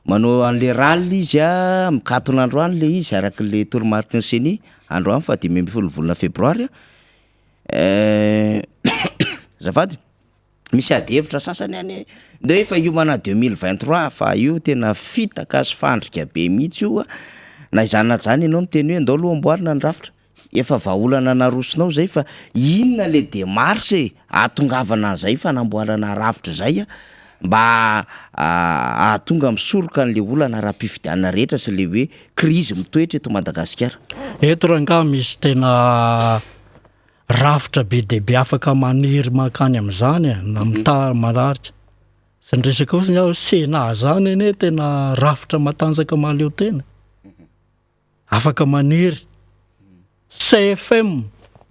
[SPEAKER 3] manao an'le rally izy a mikatona androany le izy arak'le toromarika ny seni androany fa 10 volana febroary zafady misy ady hevitra sasany any de efa io mana 2023 fa io tena fitaka azy fandrika be mihitsy io na izany jany ianao miteny hoe andao aloha amboarina ny rafitra efa vaolana narosonao zay fa inona le démarche atongavana an'izay fa namboarana rafitra zay mba ahatonga misoroka an'le olana raha-pifidianana rehetra sy le hoe crise mitoetra eto Madagasikara.
[SPEAKER 4] Eto ranga misy tena rafitra be dehibe afaka maniry makany amin'izany na mita manarika sy ny resaka fotsiny aho sena zany ene tena rafitra matanjaka maleo tena afaka maniry CFM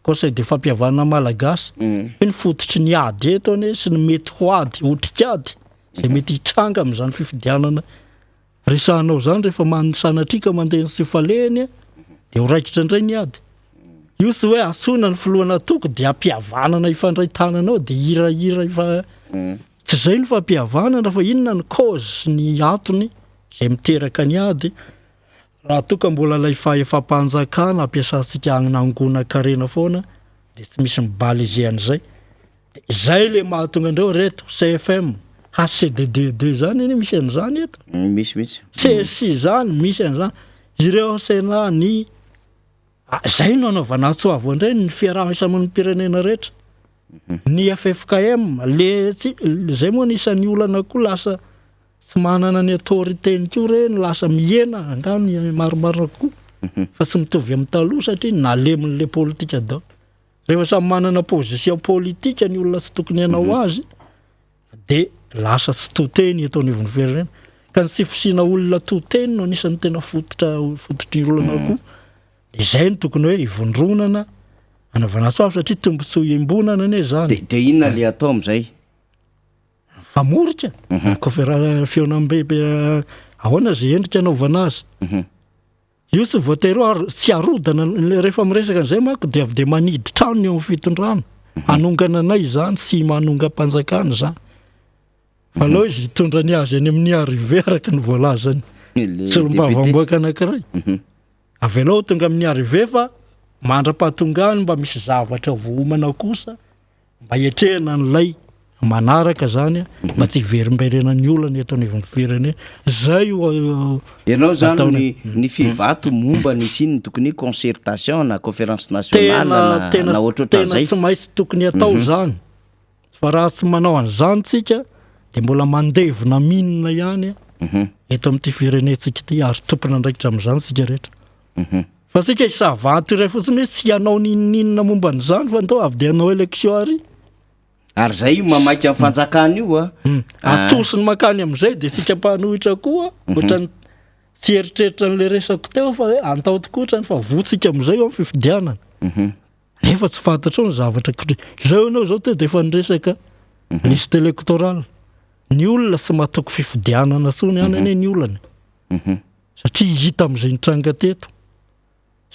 [SPEAKER 4] conseil de fampihavana malagasy ny fototry ny ady eto ane sy ny mety ho ady otrikady zay mety hitranga amin'izany fifidianana resahanao zany rehefa sanatrika mandeha ny sifaleny de ho raikitra indray ny ady io sy hoe asona ny filohana toko de ampihavanana ifandray tananao de hirahira ifa tsy zay ny fampihavanana fa inona ny cause sy ny antony zay miteraka ny ady raha toka mbola lay fahefa-panjakana ampiasantsika nanangona karena foana de tsy misy mibaly izean'izay zay le mahatonga andreo reto CFM HCDD2 zany iny misy an'izany eto
[SPEAKER 3] misy
[SPEAKER 4] CSC zany misy an'izany ireo sena ny zay no anaovana atsoavo indray ny fiaraha-misaman'ny pirenena rehetra ny FFKM le zay moa ny isan'ny olana koa lasa tsy manana ny autorité-ny koa reny lasa mihena angano maromaro koa fa tsy mitovy amin'ny taloha satria nalemin'le politika dao rehefa samy manana position politika ny olona tsy tokony hanao azy de lasa tsy toteny eto anivon'ny firenena ka ny sifosina olona toteny no anisan'ny tena fototry olana koa de zay ny tokony hoe ivondronana anaovana soa satria tombontsoa imbonana ane zany
[SPEAKER 3] de inona le atao am'izay
[SPEAKER 4] famorika conférence fionambebe ahoana zay endrika anaovana azy io sy voatery tsy arodana rehefa miresaka an'izay manko de avy de manidy trano eo amin'ny fitondrano anongana anay zany sy manonga mpanjakana zany fa aloha izy hitondra ny azy any amin'ny arrivé araka ny voalazany solom-bavamboaka anankiray avy aloha tonga amin'ny arrivé fa mandra-pahatongany mba misy zavatra vohomana kosa mba etrehana n'lay manaraka zany mba tsy verimberena ny olana eto anivon'ny firenena zay
[SPEAKER 3] ianao zany ny fivato momba ny siny tokony concertation na conférence nationale na ohatrohatran'izay
[SPEAKER 4] tsy maintsy tokony atao zany fa raha tsy manao an'izany tsika de mbola mandevona minina ihany eto amin'ity firenentsika ty ary tompona andraikitra amin'izany sika rehetra fa sika isavato iray fotsiny hoe tsy hanao ninina momba an'izany fa ndao avy de hanao élection
[SPEAKER 3] ary zay io mamaky amin'ny fanjakana io
[SPEAKER 4] atosiny makany am'izay de sika mpanohitra koa ohatrany tsy eritreritra n'le resako teo fa hoe antao tokotrany fa votsika am'izay eo amin'ny fifidianana nefa tsy fantatra ny zavatra zao ianao zao te de efa niresaka liste électorale ny olona sy mahatoko fifidianana tsony any ane ny olana satria hita am'izay nitranga teto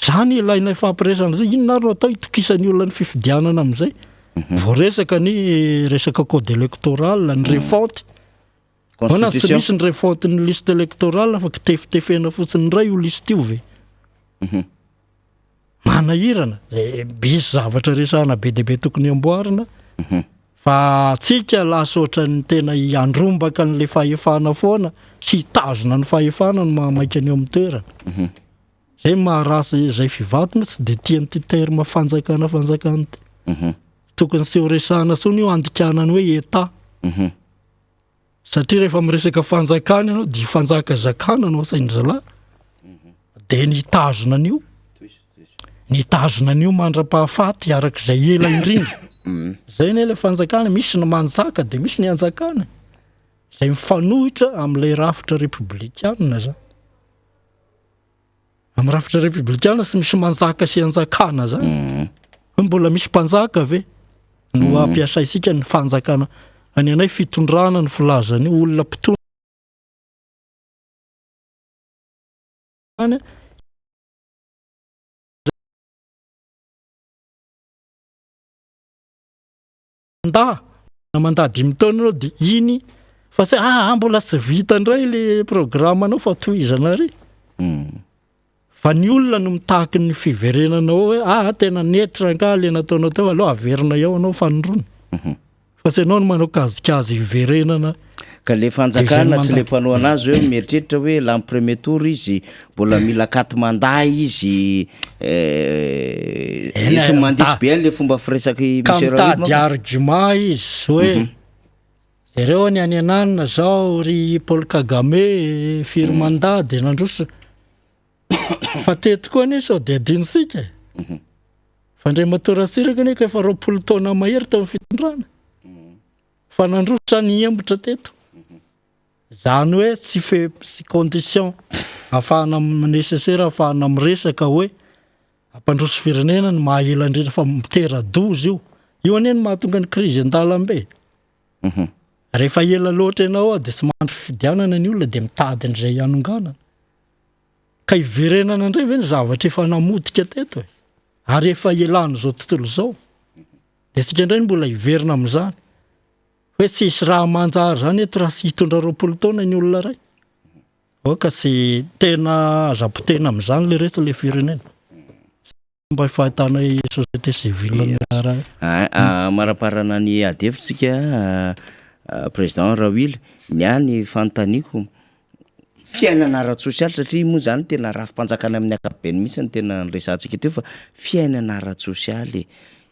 [SPEAKER 4] zany ilaina fampiresana zay inona no atao hitokisan'ny olona ny fifidianana am'izay voaresaka ny resaka code électoral ny refonte ona tsy misy ny refonte ny liste électoral fa kitefitefena fotsiny ray io liste io ve manahirana misy zavatra resahana be dehibe tokony amboarina fa tsika lasa ohatrany tena iandrombaka n'le fahefana foana sy hitazona ny fahefana no mahamaika any eo amin'ny toerana zay maharasy zay fivatona tsy de tian'ity terme fanjakana ty tokony sy ho resahana tsony io andikanany hoe eta satria rehefa miresaka fanjakana ianao de fanjaka zakana no sainy zalahy de ny hitazonan'io mandra-pahafaty arak'izay ela indrindra zay ny le fanjakana misy ny manjaka de misy ny anjakana zay mifanohitra am'ilay rafitra republikana zany amin'ny rafitra republikana sy misy manjaka sy anjakana zany mbola misy mpanjaka ve no ampiasaisika ny fanjakana any anay fitondrana ny filazany olona mpitondra mandà 10 taona anao de iny fa sy mbola sy vita indray le programme anao fa tohizana ry fa ny olona no mitahaky ny fiverenanao hoe tena netitra nga le nataonao teo aloha averina eo anao fanondrony fa sy anao no manao kazikazy iverenana
[SPEAKER 3] ka le fanjakana sy le mpanao anazy hoe mieritreritra hoe la premier tour izy mbola mila katy manday izy eto mandisy be le fomba firesaky
[SPEAKER 4] mitady argument izy hoe zareo ny any ananina zao ry Paul Kagame firmanda de nandroso fa teto koa ne sao de adinosika fa ndray matorasiraka ne ka efa 20 taona mahery tao fitondrana fa nandroso ny embotra teto zany hoe sy condition afahana nécessaire afahana miresaka hoe ampandroso firenena ny mahaela indrindra fa mitera-dozy io anie no mahatonga ny crise an-dalambe rehefa ela loatra ianao de sy mandro fidianana ny olona de mitady an'izay anonganana ka iverenana indray ve ny zavatra efa namodika teto ary efa elana zao tontolo zao de sika indray mbola iverina amin'izany hoe sisy raha manjary zany eto raha sy hitondra 20 taona ny olona ray ka sy tena azapotena amin'izany le resy le firenena mba fahitana société civile
[SPEAKER 3] maraparana ny adefitsika président Raoul niany fantaniko fiainana ara-tsosialy satria moa zany tena rafimpanjakana amin'ny akapobeny mihitsy ny tena resantsika teo fa fiainana ara-tsosialy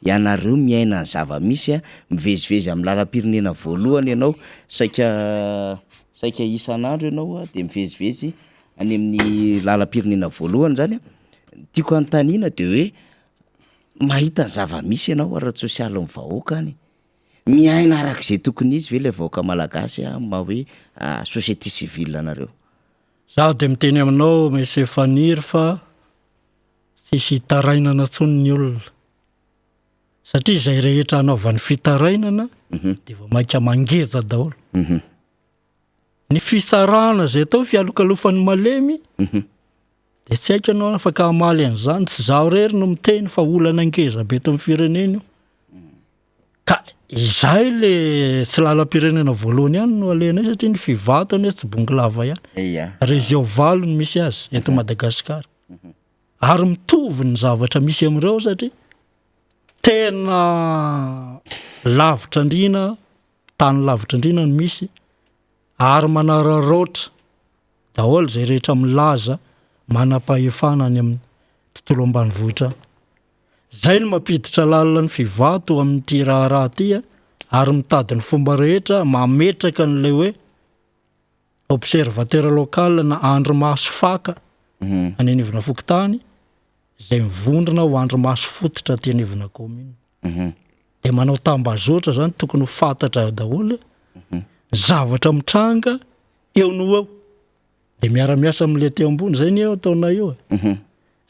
[SPEAKER 3] ianareo miaina ny zava-misy mivezivezy amin'ny lalam-pirenena voalohany ianao saika isan'andro ianao de mivezivezy any amin'ny lalam-pirenena voalohany zany tiako antaniana de hoe mahita ny zava-misy ianao ara-tsosialy ny vahoaka any miaina arak'izay tokony izy ve le vahoaka malagasy ma hoe société civile anareo
[SPEAKER 4] zaho de miteny aminao monsieur Faniry fa sisy hitarainana tsony ny olona satria zay rehetra anaovan'ny fitarainana de vao maika mangeza daholo ny fisarana zay atao fialokalofan'ny malemy de tsy haiko ianao afaka hamaly an'izany tsy zaho rery no miteny fa olana angeza be eto amin'ny firenena io ka izay le tsy lalam-pirenena voalohany ihany no alenay satria ny fivatany tsy bongolava ihany région valo no misy azy eto Madagasikara ary mitovy ny zavatra misy amin'ireo satria tena lavitra andrina tany lavitra andrina no misy ary manararoatra daholo zay rehetra milaza manam-pahefana any amin'ny tontolo ambanivohitra zay no mampiditra lalina ny fivato amin'ity raharaha ty ary mitady ny fomba rehetra mametraka n'le hoe observateur local na andro maso faka any anivona fokotany zay mivondrona ho andro maso fototra ty anivona commune de manao tambazotra zany tokony ho fantatra daholo zavatra mitranga eo no eo de miara-miasa amin'le ty ambony zay ny eo ataona io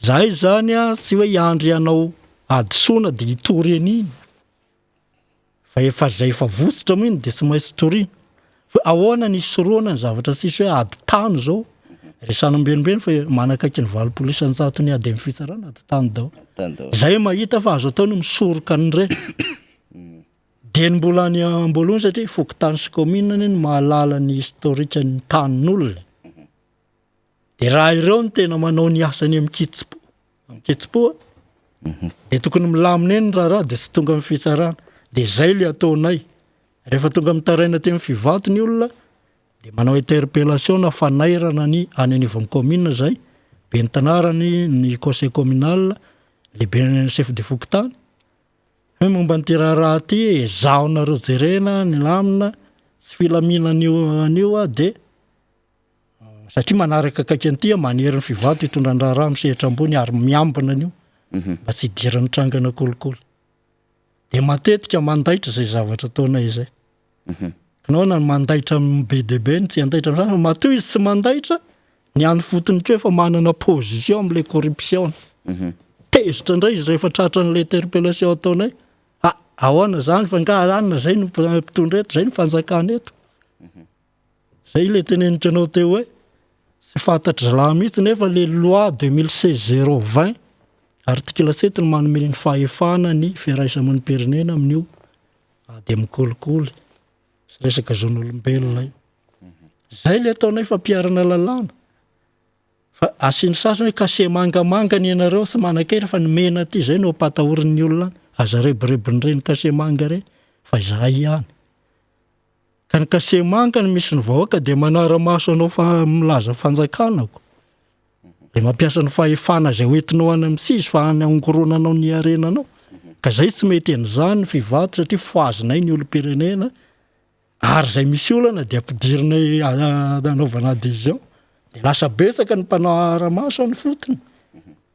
[SPEAKER 4] zay zany sy hoe iandry ianao adisona de hitory an'iny fa efa zay efa votsitra moa iny de sy maintsy toriana fa ahoana ny isoroana ny zavatra sisy hoe ady tany zao resanambenimbeny fa manakaiky ny 20% ny ady amin'ny fitsarana ady tany dao zay mahita fa azo atao no misoroka an'ireny de ny mbola ny ambolohany satria fokotany sy commune ny mahalala ny historika ny tanin'olona de raha ireo ny tena manao ny asany amikitsipo de tokony milamina eny raha de sy tonga amin'ny fitsarana de zay le ataonay rehefa tonga mitaraina ty amin'ny fivato ny olona de manao interpellation na fanairana ny any anivon'ny commune zay be ny tanarany ny conseil communal lehibe ny chef de fokotany hoe momba nyty raha ty zaonareo jerena ny lamina sy filamina anio de satria manaraka akaiky an'ity manery ny fivato hitondran-draharaha misehitra ambony ary miambina an'io mba tsy hidirany trangana kolikoly de matetika mandaitra zay zavatra ataonay zay kanao na mandaitra be debe ny tsy andaitra matoa izy tsy mandaitra ny any fotony keo efa manana position am'le corruption tezitra indray izy rehefa tratra n'le interpellation ataonay ahoana zany fa ngaanina zay no mpitondra eto zay ny fanjakana eto zay le tenenitra anao teo hoe sy fantatra zalahy mihitsy nefa le loi 2016-020 article 7 no manome ny fahefana ny fiaraisa-monipirenena amin'io de mikolikoly sy resaka zon'olombelona io. Zay le ataonay fampiarana lalàna. Fa asiny sasany hoe kase mangamanga ny ianareo sy manan-kera fa ny mena ty zay no apatahorin'ny olona any. Aza rebirebiny reny kase manga reny fa izay ihany. Ka ny kase manga ny misy ny vahoaka dia manara-maso anao fa milaza fanjakanako. Dia mampiasa ny fahefana izay hoentinao any amin'ny sisy fa any angoronanao ny arenanao. Ka zay tsy mety an'izany ny fivato satria foazinay ny olom-pirenena ary izay misy olana dia ampidirinay anaovana adhésion. Dia lasa betsaka ny mpanara-maso any fotony.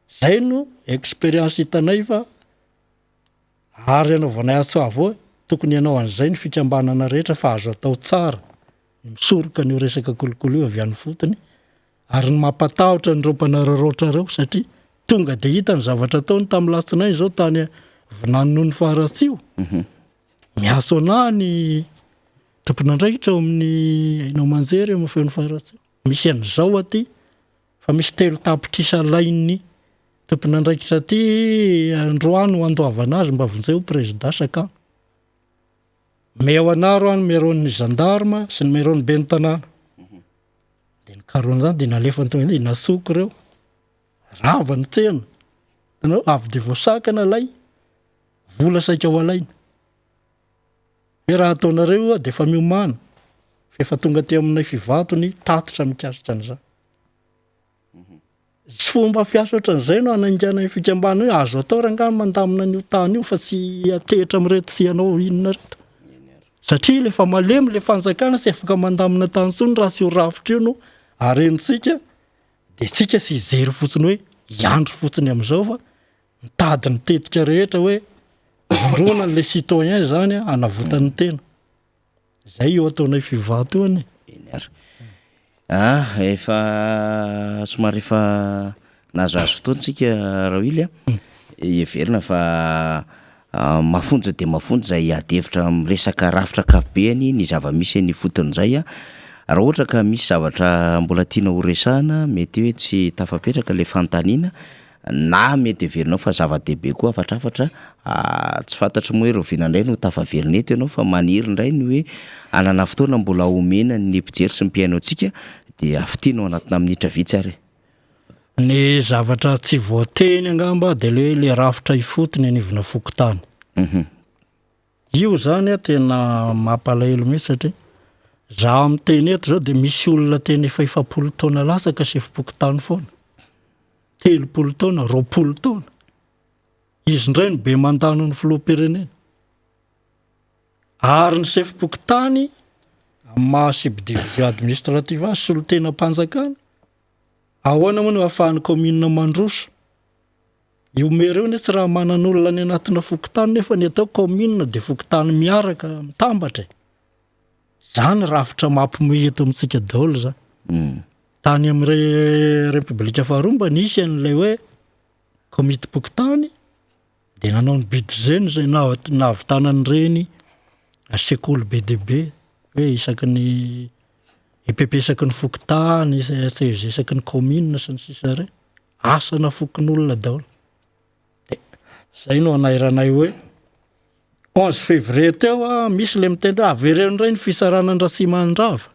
[SPEAKER 4] Zay no expérience hitanay fa ary anaovanay atsavo tokony ianao an'izay ny fikambanana rehetra fa azo atao tsara. Misoroka ny resaka kolokolo io avy any fotony ary ny mampatahotra nyreo mpanararoatra reo satria tonga dia hita ny zavatra ataony tamin'ny latsinay zao tany vinanino ny faratsio. Miaso anahy ny tompon'andraikitra ao amin'ny ainao manjery amin'ny feo ny faratsio. Misy an'izao aty fa misy 3 tapitrisa lain'ny tompon'andraikitra aty androany ho andoavana azy mba vonjay ho président sakano. Meo anaro any meron'ny gendarme sy ny meron'ny ben'ny tanàna. Dia ny karoan'izany dia nalefa ny tonga dia nasoko ireo. Rava ny tsena. Anao avy dia voasakana lay. Vola saika ho alaina. Hoe raha ataonareo dia efa miomana. Efa tonga ty aminay fivatony tatitra mikasitra an'izany. Sy fomba fiasa ohatran'izay no anaingana ny fikambana hoe azo atao raha angano mandamina an'io tany io fa tsy atehitra amin'reto sy ianao inona reto. Satria lefa malemy le fanjakana sy afaka mandamina tany tsony raha sy ho rafitra io no arenitsika dia tsika sy hijery fotsiny hoe hiandry fotsiny amin'izao fa mitady ny tetika rehetra hoe vondrona le citoyen zany anavotany tena. Zay io ataonay fivato io ane.
[SPEAKER 3] Efa somary efa nahazoazo fotoantsika Raoily everina fa mafonja dia mafonja zay adevitra miresaka rafitra kapobeany ny zava-misy ny foton'izay raha ohatra ka misy zavatra mbola tiana ho resahana mety hoe tsy tafapetraka le fantaniana na mety everinao fa zava-dehibe koa afatrafatra tsy fantatro moa hoe roviana indray no tafaverina eto ianao fa maniry indray ny hoe anana fotoana mbola omena ny mpijery sy ny mpiaino antsika dia afitianao anatina minitra vitsy ary.
[SPEAKER 4] Ny zavatra tsy voateny angamba dia le rafitra ifotony anivona fokotany. Io zany tena mampalahelo mihitsy satria zaho amin'ny teny eto zao dia misy olona tena efa 70 taona lasaka sy 70 foana. 30 taona, 20 taona. Izy indray no be mandano ny filoham-pirenena. Ary ny sefim-pokotany maha subdivision administrative azy sy tena mpanjakana. Ahoana moa no ahafahan'ny commune mandroso. Io mereo ny tsy raha manan'olona ny anatina fokotany nefa ny atao commune dia fokotany miaraka mitambatra. Zany rafitra mampimoeto amintsika daholo zany. Tany amin'ny Repoblika Faharomba nisy an'ilay hoe komity pokotany dia nanao ny budget zay nahavitanan'ireny sekoly BDB hoe isaky ny EPP isaky ny fokotany, CEG isaky ny commune sy ny sisa reny. Asana fokon'olona daholo. Zay no anairanay hoe 11 février teo misy le mitendra avereno indray ny fisarana Ratsimandrava.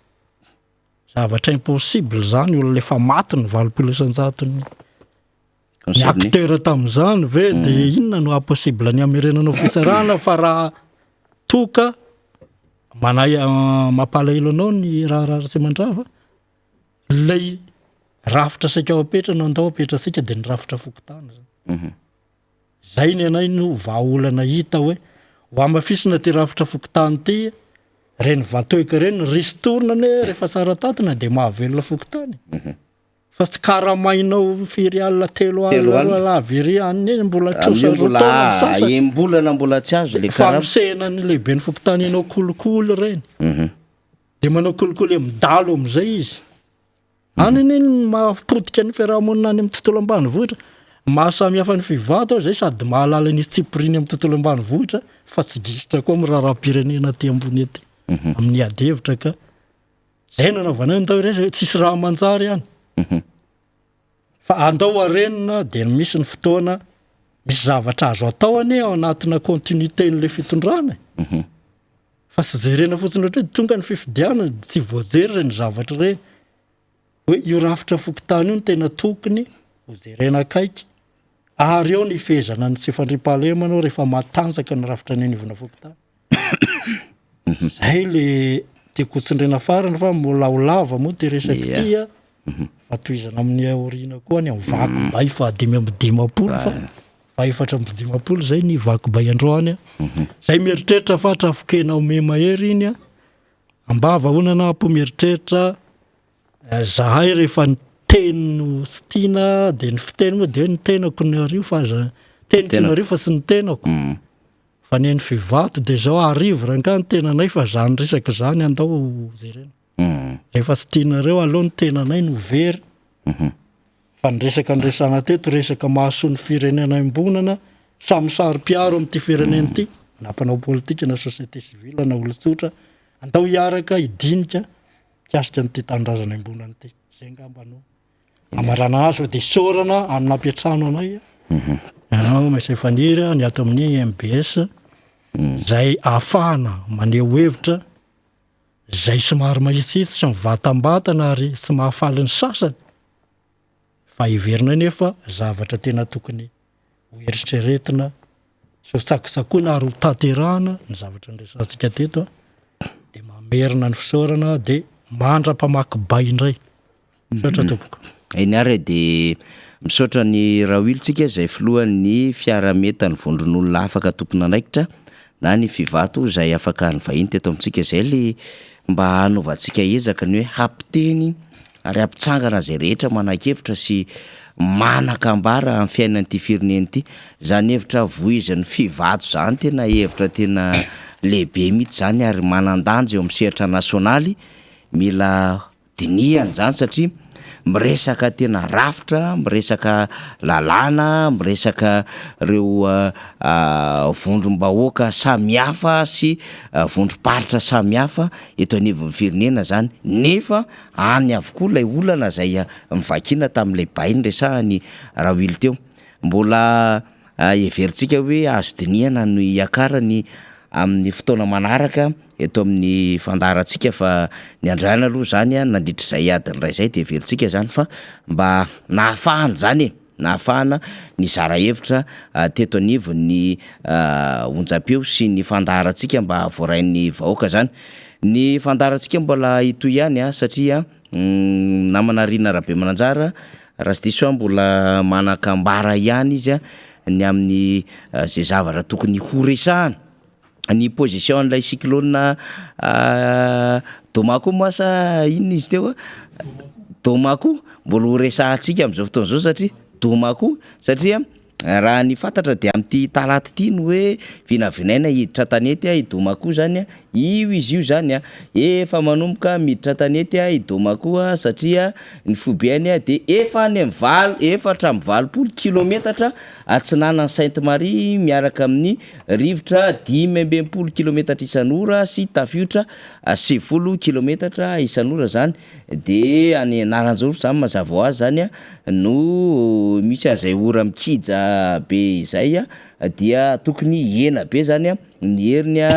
[SPEAKER 4] Zavatra impossible zany olona lefa maty ny 20% ny acteur tamin'izany ve dia inona no impossible ny amerenanao fisarana fa raha toka mampalahelo anao ny raha Ratsimandrava lay rafitra saika ao apetra no andao apetra sika dia ny rafitra fokotany zany. Zay ny anay no vahaolana hita hoe ho amafisina ty rafitra fokotany ty reny vatoika reny ristourna rehefa tsara tatana dia mahavelona fokotany. Fa tsy karamainao firy alina 3 alina very any mbola trosa rotona sasany.
[SPEAKER 3] Imbolana mbola tsy azo le karama.
[SPEAKER 4] Famosena ny lehibe ny fokotany ianao kolokolo reny. Dia manao kolokolo midalo amin'izay izy. Any mahapotika ny fiarahamonina any amin'ny tontolo ambanivohitra. Mahasamy hafa ny fivato zay sady mahalala ny tsipiriny amin'ny tontolo ambanivohitra fa tsy gisitra koa amin'ny raharaham-pirenena aty ambony ety amin'ny adevitra ka zay no anaovanay ndao ireny tsisy raha manjary any. Fa andao arenina dia misy ny fotoana misy zavatra azo atao ane ao anatina continuité n'le fitondrana. fa sy jerena fotsiny ohatry hoe tonga ny fifidiana tsy voajery reny zavatra reny hoe io rafitra fokotany io ny tena tokony ho jerena akaiky ary eo ny fehezana ny tsy fandriam-pahalemana rehefa matanjaka ny rafitra ny anivona fokotany zay le tiako tsindrena farany fa molaolava moa ty resaky tya fa toizana amin'ny aoriana koa ny amin'ny vakobay fa 5 fa 4 zay ny vakobay androany zay mieritreritra fatra afokena ome mahery iny ambava honana apo mieritreritra zahay rehefa ny tenino sy tiana de ny fiteny moa de ny tenako ny arivo fa teniko ny arivo fa sy ny tenako fa ny fivato de zao arivo ranka ny tenanay fa zany resaka zany andao jerena rehefa sy tianareo aloha ny tenanay no very fa ny resaka nresana teto resaka mahasoa ny firenena imbonana samy sary-piaro amin'ity firenena ity na mpanao politika na société civile na olon-tsotra andao hiaraka hidinika kiasika nyity tanindrazana imbonana ity zay ngambano amarana azy de sorana anampiatrano anay anao mesay faniry ny ato amin'ny MBS zay ahafahana maneho hevitra zay somary mahitsitsy sy mivatambatana ary sy mahafaly ny sasany fa iverina nefa zavatra tena tokony ho eritreretina so tsakotsakoina ary ho tanterahana ny zavatra nresantsika teto de mamerina ny fisaorana de mandra-pamaky-bay indray sotra tompoko
[SPEAKER 3] iny ary de misaotra ny rahaoilontsika zay filohan'ny fiara-meta ny vondron'olona afaka tompona anaikitra na ny fivato zay afaka ny vahiny teto amintsika zay le mba hanaovantsika ezaka ny hoe hampiteny ary ampitsangana zay rehetra manan-kevitra sy manan-kambara amin'ny fiainan'ity firenena ity zany hevitra voizan'ny fivato zany tena hevitra tena lehibe mihitsy zany ary manan-danja eo amin'ny sehatra nasionaly mila dinihany zany satria miresaka tena rafitra, miresaka lalàna, miresaka reo vondrom-bahoaka samihafa sy vondrom-paritra samihafa eto anivon'ny firenena zany nefa any avokoa lay olana zay mivakina tamin'ilay bainy resahany Raoily teo mbola everitsika hoe azo dinihana no iakarany amin'ny fotoana manaraka eto amin'ny fandaharantsika fa ny andrana aloha zany nandritra zay adiny ray zay de everitsika zany fa mba nahafahana zany nahafahana ny zara hevitra teto anivon'ny onjam-peo sy ny fandaharantsika mba voarain'ny vahoaka zany ny fandaharantsika mbola ito ihany satria namana Rina Rabemananjara raha sy diso mbola manakambara ihany izy ny amin'ny zay zavatra tokony ho resahana ny position n'ilay cyclone Domako moa inona izy teo Domako mbola ho resahantsika amin'izao fotoana zao satria Domako satria raha ny fantatra de amin'ity talaty ity no hoe vinavinaina hiditra tanety i Domako zany io izy io zany efa manomboka miditra tanety i Domako satria ny fobeany de efa any amin'ny 420 kilometatra atsinanan'ny Sainte-Marie miaraka amin'ny rivotra 520 kilometatra isan'ora sy tafiotra 70 kilometatra isan'ora zany de any Naranjoro zany mazava ho azy zany no misy azay ora mikija be izay dia tokony hena be zany ny heriny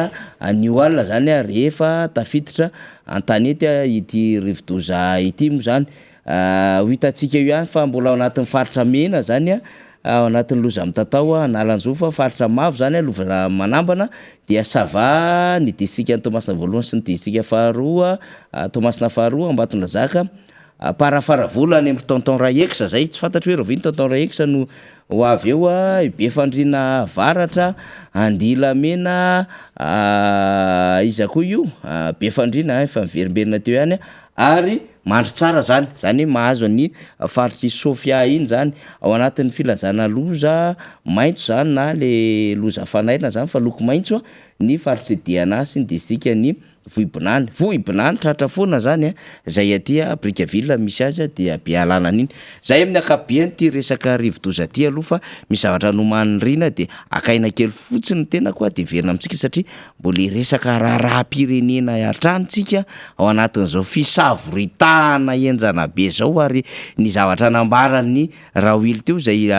[SPEAKER 3] ny alina zany rehefa tafiditra an-tanety ity rivodoza ity mo zany ho hitantsika io ihany fa mbola ao anatin'ny faritra mena zany ao anatin'ny loza mitatao Analanjofa faritra mavo zany Lova Manambana dia sava ny disika ny Tomasina voalohany sy ny disika faharoa Tomasina faharoa Ambatondrazaka parafaravola any amin'ny tonton Rahexa zay tsy fantatro hoe roviny tonton Rahexa no ho avy eo Befandrina Varatra Andilamena iza koa io Befandrina efa miverimberina teo ihany ary mandry tsara zany zany mahazo ny faritry Sofia iny zany ao anatin'ny filazana loza maitso zany na le loza fanaina zany fa loko maitso ny faritry Diana sy ny disika ny vohibinany tratra foana zany zay atya Brickaville misy azy dia Bealana iny zay amin'ny akabiany ty resaka rivodoza ty aloha fa misy zavatra noman'ny rina de akaina kely fotsiny tena koa de verina amintsika satria mbola resaka raharam-pirenena atrantsika ao anatin'izao fisavoritahana enjana be zao ary ny zavatra nambarany Raoily teo zay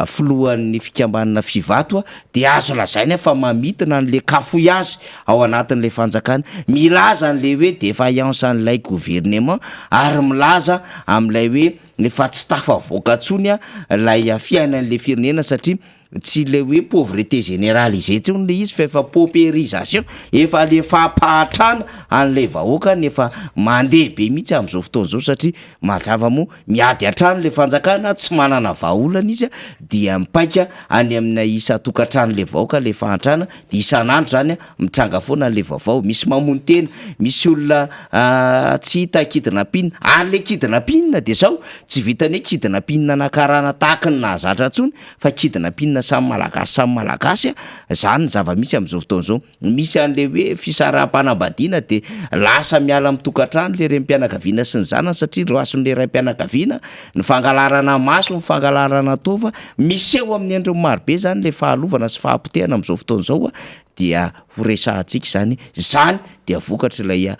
[SPEAKER 3] filohan'ny fikambanana Fivato de azo lazaina fa mamitina an'le kafoy azy ao anatin'le fanjakana milaza an'le hoe défaillance an'ilay gouvernement ary milaza amin'ilay hoe efa tsy tafavoaka-tsony lay fiainan'le firenena satria tsy le hoe pauvreté généralisée tsy le izy fa efa paupérisation efa le fampahatrana an'le vahoaka nefa mandeha be mihitsy amin'izao fotoana zao satria mazava moa miady hatrano le fanjakana tsy manana vahaolana izy dia mipaika any amina isa tokantrano le vahoaka le fahantrana de isan'andro zany mitranga foana le vaovao misy mamono tena misy olona tsy hita kidnapping an'le kidnapping de zao tsy vitany hoe kidnapping nakarana tahaka ny nahazatra ntsony fa kidnapping samy malagasy zany zava-misy amin'izao fotoana zao misy an'le hoe fisaraha-panambadiana de lasa miala mitokantrano le rem-pianakaviana sy ny zanany satria ro ason'le ray-pianakaviana ny fangalarana maso ny fangalarana tova miseho amin'ny andro marobe zany le fahalovana sy fahampitehana amin'izao fotoana zao dia ho resahantsika zany dia vokatra ilay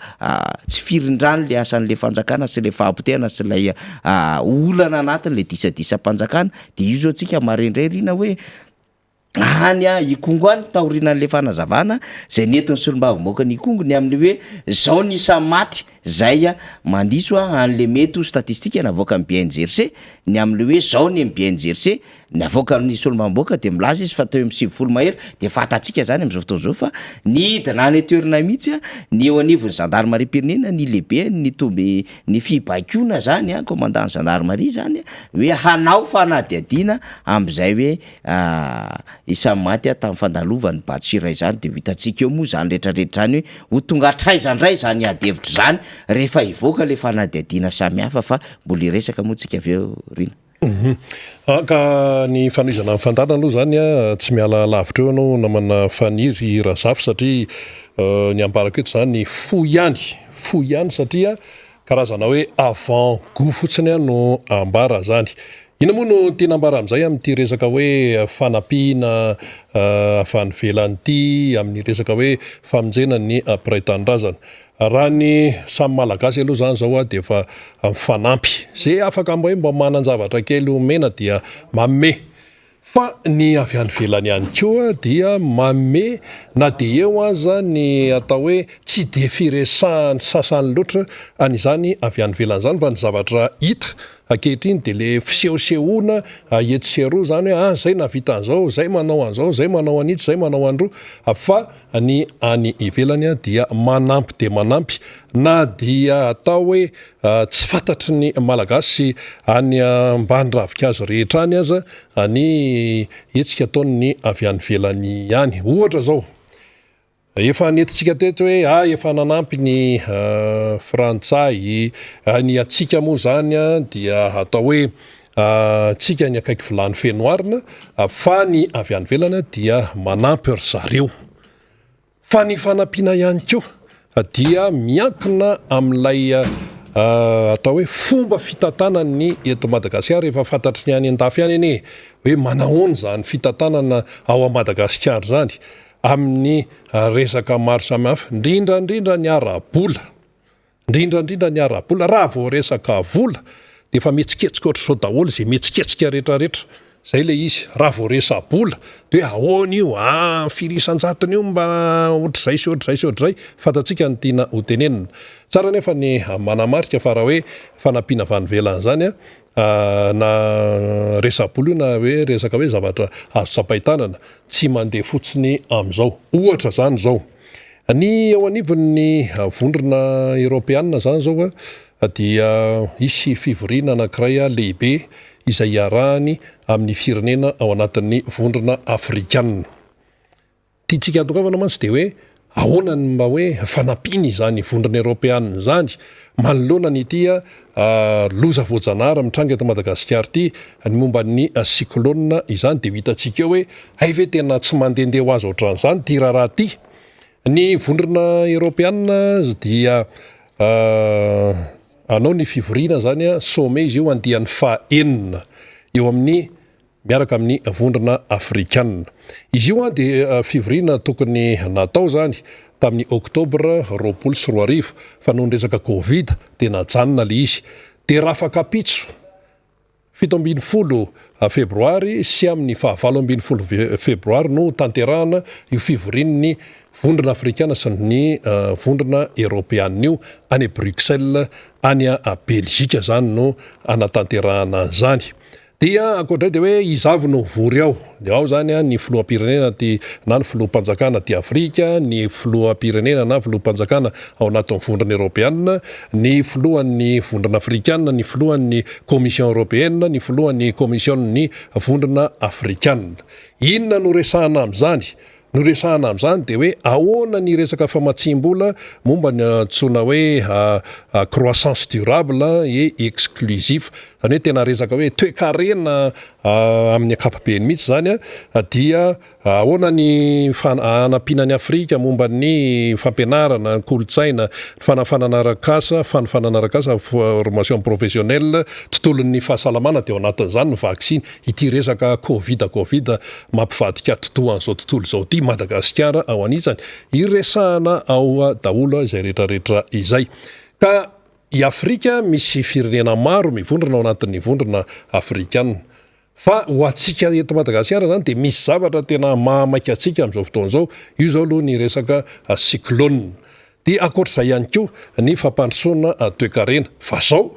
[SPEAKER 3] tsy firindrany le asan'le fanjakana sy le fahampitehana sy ilay olana anatiny le disadisa-panjakana de io zao antsika marendray rina hoe any ikongo any taorinan'le fanazavana zay netiny solombavy-moaka ny ikongo ny amin'ny hoe zao nisa maty zay mandiso an'le mety statistika navoaka amin'ny BNGRC ny amin'le hoe zao ny BNGRC navoaka amin'ny solombavy-moaka de milaza izy fa teo amin'ny 20 mahery de fatatsika zany amin'izao fotoana zao fa ny hidina any toerana mihitsy ny eo anivon'ny gendarmerie pirenena ny lehibe ny tomby ny fibaikona zany commandant gendarmerie zany hoe hanao fanadiadiana amin'izay hoe isan'ny maty tamin'ny fandalovan'ny Batsiray zany de hitantsika eo moa zany rehetrarehetra zany hoe ho tonga traizandray zany adevitra zany rehefa ivoaka le fanadiadiana samihafa fa mbola iresaka moa tsika avy eo rina.
[SPEAKER 1] Ka ny fanoizana amin'ny fandarana aloha zany tsy miala lavitra eo anao namana faniry razafy satria ny ambarako eto zany fo ihany satria karazana hoe avant goût fotsiny no ambara zany. Ina moa no tena ambara amin'izay amin'ity resaka hoe fanampiana avany velan'ity amin'ny resaka hoe famonjena ny pray-tanindrazana. Raha ny samy malagasy aloha zany zao de efa mifanampy zay afaka mba manan-javatra kely omena dia manome fa ny avy any velany ihany koa dia manome na de eo aza ny atao hoe tsy de firesahany sasany loatra an'izany avy any velany zany fa ny zavatra hita ankehitriny de le fisehosehoana etsero zany hoe zay navita an'izao zay manao an'izao zay manao an'ito zay manao an'ro fa ny any ivelany dia manampy de manampy na dia atao hoe tsy fantatry ny malagasy any ambany ravikazo rehetra any aza ny etsika ataony ny avy any velany ihany ohatra zao efa nentintsika teto hoe efa nanampy ny frantsay ny atsika moa zany dia atao hoe tsika ny akaiky vilany fenoarina fa ny avy any velana dia manampy ry zareo fa ny fanampiana ihany koa dia miankina amin'ilay atao hoe fomba fitantanany eto Madagasikara efa fantatry ny any an-dafy any ane hoe manahoana zany fitantanana ao Madagasikara zany amin'ny resaka maro samihafa indrindra ny arabola raha vao resaka vola de efa metsiketsika ohatry zao daholo zay metsiketsika rehetrarehetra zay le izy raha vao resa-bola de hoe ahoana io firisan-jatony io mba ohatr'izay sy ohatr'izay fantatsika ny tiana ho tenenina tsara nefa ny manamarika fa raha hoe fanampiana avy any velany zany na resa-bola io na hoe resaka hoe zavatra azo sapaitanana tsy mandeha fotsiny amin'izao ohatra zany zao ny eo anivon'ny vondrona Europeanina zany zao dia isy fivoriana anankiray lehibe izay iarahany amin'ny firenena ao anatin'ny vondrona Afrikanina. Tiantsika atokavana mantsy de hoe ahoana ny mba hoe fanampiany zany vondrona Europeanina zany manoloana ny ity loza voajanahary mitranga eto Madagasikara ity ny momba ny cyclone izany de hitantsika hoe ve tena tsy mandendeha ho azy ohatran'izany ty raharaha ty Ny vondrona Europeana dia anao ny fivoriana zany a some izy io andian'ny fahaenina eo amin'ny miaraka amin'ny vondrona afrikanina. Izy io a dia fivoriana tokony natao zany tamin'ny oktobra 2020 fa noho ny resaka covid dia najanona le izy. Dia raha fakapitso 17 febroary sy amin'ny 18 febroary no tanterahana io fivorian'ny vondrona afrikana sy ny vondrona Europeana io any Bruxelles any a Belzika zany no anatanterahana zany. Dia akoatray dia hoe izavy no vory ao. Dia ao zany a ny filoham-pirenena na ny filoham-panjakana ty Afrika, ny filoham-pirenena na filoham-panjakana ao anatin'ny vondrona Europeana, ny filohan'ny vondrona afrikana, ny filohan'ny Commission européenne, ny filohan'ny Commission'ny vondrona afrikana. Inona no resahana amin'izany? No resahana amin'izany dia hoe ahoana ny resaka famatsim-bola momba ny antsoina hoe croissance durable et exclusif. Zany hoe tena resaka hoe toe-karena amin'ny ankapobeny mihitsy zany dia ahoana ny hanampiana ny Afrika momba ny fampianarana, ny kolotsaina, fanafanana arak'asa, fanofanana arak'asa, formation professionnelle, tontolon'ny fahasalamana dia ao anatin'izany ny vaksiny. Ity resaka covid mampivadika totoan'izao tontolo izao ty Madagasikara ao anisany iresahana ao daholo izay rehetrarehetra izay. Ka i Afrika misy firenena maro mivondrona ao anatin'ny vondrona afrikanina. Fa ho antsika eto Madagasikara zany dia misy zavatra tena mahamaika antsika amin'izao fotoan'izao. Io zao aloha ny resaka cyclone. Dia ankoatr'izay ihany koa ny fampandrosoana toe-karena. Fa zao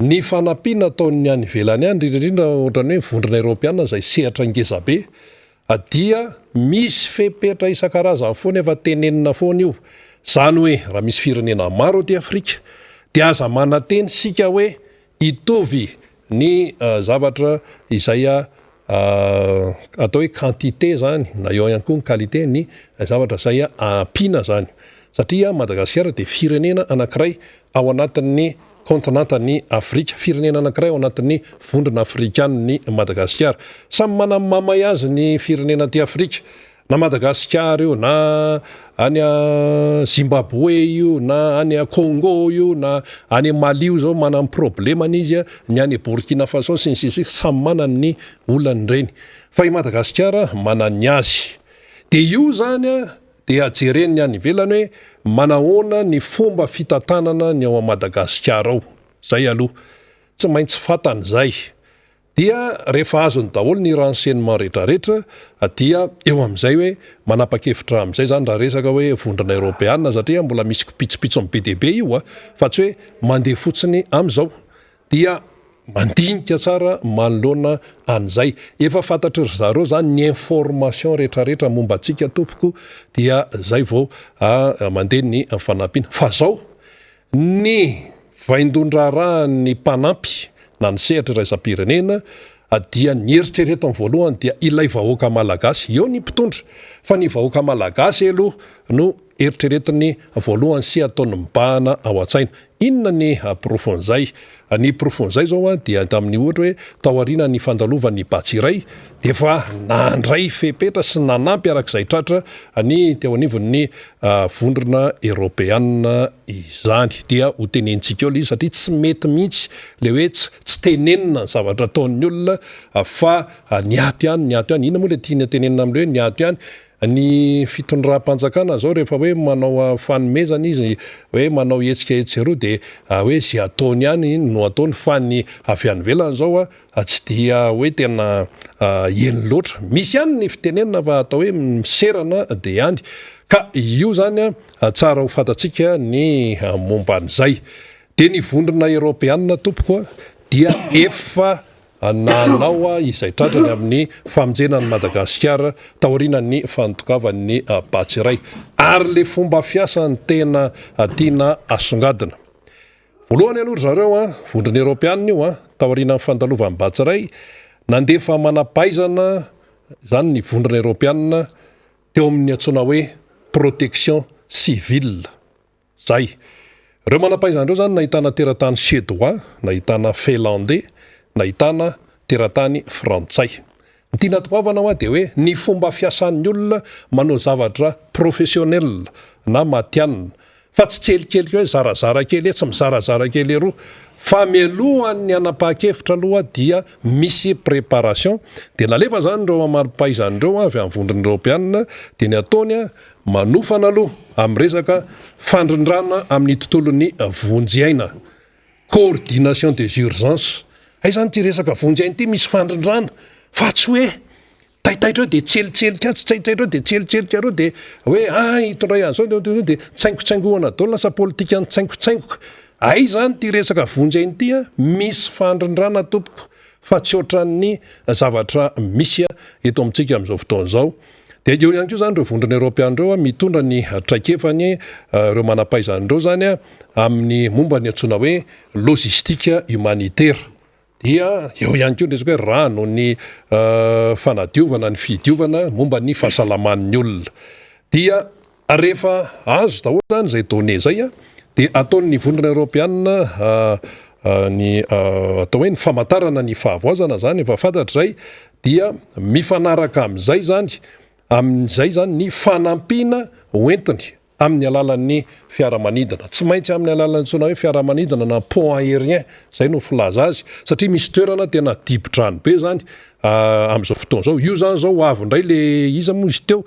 [SPEAKER 1] ny fanampiana ataon'ny any ivelany any indrindra ohatran'ny hoe vondrona Europeana izay sehatra ngezabe dia misy fepetra isan-karazany foana efa tenenina foana io. Zany hoe raha misy firenena maro ty Afrika dia aza mananteny sika hoe itovy ny zavatra izay atao hoe quantité zany na eo ihany koa ny qualité ny zavatra izay ampiana zany. Satria Madagasikara dia firenena anankiray ao anatin'ny kontinantan'ny Afrika, firenena anankiray ao anatin'ny vondrona afrikaniny Madagasikara. Samy manamamay azy ny firenena ty Afrika. Na Madagasikara io, na any Zimbabwe io, na any Congo io, na any Mali io zao manana problema izy ny any Burkina Faso sy ny sisa samy manana ny olany reny. Fa i Madagasikara manana azy. Dia io zany dia jereny any ivelany hoe manahoana ny fomba fitantanana ny ao Madagasikara ao. Zay aloha. Tsy maintsy fantan'izay. Dia rehefa azony daholo ny renseignement rehetrarehetra dia eo amin'izay hoe manapa-kevitra amin'izay zany raha resaka hoe vondrona Europeana satria mbola misy pitsopitso amin'ny BDB io fa tsy hoe mandeha fotsiny amin'izao. Dia mandinika tsara manoloana an'izay. Efa fantatry zareo zany ny information rehetrarehetra momba antsika tompoko dia zay vao mandeha ny fanampiana. Fa zao ny vaindondrarany mpanampy na ny sehatra iraisam-pirenena dia ny eritreretany voalohany dia ilay vahoaka malagasy eo ny mpitondra. Fa ny vahoaka malagasy aloha no eritreretiny voalohany sy ataony mibahana ao an-tsaina. Inona ny profon'izay? Ny profon'izay zao dia tamin'ny ohatra hoe tao aoriana ny fandalovan'ny Batsiray dia fa nandray fepetra sy nanampy arak'izay tratra ny teo anivon'ny vondrona Europeana izany. Dia ho tenentsika eo izy satria tsy mety mihitsy le hoe tsy tenenina ny zavatra ataon'ny olona fa niato ihany. Inona moa le tiana tenenina amin'ilay hoe niato ihany? Ny fitondram-panjakana zao rehefa hoe manao fanomezana izy hoe manao hetsika etseroa dia hoe zay ataony ihany no ataony fa ny avy any velany zao tsy dia hoe tena eny loatra. Misy ihany ny fitenenina fa atao hoe miserana dia ihany. Ka io zany tsara ho fantatsika ny momba an'izay. Dia ny vondrona Europeana tompoko dia efa nanao izay tratrany amin'ny famonjenan'ny Madagasikara taorian'ny fanotokavany Batsiray. Ary le fomba fiasany tena tiana asongadina. Voalohany aloha zareo vondrona Europeana io taorian'ny fandalovan'ny Batsiray nandefa manapaizana zany ny vondrona Europeana teo amin'ny antsoina hoe protection civile. Zay. Ireo manapaizana ireo zany nahitana teratany suédois, nahitana finlandais, nahitana teratany frantsay. tiana toavana ho a de hoe ny fomba fiasan'ny olona manao zavatra professionnel na matianina fa tsy tselikeliko hoe zarazara kely tsy mizarazara kely eroa fa mialohan'ny anapa-kevitra aloha dia misy préparation de nalefa zany reo amaripaizan'ireo avy amin'ny vondrony europeanina de ny ataony manofana aloha amin'ny resaka fandrindrana amin'ny tontolon'ny vonjyaina coordination des urgences ay zany ty resaka vonjyaina ty misy fandrindrana fa tsy hoe taitaitra eo de tselitselika tsy taitaitra eo de tselitselika reo de hoe hitondray an'zao de tsaingotsaingohana dolo lasa politika ny tsaingotsaingoka ay zany ty resaka vonjyainy ty misy fandrindrana tompoko fa tsy ohatran'ny zavatra misy eto amintsika amin'izao fotoana zao de eo ihany ko zany reo vondrony europeanreo mitondra ny traikefany reo manapaizan'ireo zany amin'ny momba ny antsoina hoe logistique humanitaire dia eo ihany ko resaka hoe rano ny fanadiovana ny fidiovana momba ny fahasalaman'ny olona dia rehefa azo daholo zany zay donné zay de ataon'ny vondrona europeanina ny atao hoe ny famantarana ny fahavoazana zany efa fantatra zay dia mifanaraka amin'izay zany amin'izay zany ny fanampiana hoentiny amin'ny alalan'ny fiaramanidina tsy maintsy amin'ny alalan'ny tsona hoe fiaramanidina na pont aérien zay no filaza azy satria misy toerana tena dibotrano be zany amin'izao fotoana zao io zany zao avy indray le iza moa izy teo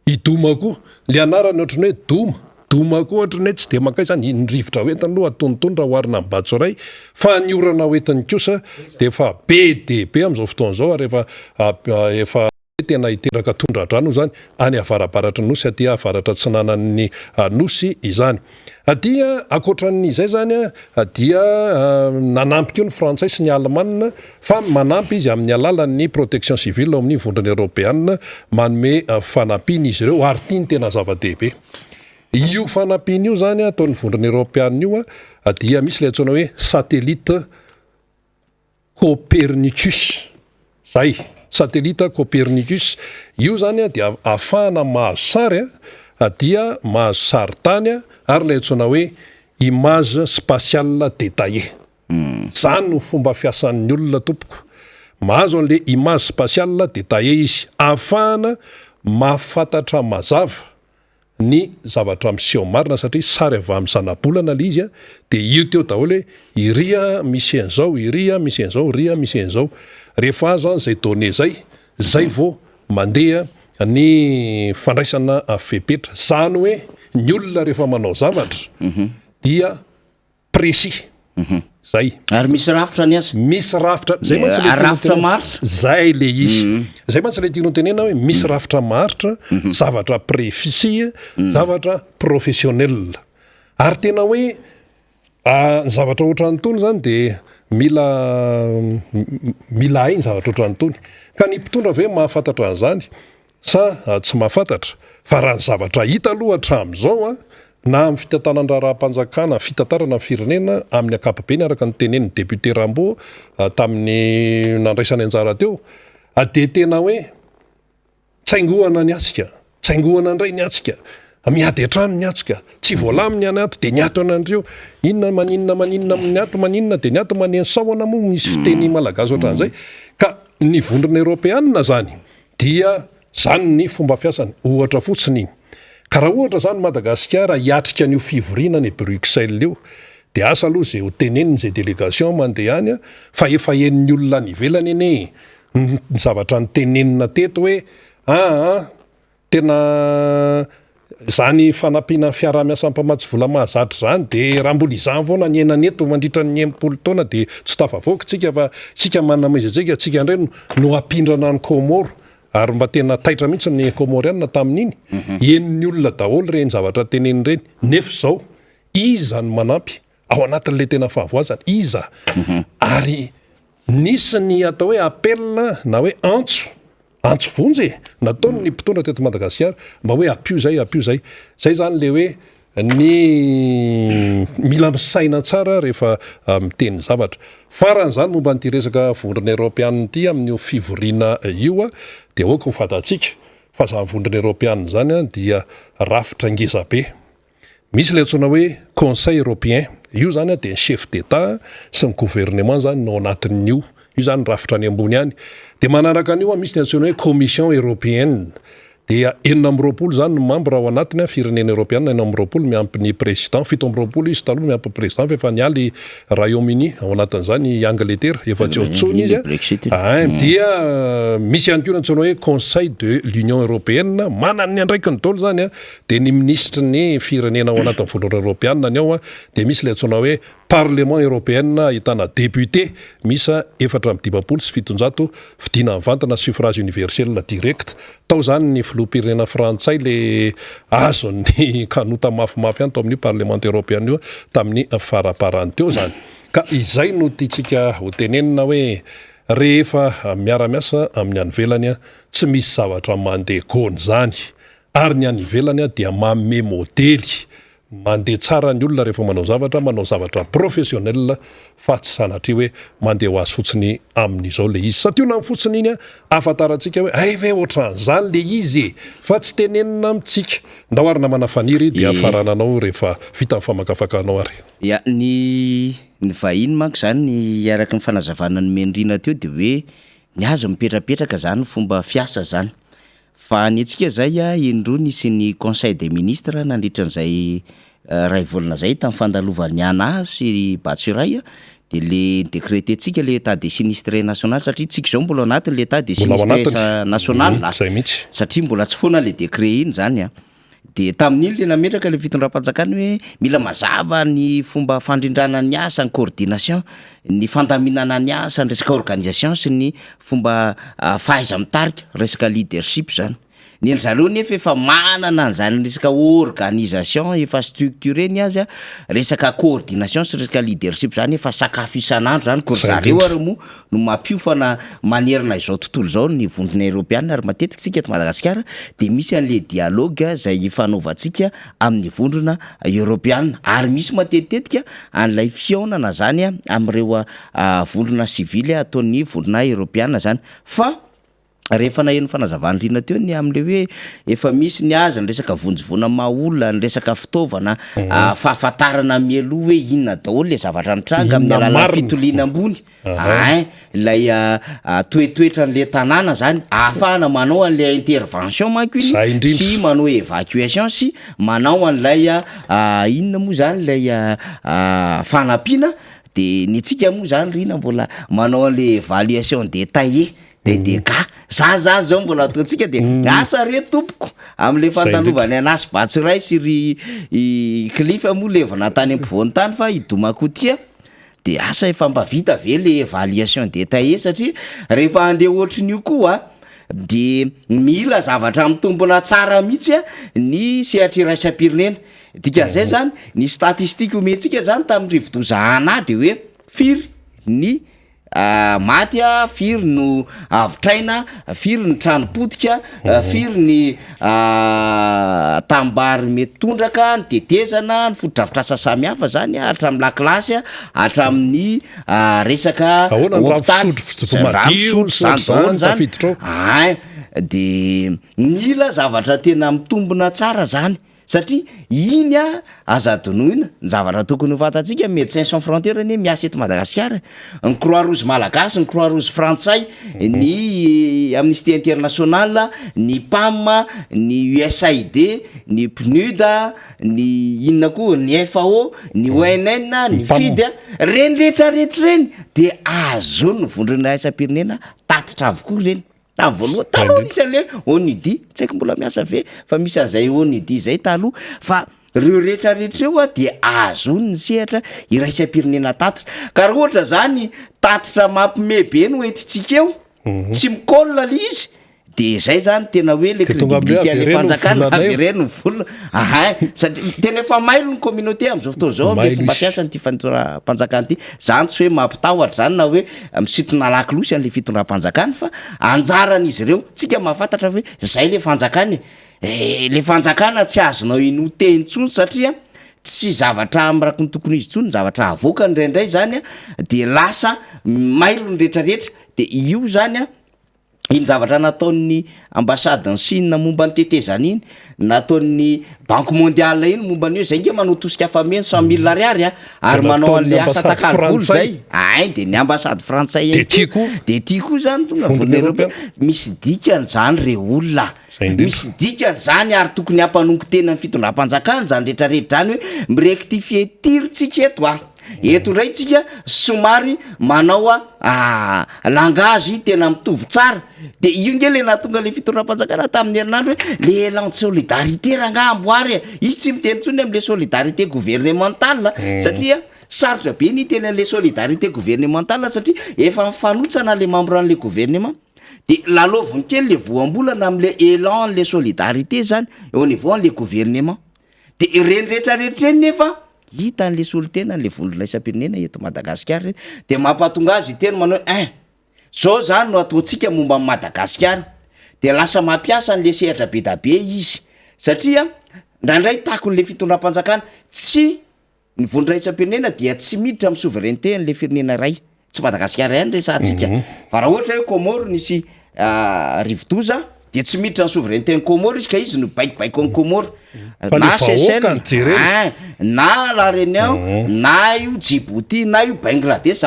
[SPEAKER 1] idoma koa le anarany ohatrany hoe doma koa ohatrany hoe tsy de makay zany indrivotra hoentiny aloha atonotony raha hoarina amin'ny batsoray fa ny orana hoentiny kosa de fa be de be amin'izao fotoana zao ary efa tena hiteraka tondradrano zany any avarabaratra nosy aty avaratra tsinanan'ny nosy izany dia akoatran'izay zany dia nanampy keo ny frantsay sy ny allemana fa manampy izy amin'ny alalan'ny protection civile ao amin'ny vondrony europeanina manome fanampiana izy ireo ary tia ny tena zava-dehibe io fanampiana io zany ataon'ny vondrony europeanina io dia misy le antsoina hoe satellite Copernicus zay satellite Copernicus io zany dia ahafahana mahazo sary dia mahazo sary tany ary lay antsoina hoe image spatiale détaillée zany no fomba fiasan'ny olona tompoko mahazo an'le image spatiale détaillée izy ahafahana mahafantatra mazava ny zavatra miseho marina satria sary avy amin'ny zanabolana le izy de io teo daholo hoe iria misy an'izao iria misy an'izao ria misy an'izao rehefa azo zay donné zay vao mandeha ny fandraisana fepetra zany hoe ny olona rehefa manao zavatra dia précis zay
[SPEAKER 3] ary misy rafitra ny asa
[SPEAKER 1] misy rafitra zay
[SPEAKER 3] rafitra maritra
[SPEAKER 1] zay le izy zay mantsy le tianao tenena hoe misy rafitra maritra zavatra précis zavatra professionnel ary tena hoe zavatra ohatran'ny tony zany de mila hay ny zavatra ohatran'ny tony ka ny mpitondra ve mahafantatra an'izany sa tsy mahafantatra fa raha ny zavatra hita aloha hatramin'izao na amin'ny fitatanandraraha-mpanjakana fitatarana firenena amin'ny akapobe ny araka ny tenen'ny député Rambo tamin'ny nandraisany anjara teo de tena hoe tsaingohana ny atsika tsaingohana indray ny atsika miady atrano ny atsika tsy voalaminy any ato de ny ato anandreo inona maninona ny ato maninona de ny ato manensaoana moa misy fiteny malagasy ohatran'izay ka ny vondrona europeanina zany dia zany ny fomba fiasany ohatra fotsiny ka raha ohatra zany Madagasikara hiatrika an'io fivoriana ny Bruxelles io de asa aloha zay ho teneniny zay délégation mandeha any fa efa hen'ny olona ny ivelany ene ny zavatra ny tenenina teto hoe tena zany fanampiana fiarah-miasa mpamatsy vola mahazatra zany de raha mbola izany foana ny enany eto mandritra ny 80 taona de tsy tafavoaka tsika fa tsika manamaiza tsika tsika indray no apindrana ny Komoro ary mba tena taitra mihitsy ny komorianina tamin'iny en'ny olona daholo reny zavatra teneny reny nefa zao iza ny manampy ao anatin'le tena fahavoazana iza ary nisy ny atao hoe appel na hoe antso vonjy nataony ny mpitondra teto Madagasikara mba hoe apio zay zay zany le hoe ny mila misaina tsara rehefa miteny zavatra farany zany momba n'ity resaka vondrona europeanina ity amin'ny fivoriana io de oka ho fantatsika fa zany vondrona europeanina zany dia rafitra ngeza be misy le antsoina hoe conseil européen io zany de chef d'état sy ny gouvernement zany no anatin'io io zany rafitra any ambony any de manaraka an'io misy ny antsoina hoe commission européenne dia 9 zany membre ao anatiny firenena européenne 9 miampy ny président 7 izy taloha miampy président fa efa nialy Royaume-Uni ao anatin'izany Angleterre efa tsy otsony izy dia misy ihany koa ny antsoina hoe conseil de l'union européenne manany ny andraikiny daholo zany de ny ministre ny firenena ao anatin'ny volana européenne ny ao de misy le antsoina hoe parlement européenne ahitana député misy 4 sy 700 fidina mivantana suffrage universel direct tao zany ny filoham-pirenena frantsay le azo ny kanota mafimafy any tao amin'ny parlement européen io tamin'ny faraparany teo zany ka izay no tiatsika ho tenenina hoe rehefa miara-miasa amin'ny any velany tsy misy zavatra mandeha gony zany ary ny any velany dia manome modely mandeha tsara ny olona rehefa manao zavatra professionnel fa tsy sanatry hoe mandeha ho azy fotsiny amin'izao le izy satria na fotsiny iny afantarantsika hoe ay ve ohatran'izany le izy fa tsy tenenina amitsika ndahoarina manafaniry dia afarananao rehefa vita famakafakanao ary
[SPEAKER 3] ya ny vahiny manko zany ny araky ny fanazavana ny mendrina teo de hoe ny azo mipetrapetraka zany fomba fiasa zany fa ny antsika zay indro nisy ny conseil des ministres nandritran'izay ray volana zay tamin'ny fandalovan'ny ana sy Batsuray de le décrété-tsika le état de sinistre national satria tsika zao mbola anatin'ny l'état de sinistre national satria mbola tsy foana le décret iny zany de tamin'iny le nametraka le fitondram-panjakany hoe mila mazava ny fomba fandrindrana ny asa ny coordination ny fandaminana ny asa ny resaka organisation sy ny fomba fahaiza mitarika resaka leadership zany ny anjareo nefa efa manana an'izany resaka organisation efa structuré ny azy resaka coordination sy resaka leadership zany efa sakafo isan'andro zany kory zareo ary moa no mampiofana manerina izao tontolo zao ny vondrona européenne ary matetika tsika eto Madagasikara de misy an'le dialogue zay fanaovantsika amin'ny vondrona européenne ary misy matetitetika an'ilay fiaonana zany amin'ireo vondrona civile ataon'ny vondrona européenne zany fa rehefa naheno fanazavandrina teo ny am'le hoe efa misy ny aza ny resaka vonjivona maolona ny resaka fitaovana fahafantarana mialoha hoe inona daholo le zavatra mitranga amin'ny alalan'ny fitoliana ambony lay toetoetra n'le tanàna zany ahafahana manao an'le intervention manko iny sy manao évacuation sy manao an'lay inona moa zany lay fanampiana de ny tsika moa zany rina mbola manao an'le évaluation détaillée de ka zany zao mbola ataontsika de asa re tompoko am'le fantalovany anasy Batsuray sy ry Cliff moa levana tany ampovoany tany fa idomako tia de asa efa mba vita ve le évaluation détaillée satria rehefa andeha ohatrin'io koa de mila zavatra mitombona tsara mihitsy ny sehatra iraisam-pirenena dikan'izay zany ny statistique omentsika zany tamin'ny rivodoza ana de hoe firy ny maty firy no avitraina firy ny tranopotika firy ny tambary mety tondraka ny tetezana ny fotodrafitrasa samy hafa zany hatramin'ny lakilasy hatramin'ny resaka hôpitaly de mila zavatra tena mitombona tsara zany satria iny azadonoina ny zavatra tokony ho fantatsika Médecins Sans Frontières ny miasa eto Madagasikara ny Croix Rouge malagasy ny Croix Rouge frantsay ny Amnesty International ny PAM ny USAID ny PNUD ny inona koa ny FAO ny ONN ny FID reny rehetrarehetra reny de azo ny vondrona raisam-pirenena tatitra avokoa reny tamin'ny voaloha taloha nisy an'le ONUD tsy haiko mbola miasa ve fa misy an'izay ONUD zay taloha fa reo rehetrarehetra eo de azo ny sehatra iraisam-pirenena tatitra ka raha ohatra zany tatitra mampime be no entitsika eo tsy mikolla le izy de zay zany tena hoe le crédibilité an'le fanjakana avereno ny volona satria tena efa mailo ny communauté am'izao fotoana zao ame fomba fiasany ty fanjakana ty zany tsy hoe mampitahotra zany na hoe misitona laky losy an'le fitondram-panjakana fa anjaran'izy ireo tsika mahafantatra hoe zay le fanjakana le fanjakana tsy azonao inoteny intsony satria tsy zavatra amiraky ny tokony izy tsony zavatra avoaka ndraindray zany de lasa mailo ny rehetrarehetra de io zany iny zavatra nataon'ny ambassade ny Chine momba ny tetezana iny, nataon'ny banque mondiale iny momba ny hoe zay nge manao tosika fameno 100 000 ariary ary manao an'le asa takalvolo zay de ny ambassade frantsay de ty koa zany tonga volony Européen misy dikany zany re olona, misy dikany zany ary tokony hampanongo tena ny fitondram-panjakana zany rehetrarehetra zany hoe mirectifier tirotsika eto ndray tsika somary manao langage tena mitovy tsara de io nge le natonga le fitondram-panjakana tamin'ny herinandro hoe le élan de solidarité raha amboary izy tsy miteny tsony am'le solidarité gouvernementale satria sarotra be ny teny an'le solidarité gouvernementale satria efa mifanotsana le membre an'le gouvernement de laloviny kely le voambolana am'le élan le solidarité zany au niveau an'le gouvernement de reny rehetrarehetra reny nefa hita an'le solitena an'le volon'iraisam-pirenena eto Madagasikara de mampatonga azy teny manao zao zany no ataontsika momba amin'ny Madagasikara de lasa mampiasa an'le sehatra be da be izy satria ndraindray takon'le fitondram-panjakana tsy ny volon'iraisam-pirenena dia tsy miditra amin'ny souveraineté an'le firenena ray tsy Madagasikara ihany resantsika fa raha ohatra hoe Comore nisy rivodoza de tsy miditra ny souveraineté ny Comore izy ka izy no baikobaiko ny Comore na Seychelles na La Réunion na io Djibouti na io Bangladesh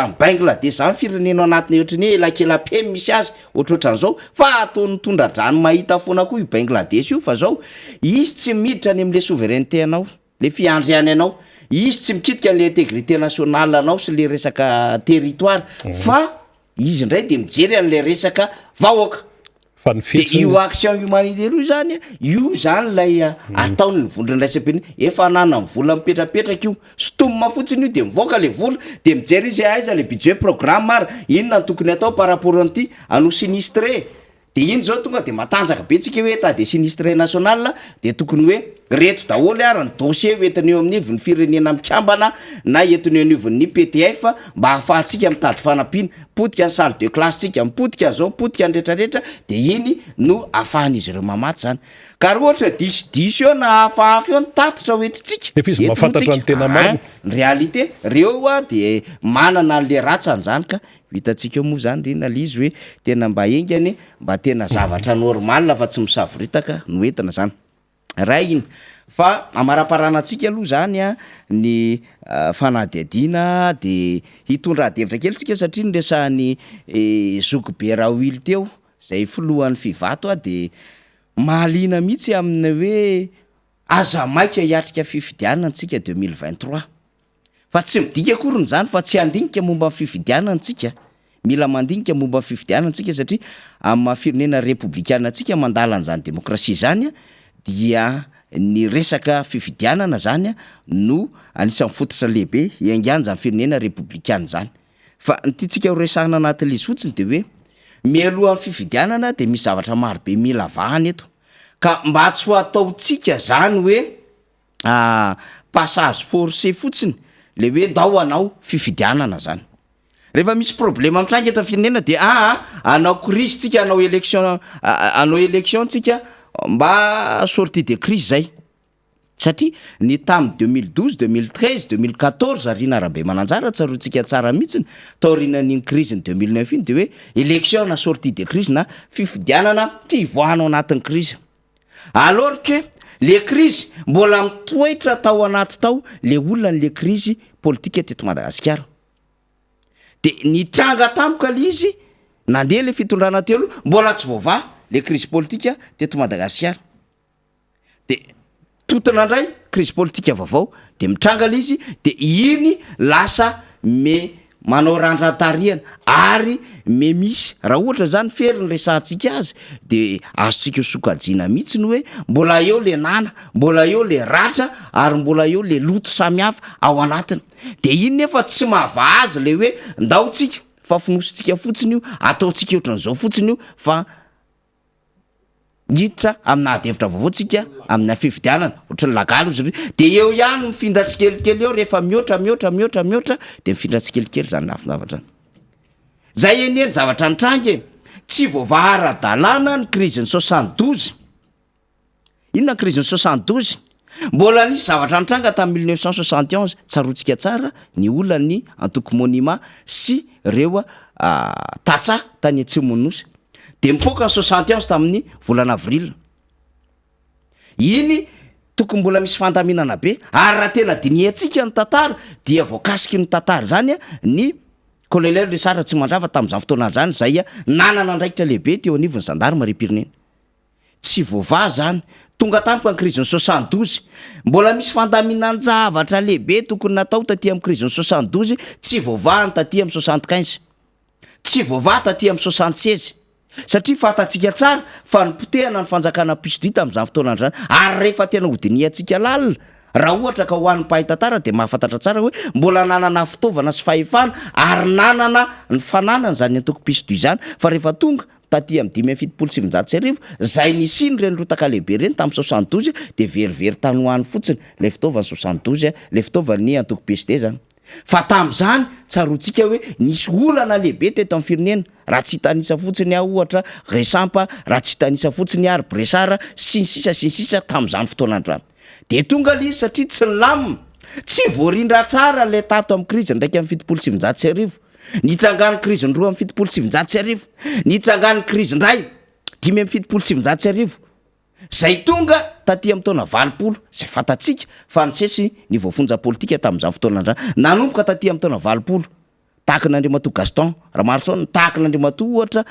[SPEAKER 3] zany firenena anatiny ohatrany hoe elakelape misy azy ohatrohatran'izao fa ataony tondra-drano mahita foana koa io Bangladesh io fa zao izy tsy miditra any am'le souveraineté anao le fiandriany anao izy tsy mikitika an'le intégrité nationale anao sy le resaka territoire fa izy ndray de mijery an'le resaka vahoaka de io action humanitaire io zany lay ataony ny volon'iraisam-pirenena efa nana vola mipetrapetraka io stomma fotsiny io de mivoaka le vola de mijery izy aiza le budget programme ary inona ny tokony atao par rapport an'ity ano sinistré de iny zao tonga de matanjaka be tsika hoe état de sinistré national de tokony hoe reto daholo ary ny dossier entiny eo amin'ny viny firenena mikambana na entiny eo anivon'ny PTF mba ahafahantsika mitady fanampiana potika ny salle de classe tsika mipotika zao potika ny rehetrarehetra de iny no ahafahan'izy ireo mamaty zany ka raha ohatra disy eo na hafahafa eo ny tatitra hoetitsika
[SPEAKER 1] efa izy mahafantatra ny tena marina
[SPEAKER 3] ny réalité reo de manana an'le ratsany zany ka hitantsika moa zany rena le izy hoe tena mba engany mba tena zavatra normal fa tsy misavoritaka no entina zany raha iny fa amaraparanantsika aloha zany ny fanadihadiana de hitondra adevitra kely tsika satria ny resahan'ny Zokobe Raoily teo zay filohan'ny fivato de mahaliana mihitsy amin'ny hoe aza maika hiatrika fifidianana antsika 2023 fa tsy midika akoriny zany fa tsy andinika momba ny fifidianana antsika mila mandinika momba ny fifidianana antsika satria amin'ny firenena républicaine antsika mandala an'izany démocratie zany dia ny resaka fifidianana zany no anisan'ny fototra lehibe iaingany zany firenena républicaine zany fa nytitsika resahana anatin'le izy fotsiny de hoe mialohan'ny fifidianana de misy zavatra maro be mila vahany eto ka mba tsy ho ataotsika zany hoe passage forcé fotsiny le hoe ndao anao fifidianana zany rehefa misy problème mitranga eto firenena de anao crise tsika anao élection tsika mba sortie de crise zay satria ny tamy 2012 2013 2014 Rina Rabe Mananjara tsarotsika tsara mihitsiny taorinan'iny crise ny 2009 iny de hoe élection na sortie de crise na fifidianana ty voanao anatin'ny crise alors que le crise mbola mitoetra tao anaty tao le olona n'le crise politique teto Madagasikara de nitranga tampoka le izy nandeha le fitondrana telo mbola tsy voava le crise politique teto Madagasikara de totona ndray crise politique vaovao de mitranga le izy de iny lasa me manao randran-tariana ary me misy raha ohatra zany fery ny resantsika azy de azotsika sokajiana mihitsy ny hoe mbola eo le nana mbola eo le ratra ary mbola eo le loto samihafa ao anatiny de iny nefa tsy mahava azy le hoe ndaotsika fa finositsika fotsiny io ataotsika ohatran'izao fotsiny io fa ngiditra amina devitra vaovaotsika amina fifidianana ohatrany lagalo izy de eo ihany mifindra tsikelikely eo rehefa mihoatra de mifindra tsikelikely zany lafinavatra zay eneny zavatra nitrange tsy voavahara-dalàna ny crise ny 72 inona ny crise ny 72 mbola nisy zavatra nitranga tamin'ny 1971 tsarotsika tsara ny olona ny antoko monima sy reo tatsa tany Atsimonosy de mipoka ny 61 tamin'ny volana avril. Iny tokony mbola misy fandaminana be ary raha tena diniantsika ny tantara dia voakasiky ny tantara zany a ny colonel Resara tsy mandrava tamin'izany fotoana zany zay a nanana andraikitra lehibe teo anivon'ny gendarme Marie-Pirenena. Tsy voava zany tonga tampoka ny crise ny 72 mbola misy fandaminanjavatra lehibe tokony natao taty amin'ny crise ny 72 tsy voava ny taty amin'ny 75 tsy voava taty amin'ny 76 satria fatatsika tsara fa nipotehana ny fanjakana piso tamin'izany fotoana zany ary rehefa tena hodiniantsika lalina raha ohatra ka ho an'ny mpahay-tantara de mahafantatra tsara hoe mbola nanana fitaovana sy fahefana ary nanana ny fananana zany antoko piso zany fa rehefa tonga taty amin'ny 570 zay nisiny reny rotaka lehibe reny tamin'ny 72 de verivery tany hoany fotsiny le fitaovany 72 le fitaovany antoko piso zany. Fa tamin'izany tsarotsika hoe nisy olana lehibe teto amin'ny firenena raha tsy hitanisa fotsiny aho ohatra Resampa, raha tsy hitanisa fotsiny ary Bresara sy ny sisa tamin'izany fotoana androany. De tonga li satria tsy nilamina, tsy voarindra tsara le tato amin'ny crise ndraiky amin'ny 770 nitrangany crise ny 2 amin'ny 770 nitrangany crise ndray 5 amin'ny 770 zay tonga taty amin'ny taona 20 zay fatatsika fa nisesy ny voafonja politika tamin'izany fotoana androany nanomboka taty amin'ny taona 20 tahaka n'Andriamatoa Gaston Ramarson, tahaka n'Andriamatoa ohatra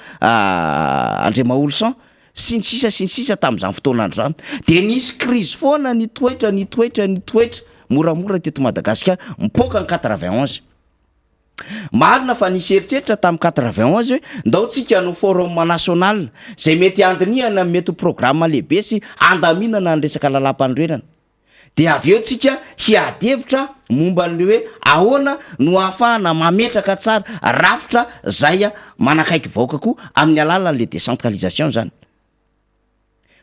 [SPEAKER 3] André Maolson sy ny sisa tamin'izany fotoana androany. De nisy crise foana ny toetra moramora teto Madagasikara mipoka ny 91. Marina fa nisy eritreritra tamin'ny 91 hoe ndao tsika no forum national zay mety andiniana mety programme lehibe sy andaminana ny resaka lalam-panorenana. De avy eo tsika hiadevitra momba ny hoe ahoana no ahafahana mametraka tsara rafitra zay manakaiky vahoaka koa amin'ny alalan'le décentralisation zany.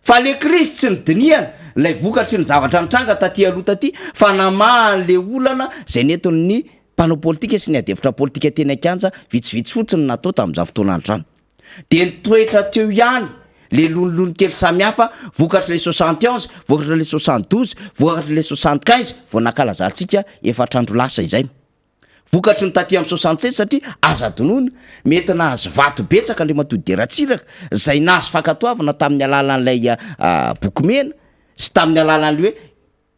[SPEAKER 3] Fa le crise tsy nidiniana lay vokatry ny zavatra nitranga taty aloha taty fa namahan'le olana zay nentin'ny mpanao politika sy ny adevitra politika teny akanja vitsivitsy fotsiny natao tamin'izany fotoana androany. De nitoetra teo ihany le lonilony kely samihafa vokatry le 71 vokatry le 72 vokatry le 75 vao nankalazatsika efatrandro lasa izay. Vokatry ny taty amin'ny 76 satria aza donona mety nahazo vato betsaka Andriamatoa Deratsiraka zay nahazo fankatoavana tamin'ny alalan'ilay bokomena sy tamin'ny alalan'le hoe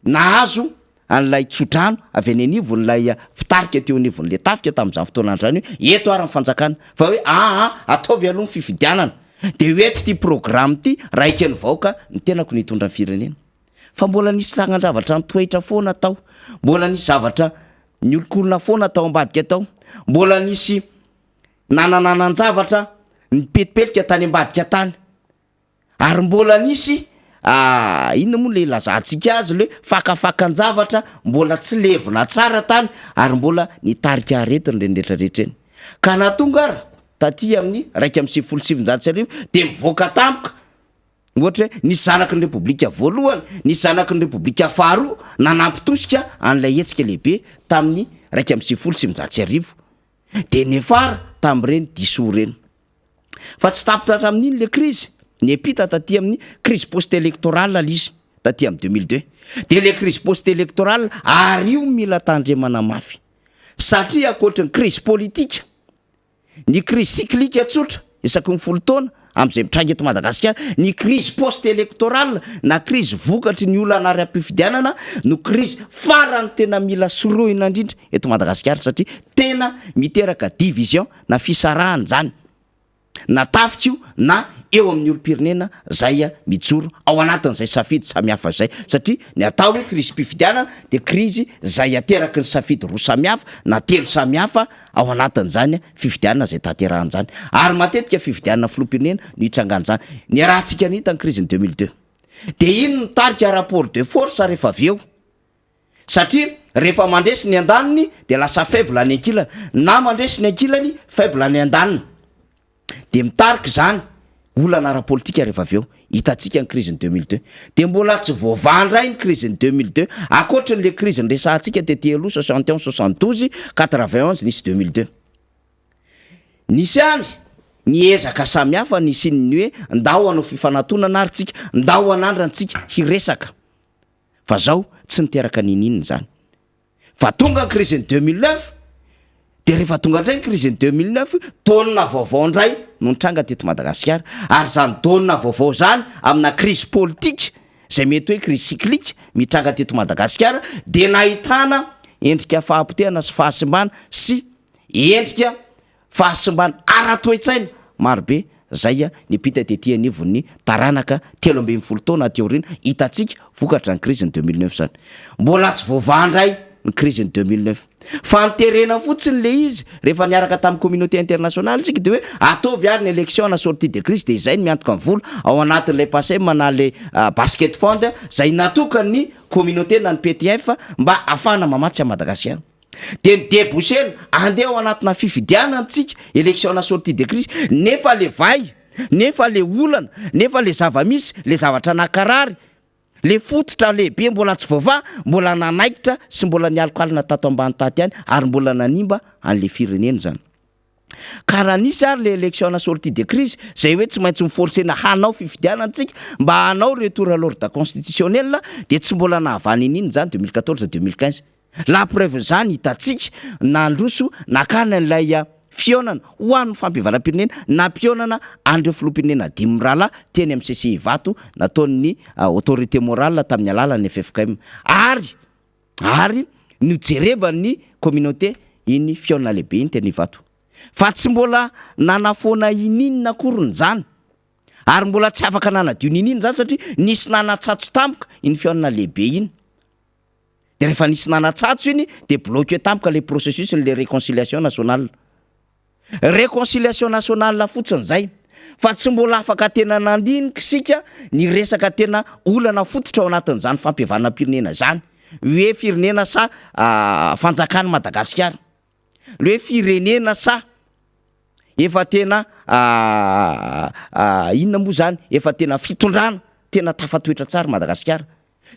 [SPEAKER 3] nahazo an'ilay tsodrano avy any anivon'ilay fitarika teo anivon'le tafika tamin'izany fotoana androany hoe eto ary ny fanjakana fa hoe ataovy aloha ny fifidianana de hoeto ty programme ty raika ny vahoaka ny tenako nitondra ny firenena. Fa mbola nisy lagnandravatra nitoetra foana tao, mbola nisy zavatra ny olokolona foana tao ambadika tao, mbola nisy nananananjavatra nipetipelika tany ambadika tany ary mbola nisy inona moa le lazantsika azy le fakafakan-javatra mbola tsy levona tsara tany ary mbola nitarika aretiny rehetrarehetreny ka natonga ary taty amin'ny 1.770 de mivoaka tampoka ohatra hoe nisy zanaky ny repoblika voalohany nisy zanaky ny repoblika faharoa nanampitosika an'ilay hetsika lehibe tamin'ny 1.770 de nefara tamin'ireny diso reny fa tsy tapitra amin'iny le crise niepita taty amin'ny crise post-électorale izy taty amin'ny 2002 de le crise post-électorale ary io mila tandremana mafy satria akoatra ny crise politika ny crise cyclique tsotra isaky ny folo taona am'izay mitranga eto Madagasikara ny crise post-électorale na crise vokatry ny olana ara-pifidianana no crise farany tena mila sorohina indrindra eto Madagasikara satria tena miteraka division na fisarahana zany na tafitra io na eo amin'ny olo-pirenena zay mijoro ao anatin'izay safidy samihafa zay satria ny atao hoe crise mpifidianana de crise zay ateraky ny safidy roa samihafa na telo samihafa ao anatin'izany fifidianana zay tanterahany zany ary matetika fifidianana filoham-pirenena no hitrangany zany ny rahantsika nita ny crise ny 2002 de iny nitarika rapport de force rehefa avy eo satria rehefa mandresy ny andaniny de lasa faible ny ankilany na mandresy ny ankilany faible ny andaniny de mitarika zany olana ara-politika rehefa avy eo hitatsika ny crise ny 2002 de mbola tsy voavandray ny crise ny 2002 akoatra n'le crise ny resahantsika tety aloha 61 72 91 nisy 2002 nisy any niezaka samihafa nisy ny hoe ndao anao fifanantonana ary tsika ndao anandrantsika hiresaka fa zao tsy niteraka ninina zany fa tonga ny crise ny 2009 de rehefa tonga indray crise 2009 taonina vaovao ndray no nitranga teto Madagasikara ary zany taonina vaovao zany amina crise politique zay mety hoe crise cyclique mitranga teto Madagasikara de nahitana endrika fahapotehana sy fahasimbana sy endrika fahasimbana ara-toetsaina marobe zay nipita tetỳ anivon'ny taranaka 13 taona teorina hitatsika vokatra ny crise 2009 zany mbola tsy voavahandray ny crise 2009 fanterena fotsiny le izy rehefa niaraka tamin'ny communauté internationale tsika de hoe ataovy ary ny élection na sortie de crise de izay miantoka ny vola ao anatin'lay passé mana le basket fond zay natokany ny communauté na ny PTF mba afana mamatsy a Madagasikara de ny débouchena andeha ao anatina fifidiana antsika élection na sortie de crise nefa le vai nefa le olana nefa le zavamisy le zavatra nakarary le fototra lehibe mbola tsy voava mbola nanaikitra sy mbola nialkalina tato ambany taty any ary mbola nanimba an'le firenena zany karaha nisy ary le élection na sortie de crise zay hoe tsy maintsy miforcena hanao fifidiana antsika mba hanao retour à l'ordre constitutionnel de tsy mbola nahavany ininy zany 2014-2015 la preuve zany hitatsika nandroso nakana n'lay fionana ho an'ny fampivaram-pirenena na pionana andreo filoham-pirenena dimy rala teny amin'ny CCI Vato nataon'ny autorité morale tamin'ny alalan'ny FFKM ary nijerevan'ny communauté iny fionana lehibe iny teny Vato fa tsy mbola nanafoana ininina akorony zany ary mbola tsy afaka nanadio ininina zany satria nisy nanatsatso tampoka iny fionana lehibe iny de rehefa nisy nanatsatso iny de bloqué tampoka le processus le réconciliation nationale fotsiny zay fa tsy mbola afaka tena nandinika sika ny resaka tena olana fototra ao anatin'izany fampivanam-pirenena zany hoe firenena sa fanjakany Madagasikara le hoe firenena sa efa tena inona moa zany efa tena fitondrana tena tafatoetra tsara Madagasikara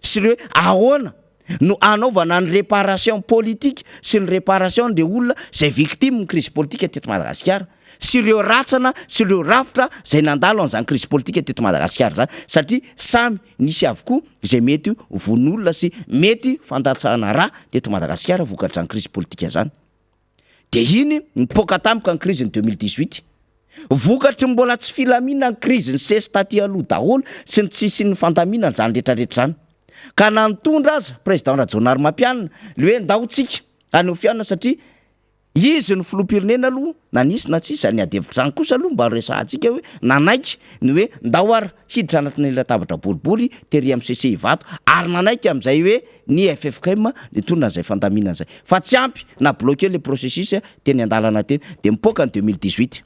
[SPEAKER 3] sy le hoe ahoana no anaovana ny réparation politique sy ny réparation de olona zay victime ny crise politique teto Madagasikara sy ireo ratsana sy ireo rafitra zay nandalo an'izany crise politique teto Madagasikara zany satria samy nisy avokoa zay mety von'olona sy mety fandatsahana raha teto Madagasikara vokatra ny crise politique zany de iny nipoka tampoka ny crise ny 2018 vokatra mbola tsy filamina ny crise ny sesy taty aloha daholo sy ny tsisy ny fandaminana zany rehetrarehetra zany ka nantondra aza président Rajaonary Mapianina le hoe ndahotsika any fianana satria izy ny filoham-pirenena aloha na nisy na tsisy zany adevitra zany kosa aloha mba resahantsika hoe nanaiky ny hoe ndao ary hiditra anatin'ny latabatra boribory tery amin'ny CCI Vato ary nanaiky amin'izay hoe ny FFKM nitonona zay fandaminana zay fa tsy ampy na bloqué le processus teny andalana teny de mipoka ny 2018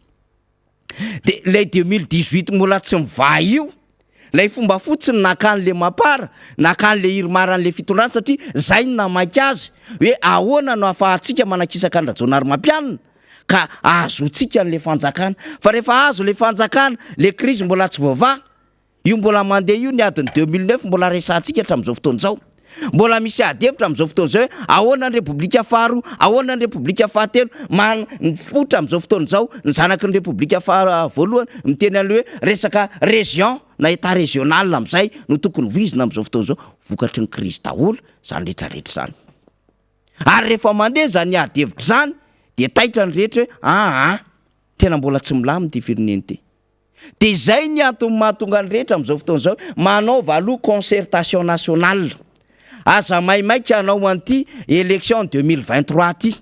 [SPEAKER 3] de le 2018 mbola tsy miva io lay fomba fotsiny nakan'le mapara nakan'le irimaran'le fitondrana satria zay ny namaky azy hoe ahoana no afahantsika manakisaka ny Rajaonary Mapianina ka azotsika an'le fanjakana fa rehefa azo le fanjakana le crise mbola tsy voava io mbola mandeha io ny adiny 2009 mbola resahantsika hatramin'izao fotoana zao mbola misy adevitra amin'izao fotoana zao hoe ahoana ny Repoblika faharoa ahoana ny Repoblika fahatelo mipotra amin'izao fotoana zao ny zanaky ny Repoblika voalohany miteny an'le hoe resaka région na état régional amin'izay no tokony voizina amin'izao fotoana zao vokatry ny crise daholo zany rehetrarehetra zany ary rehefa mandeha zany adevitra zany de taitra ny rehetra hoe tena mbola tsy milamy ty fireneny ty de zay ny antony mahatonga ny rehetra amin'izao fotoana zao manaova aloha concertation nationale aza maimaika anao anty élection 2023 ty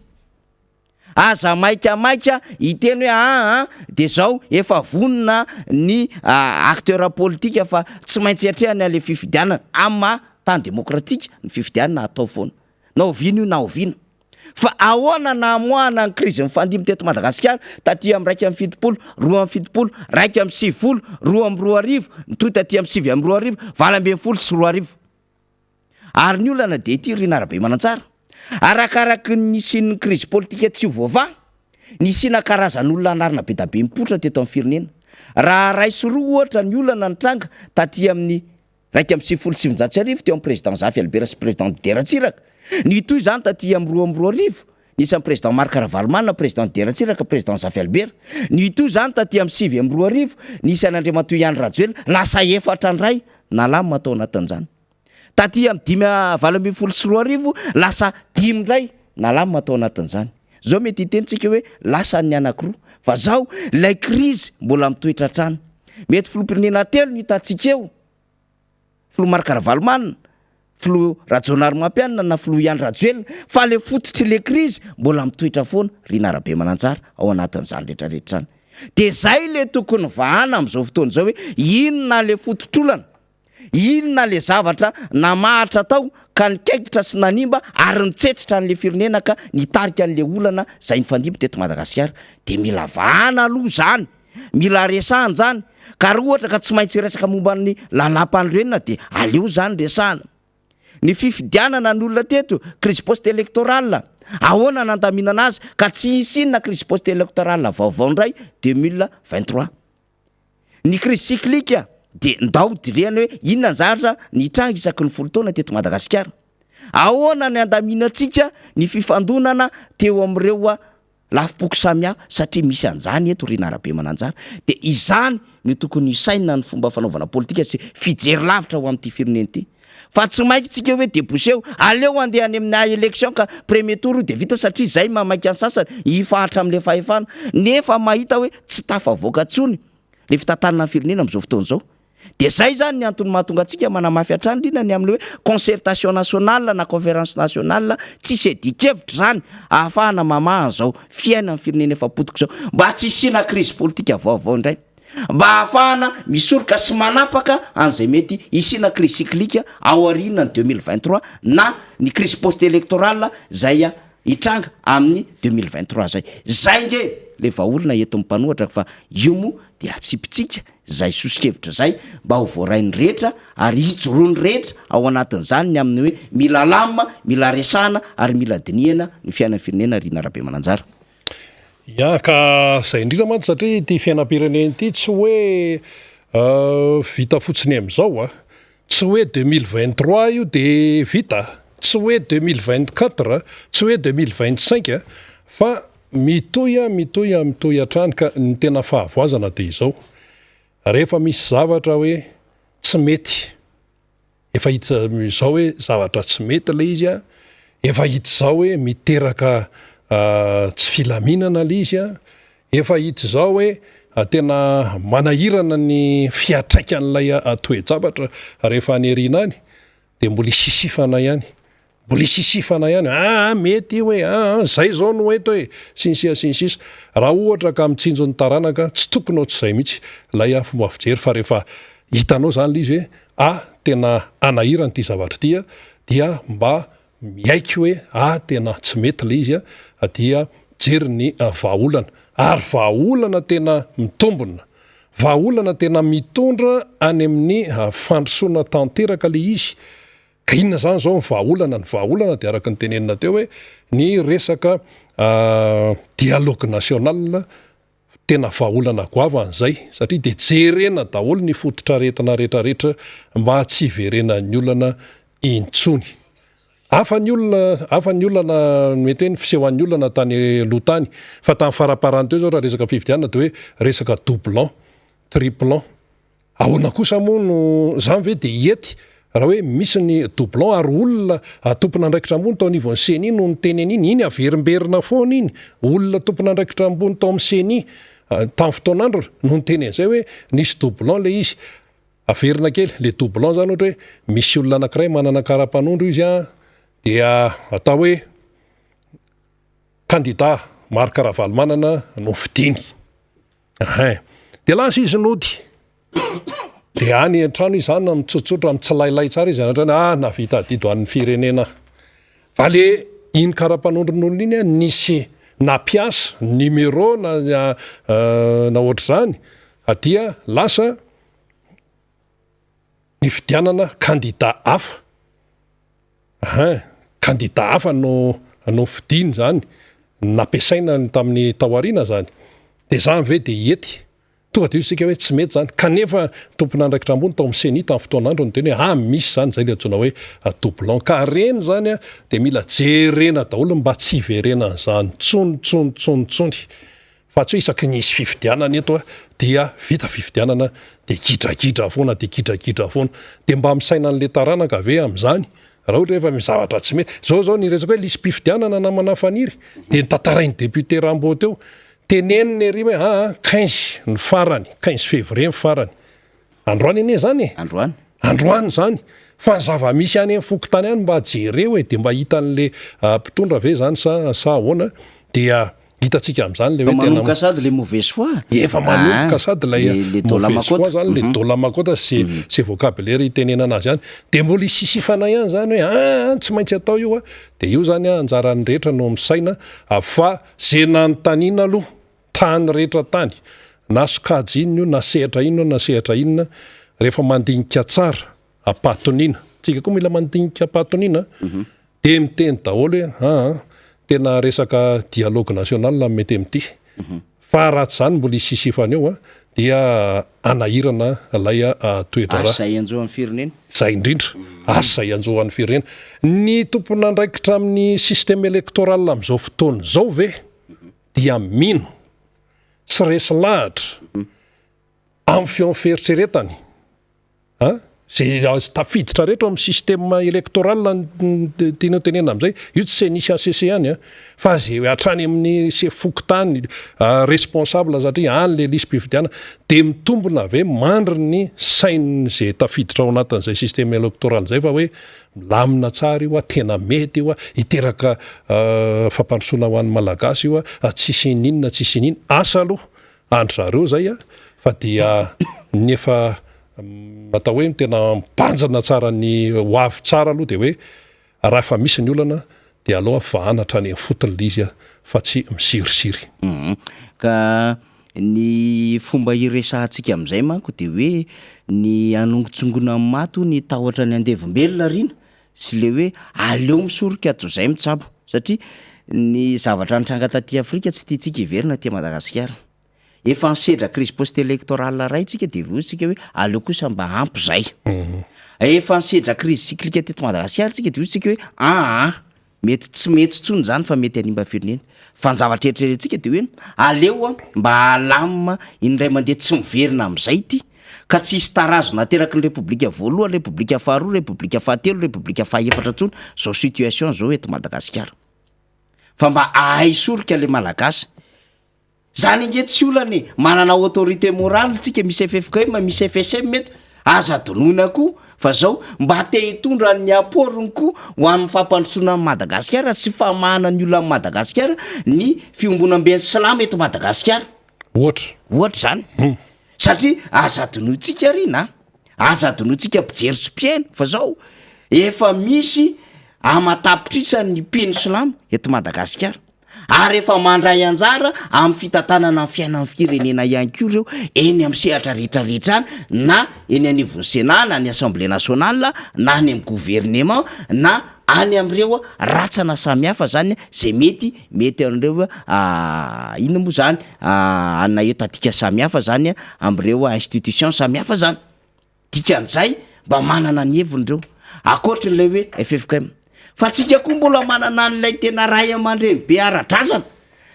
[SPEAKER 3] aza maika iteny hoe de zao efa vonina ny acteur politique fa tsy maintsy atrehany ale fifidianana amma tany démocratique ny fifidianana atao foana na ovina io na ovina fa ahoana namoahana ny crise mifandimy teto Madagasikara taty amin'ny raiky amin'ny fitopolo roa amin'ny fitopolo raiky amin'ny sivifolo roa amin'ny roa arivo toy taty amin'ny sivy amin'ny roa arivo valo ambin'ny folo sy roa arivo ary ny olana de ity Rina Rabe Manantsara arakaraky nisy ny crise politique tsy voava nisina karazan'olona anarina be da be mipotra teto amin'ny firenena raha ray sy roa ohatra ny olana nitranga taty amin'ny raiky amin'ny sivifolo sy sivinjato sy arivo teo amin'ny président Zafy Albert sy président Deratsiraka ny toy zany taty amin'ny roa arivo nisy amin'ny président Marc Ravalomanana président Deratsiraka président Zafy Albert ny toy zany taty amin'ny sivy amin'ny roa arivo nisy an'Andriamatoa Iany Rajoelina lasa efatra ndray nalamy atao anatin'izany taty amin'ny valo ambin'ny folo sy roa arivo lasa dimy ndray nalamy atao anatin'izany zao mety hitentsika hoe lasa ny anankiroa fa zao lay krizy mbola mitoetra trany mety filoam-pirenena telo ny hitantsika eo filoa Marc-Ravalomanina filoa Rajonary Mampianina na filoa Iany Rajoelina fa le fototry le krizy mbola mitoetra foana Rina Rabe Mananjara ao anatin'izany rehetrarehetra zany de zay le tokony vahana am'izao fotoana zao hoe inona le fototr'olana inona le zavatra namahatra tao ka nikaikitra sy nanimba ary nitsetsitra an'le firenena ka nitarika an'le olana zay nifandimby teto Madagasikara de mila vahana aloha zany mila resahana zany ka raha ohatra ka tsy maintsy resaka momba ny lalam-panorenana de aleo zany resahana ny fifidianana ny olona teto crise post-électorale ahoana nandaminana azy ka tsy isinina crise post-électorale vaovao ndray 2023 ny crise cyclique de ndao direhana hoe inona zavatra nitranga isaky ny folo taona teto Madagasikara ahoana ny andaminantsika ny fifandonana teo am'ireo lafipoky samihafa satria misy an'izany eto Rina Rabe Mananjara de izany ny tokony isaina ny fomba fanaovana politika sy fijery lavitra ho amin'ity firenena ity fa tsy mainky tsika hoe debouché aleo andeha any amin'ny élection ka premier tour de vita satria zay mamaika ny sasany hifahatra am'le fahefana nefa mahita hoe tsy tafavoaka tsony le fitantanana firenena am'izao fotoana zao de zay zany ny antony mahatonga atsika manamafy hatrany lina ny am'le hoe concertation nationale na conférence nationale tsisy edikevitra zany ahafahana mamaha zao fiaina amin'ny firenena efa potika zao mba tsy isina crise politique vaovao ndray mba ahafahana misoroka sy manapaka an'izay mety isina crise cyclique ao aoriana ny 2023 na ny crise post-électorale zay hitranga amin'ny 2023 zay nge le vaolona eto mipanohatra fa io mo de atsipitsika zay sosikevitra zay mba ho voarainy rehetra ary hijoroany rehetra ao anatin'izany ny amin'ny hoe mila lamma mila resahana ary mila dinihana ny fiainan'ny firenena Rina Rabe Mananjara
[SPEAKER 1] ya ka zay indrindra mantsy satria ty fiainam-pirenena ity tsy hoe vita fotsiny am'izao tsy hoe 2023 io de vita tsy hoe 2024 tsy hoe 2025 fa mitoy hatrany ka ny tena fahavoazana de izao rehefa misy zavatra hoe tsy mety efa hita zao hoe zavatra tsy mety le izy efa hita zao hoe miteraka tsy filaminana le izy efa hita zao hoe tena manahirana ny fiatraikan'ilay toe-javatra rehefa anyarina any de mbola isisifana ihany mety hoe zay zao no eto hoe sinsisa raha ohatra ka mitsinjo ny taranaka tsy tokony ohatr'izay mihitsy lay fomba fijery fa rehefa hitanao zany le izy hoe tena anahirana ty zavatra ty dia mba miaiky hoe tena tsy mety le izy dia jery ny vahaolana ary vahaolana tena mitombona vahaolana tena mitondra any amin'ny fandrosoana tanteraka le izy ka inona zany zao ny vahaolana de araka ny tenenina teo hoe ny resaka dialogue national tena vahaolana goavan'izay satria de jerena daholo ny fototra retina rehetrarehetra mba tsy hiverenany olana intsony hafa ny olana mety hoe ny fisehoan'ny olana tany lotany fa tamin'ny faraparany teo zao raha resaka fifidianana de hoe resaka doublan triplan ahoana kosa moa no zany ve de iety raha hoe misy ny doublan ary olona tompona andraikitra ambony tao anivon'ny seni no ny teneny iny averimberina foana iny olona tompona andraikitra ambony tao amin'ny seni tamin'ny fotoanandro no ny tenen'izay hoe nisy doublan le izy averina kely le doublan zany ohatra hoe misy olona anankiray manana kara-panondro izy dia atao hoe candidat Marc-Ravalomanana no fidiny de lasa izy nody de any an-trano izy zany mitsotsotra mitsalailay tsara izy antrany navita adido an'ny firenena fa le iny kara-panondron'olona iny nisy napiasa numéro na ohatra zany dia lasa ny fidianana candidat hafa candidat hafa no fidiny zany nampiasaina tamin'ny taoriana zany de zany ve de iety tonga de isika hoe tsy mety zany kanefa tompona andraikitra ambony tao amin'ny seni tamin'ny fotoanandro ny teny hoe misy zany zay le atsona hoe doublan ka reny zany de mila jerena daholo mba tsy hiverenana zany tsony fa tsy hoe isaky nisy fifidianana eto dia vita fifidianana de gidra foana de mba misaina an'le taranaka ave am'izany raha ohatra efa mizavatra tsy mety zao ny resaka hoe lisy mpifidianana namana faniry de nitantarainy député Rambo teo teneniny ery hoe 15 ny farany 15 février ny farany androany ene zany androany zany fa zava-misy any amin'ny fokotany any mba jereo de mba hitan'le mpitondra ve zany sa ahoana dia hitantsika am'zany le hoe tena
[SPEAKER 3] kasady le mauvaise foi
[SPEAKER 1] efa manomboka sady le mauvaise foi zany le dolamakota c'est vocabulaire itenena anazy any de mbola isisifana ihany zany hoe tsy maintsy atao io de io zany anjarany rehetra no misaina fa ze nanontaniana aloha tany rehetra tany na sokajy inona io na sehatra inona na sehatra inona rehefa mandinika tsara apatonina tsika koa mila mandinika apatonina de miteny daholo hoe tena resaka dialogue national mety amity fa ratsy zany mbola isisifana eo dia anahirana lay toetra raha
[SPEAKER 3] zay anjoan'ny firenena
[SPEAKER 1] zay indrindra asa ianjoan'ny firenena ny tompona andraikitra amin'ny système électoral am'izao fotoana zao ve dia mino sy resy lahatra amin'ny fion feritreretany zay tafiditra rehetra amin'ny système électoral tiana tenena am'izay io tsy nisy ACC any fa zay hatrany amin'ny se fokotany responsable satria any le lisy mpifidiana de mitombona ve mandry ny sainy zay tafiditra ao anatin'izay système électoral zay fa hoe milamina tsara io tena mety io hiteraka fampandrosoana ho an'ny malagasy io tsisy ninona tsisy nina asa aloha andry zareo zay fa dia nefa atao hoe tena mpanjana tsara ny hoavy tsara aloha de hoe raha efa misy ny olana de aloha vahanatra any fotony izy fa tsy misirisiry
[SPEAKER 3] ka ny fomba iresahantsika am'izay manko de hoe ny anongotsongona amin'ny mato ny tahotra ny andevombelona rina sy le hoe aleo misorika to zay mitsabo satria ny zavatra nitranga taty Afrika tsy tiatsika iverina tia Madagasikara efa nisedra crise post électorale ray tsika de votsika hoe aleo kosa mba ampy zay efa nisedra crise cyclique teto Madagasikara tsika de votsika hoe mety tsy mety tsony zany fa mety animba firenena fa ny zavatra eritreretintsika de hoe aleo mba alamina indray mandeha tsy miverina am'izay ty ka tsy hisy tarazo nateraky ny république voalohany république faharoa république fahatelo république fahaefatra tsony zao situation zao eto Madagasikara fa mba ahisorika le malagasy zany nge tsy olany manana autorité morale tsika misy FFK misy FSM mety aza donoina koa fa zao mba te hitondra ny aporony koa ho amin'ny fampandrosoana amin'ny Madagasikara sy famahana ny olona amin'ny Madagasikara ny fiombonam-ben'ny silamo eto Madagasikara ohatra zany satria aza donoitsika rina aza donoitsika mpijery sy mpiaina fa zao efa misy amatapitrisa ny mpino silamo eto Madagasikara ary efa mandray anjara amin'ny fitantanana ny fiainan'ny firenena ihany koa reo eny amin'ny sehatra rehetrarehetra any na eny anivon'ny Sénat na ny Assemblée nationale na any amin'ny gouvernement na any amin'ireo ratsana samihafa zany zay mety an'ireo ino moa zany ana eo tatika samihafa zany amin'ireo institution samihafa zany dikan'izay mba manana ny hevon'ireo akoatran'ilay hoe FFK fa tsika koa mbola manana n'ilay tena ray aman-dreny be ara-drazana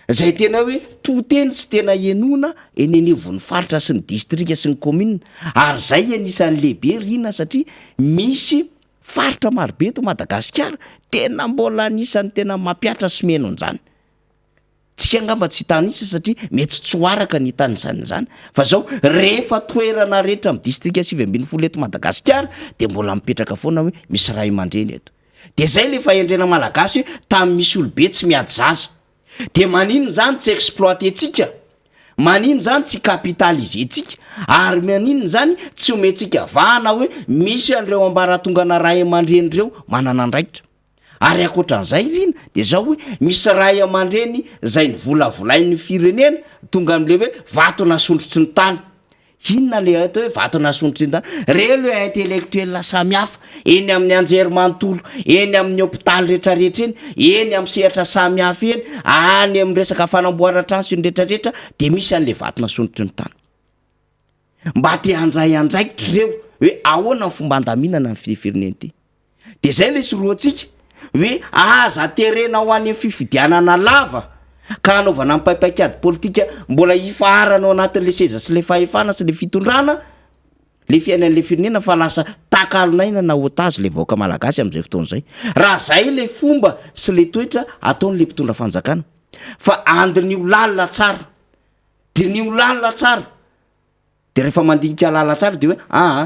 [SPEAKER 3] zay tena hoe toteny tsy tena enona eny anivon'ny faritra sy ny distrika sy ny commune ary zay anisan'ny lehibe rina satria misy faritra marobe eto Madagasikara tena mbola anisan'ny tena mampiatra sy meno an'izany tsika angamba tsy tanisa satria mety tsy hoaraka ny tanizany zany fa zao rehefa toerana rehetra amin'ny distrika 7 eto Madagasikara de mbola mipetraka foana hoe misy ray aman-dreny eto de zay le fahendrena malagasy tamin'ny misy olobe tsy miady zaza de manino zany tsy exploité tsika manino zany tsy capitalisé tsika ary manino zany tsy omentsika vahana hoe misy an'ireo ambaratongana ray aman-dreny reo manana andraikitra ary akoatran'izay rina de zao hoe misy ray aman-dreny zay ny volavolain'ny firenena tonga am'le hoe vato nasondrotry ny tany inona le atao hoe vato nasondrotry ny tany reo le intellectuel samihafa eny amin'ny anjery manontolo eny amin'ny hôpitaly rehetrarehetra eny amin'ny sehatra samihafa eny any amin'ny resaka fanamboara-trano sy ny rehetrarehetra de misy an'le vato nasondrotry ny tany mba te handray andraikitra reo hoe ahoana ny fomba andaminana ny firenena ty de zay le soroantsika hoe aza terena ho any fifidianana lava ka anaovana mipaipaiky ady politika mbola hifaharanao anatin'le seza sy le fahefana sy le fitondrana le fiainan'le firenena fa lasa takalonaina na otazy le vahoaka malagasy am'izay fotoan'izay raha zay le fomba sy le toetra ataon'le mpitondra fanjakana fa andin'io lalina tsara de nio lalina tsara de rehefa mandinika lala tsara de hoe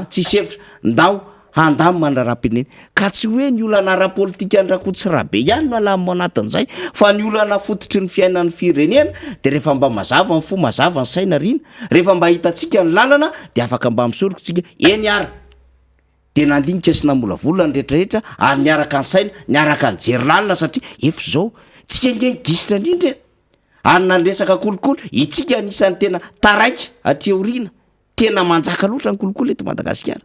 [SPEAKER 3] tsisy hevitra ndao handamy mandrara-pirenena ka tsy hoe ny olana ara-politika andrakotsy rahabe ihany no alamo anatin'izay fa ny olana fototry ny fiainan'ny firenena de rehefa mba mazava ny fo mazava ny saina rina rehefa mba hitatsika ny lalana de afaka mba misorikotsika eny ara de nandinika sy namolavolona ny rehetrarehetra ary niaraka ny saina niaraka ny jery lalina satria efa zao tsika ngegisitra indrindra ary nandresaka kolokolo itsika anisan'ny tena taraiky ateorina tena manjaka loatra ny kolokolo eto Madagasikara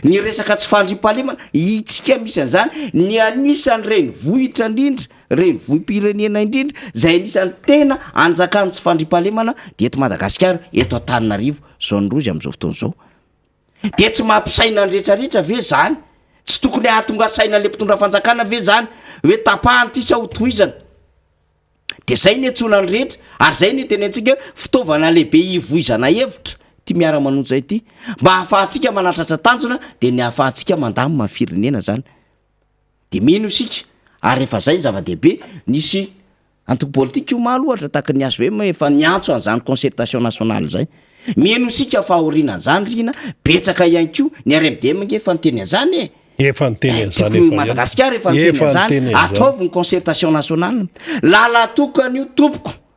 [SPEAKER 3] ny resaka tsy fandrimpahalemana itsika misy an'izany ny anisan'ny reny vohitra indrindra reny vohim-pirenena indrindra zay anisan'ny tena anjakany tsy fandrimpahalemana de eto Madagasikara eto Antananarivo zao ny rozy am'izao fotoan'izao de tsy mampisaina ny rehetrarehetra ve zany tsy tokony ahatonga saina le mpitondra fanjakana ve zany hoe tapahany tsisa ho tohizana de zay ny etsona ny rehetra ary zay ny tena antsika fitaovana lehibe ivoizana hevitra ty miara-manonjy zay ty mba hahafahantsika manatratra tanjona de ny hahafahantsika mandamina ny firenena zany de mino isika ary rehefa zay ny zava-dehibe nisy antoko politika io maha ohatra tahaka ny azo hoe efa niantso an'izany concertation nationale zay mino isika fahorinan'izany rina betsaka ihany ko ny RMDM fa niteny an'izany
[SPEAKER 1] efa niteny an'izany
[SPEAKER 3] Madagasikara efa niteny an'izany ataovy ny concertation nationale lala tokany io tompoko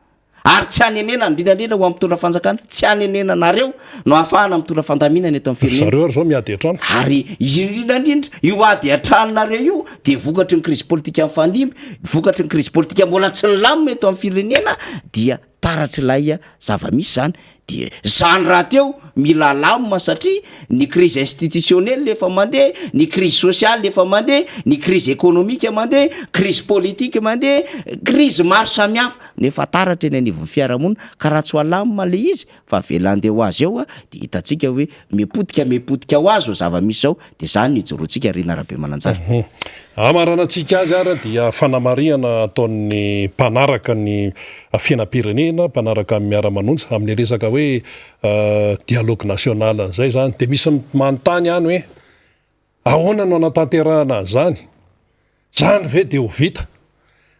[SPEAKER 3] ary tsy hanenena indrindrandrindra ho amin'ny mpitondra fanjakana tsy hanenena nareo no ahafahana mitondra fandaminana eto amin'ny firenena
[SPEAKER 1] zareo ary zao miady atrano
[SPEAKER 3] ary indrindrandrindra io ady atranonareo io de vokatry ny crise politika amin'ny fandimby vokatry ny crise politika mbola tsy nilamina eto amin'ny firenena dia taratry lay zava-misy zany de zany raha teo mila lamina satria ny crise institutionnelle efa mandeha ny crise sociale efa mandeha ny crise économique mandeha crise politique mandeha crise maro samihafa nefa taratra eny anivon'ny fiarahamonina ka raha tsy ho alamina le izy fa velandeha ho azy eo de hitatsika hoe mipotika ho azy o zava-misy zao de zany nijoroantsika Rina Rabemananjara
[SPEAKER 1] amaranantsika azy ara dia fanamariana ataon'ny mpanaraka ny fiainam-pirenena mpanaraka amin'ny miara-manonjy amin'ny resaka hoe dialogue national an'izay zany de misy manontany any hoe ahoana no anatanterahana an'izany zany ve de ho vita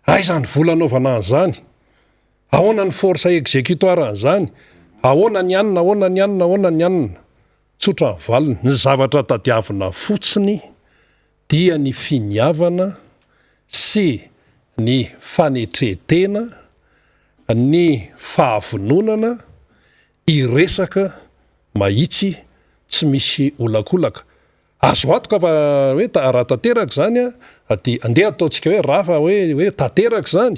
[SPEAKER 1] aizany volanaovana an'izany ahoana ny force exécutoire an'izany ahoana ny anina tsotra ny valiny ny zavatra tadiavina fotsiny dia ny finiavana sy ny fanetretena ny fahavononana iresaka mahitsy tsy misy olakolaka azo atoka fa hoe raha tanteraka zany de andeha ataontsika hoe rafa hoe tanteraka zany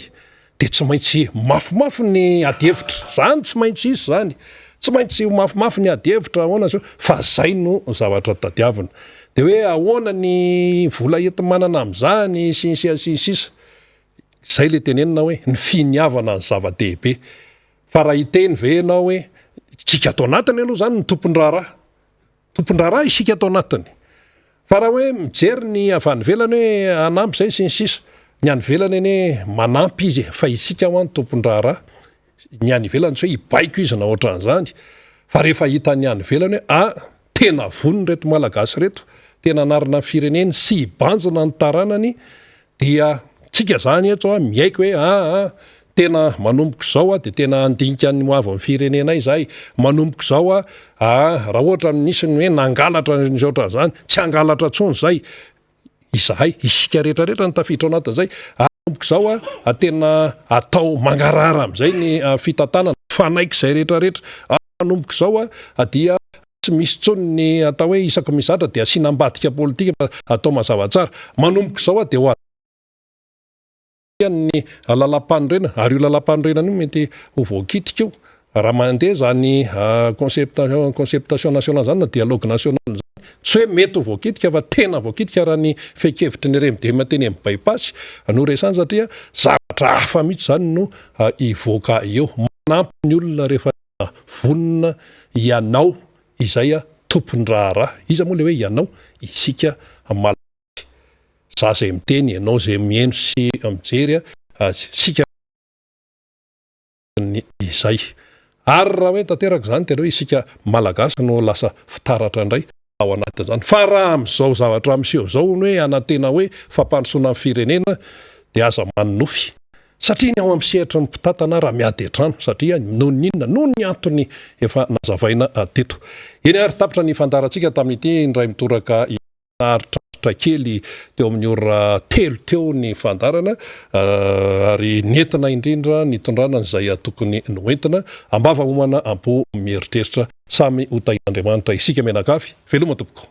[SPEAKER 1] de tsy maintsy mafimafy ny adihevitra zany tsy maintsy izy zany tsy maintsy mafimafy ny adihevitra ahoana zao fa zay no zavatra tadiavina de hoe ahoana ny vola enti-manana am'izany sisa zay le tenenina hoe ny finiavana ny zava-dehibe fa raha hiteny ve enao hoe tsika atao anatiny aloha zany ny tompon-draharaha isika atao anatiny fa raha hoe mijery ny avy any velany hoe anampy zay sisa ny any velany eny manampy izy fa isika ho any tompon-draharaha ny any velany tsy hoe hibaiko izy na ohatran'izany fa rehefa hita ny any velany hoe tena voniny reto malagasy reto tena anarina firenena sy hibanjina ny taranany dia tsika zany eto miaiko hoe tena manomboka zao de tena andinika ny hoavy amin'ny firenena izahay manomboka zao raha ohatra nisy ny hoe nangalatra ny oatra zany tsy angalatra tsony zay izahay isika rehetrarehetra ny tafiditra ao anatin'izay manomboka zao tena atao mangarara am'izay ny fitantanana fanaiky zay rehetrarehetra manomboka zao dia tsy misy tsony ny atao hoe isako mizatra de asinambadika politika atao mazava tsara manomboka zao de ho ny lalapanirena ary io lalapanirena io mety ho voakitika io raha mandeha zany conceptation nationale zany na dialogue national zany tsy hoe mety ho voakitika fa tena voakitika raha ny feikevitry ny RMDM teny amin'ny bypass no resany satria zavatra hafa mihitsy zany no ivoaka eo manampy ny olona rehefa vonina ianao izay tompon-draharaha iza moa le hoe ianao isika za zay miteny ianao zay mieno sy mijery sika izay ary raha hoe tanteraka zany tena hoe isika malagasy no lasa fitaratra indray ao anatin'izany fa raha am'izao zavatra miseho zao ny hoe anatena hoe fampandrosoana amin'ny firenena dia aza manonofy satria ny ao amin'ny sehatra ny mpitatana raha miady an-trano satria noho ny inona noho ny antony efa nazavaina teto. Eny ary tapitra ny fandarantsika tamin'ity ndray mitoraka aritraritra kely teo amin'ny ora telo teo ny fandarana ary nentina indrindra nitondrana izay tokony noentina ambava homana ampo mieritreritra samy ho tahin'Andriamanitra isika menakavy veloma tompoko.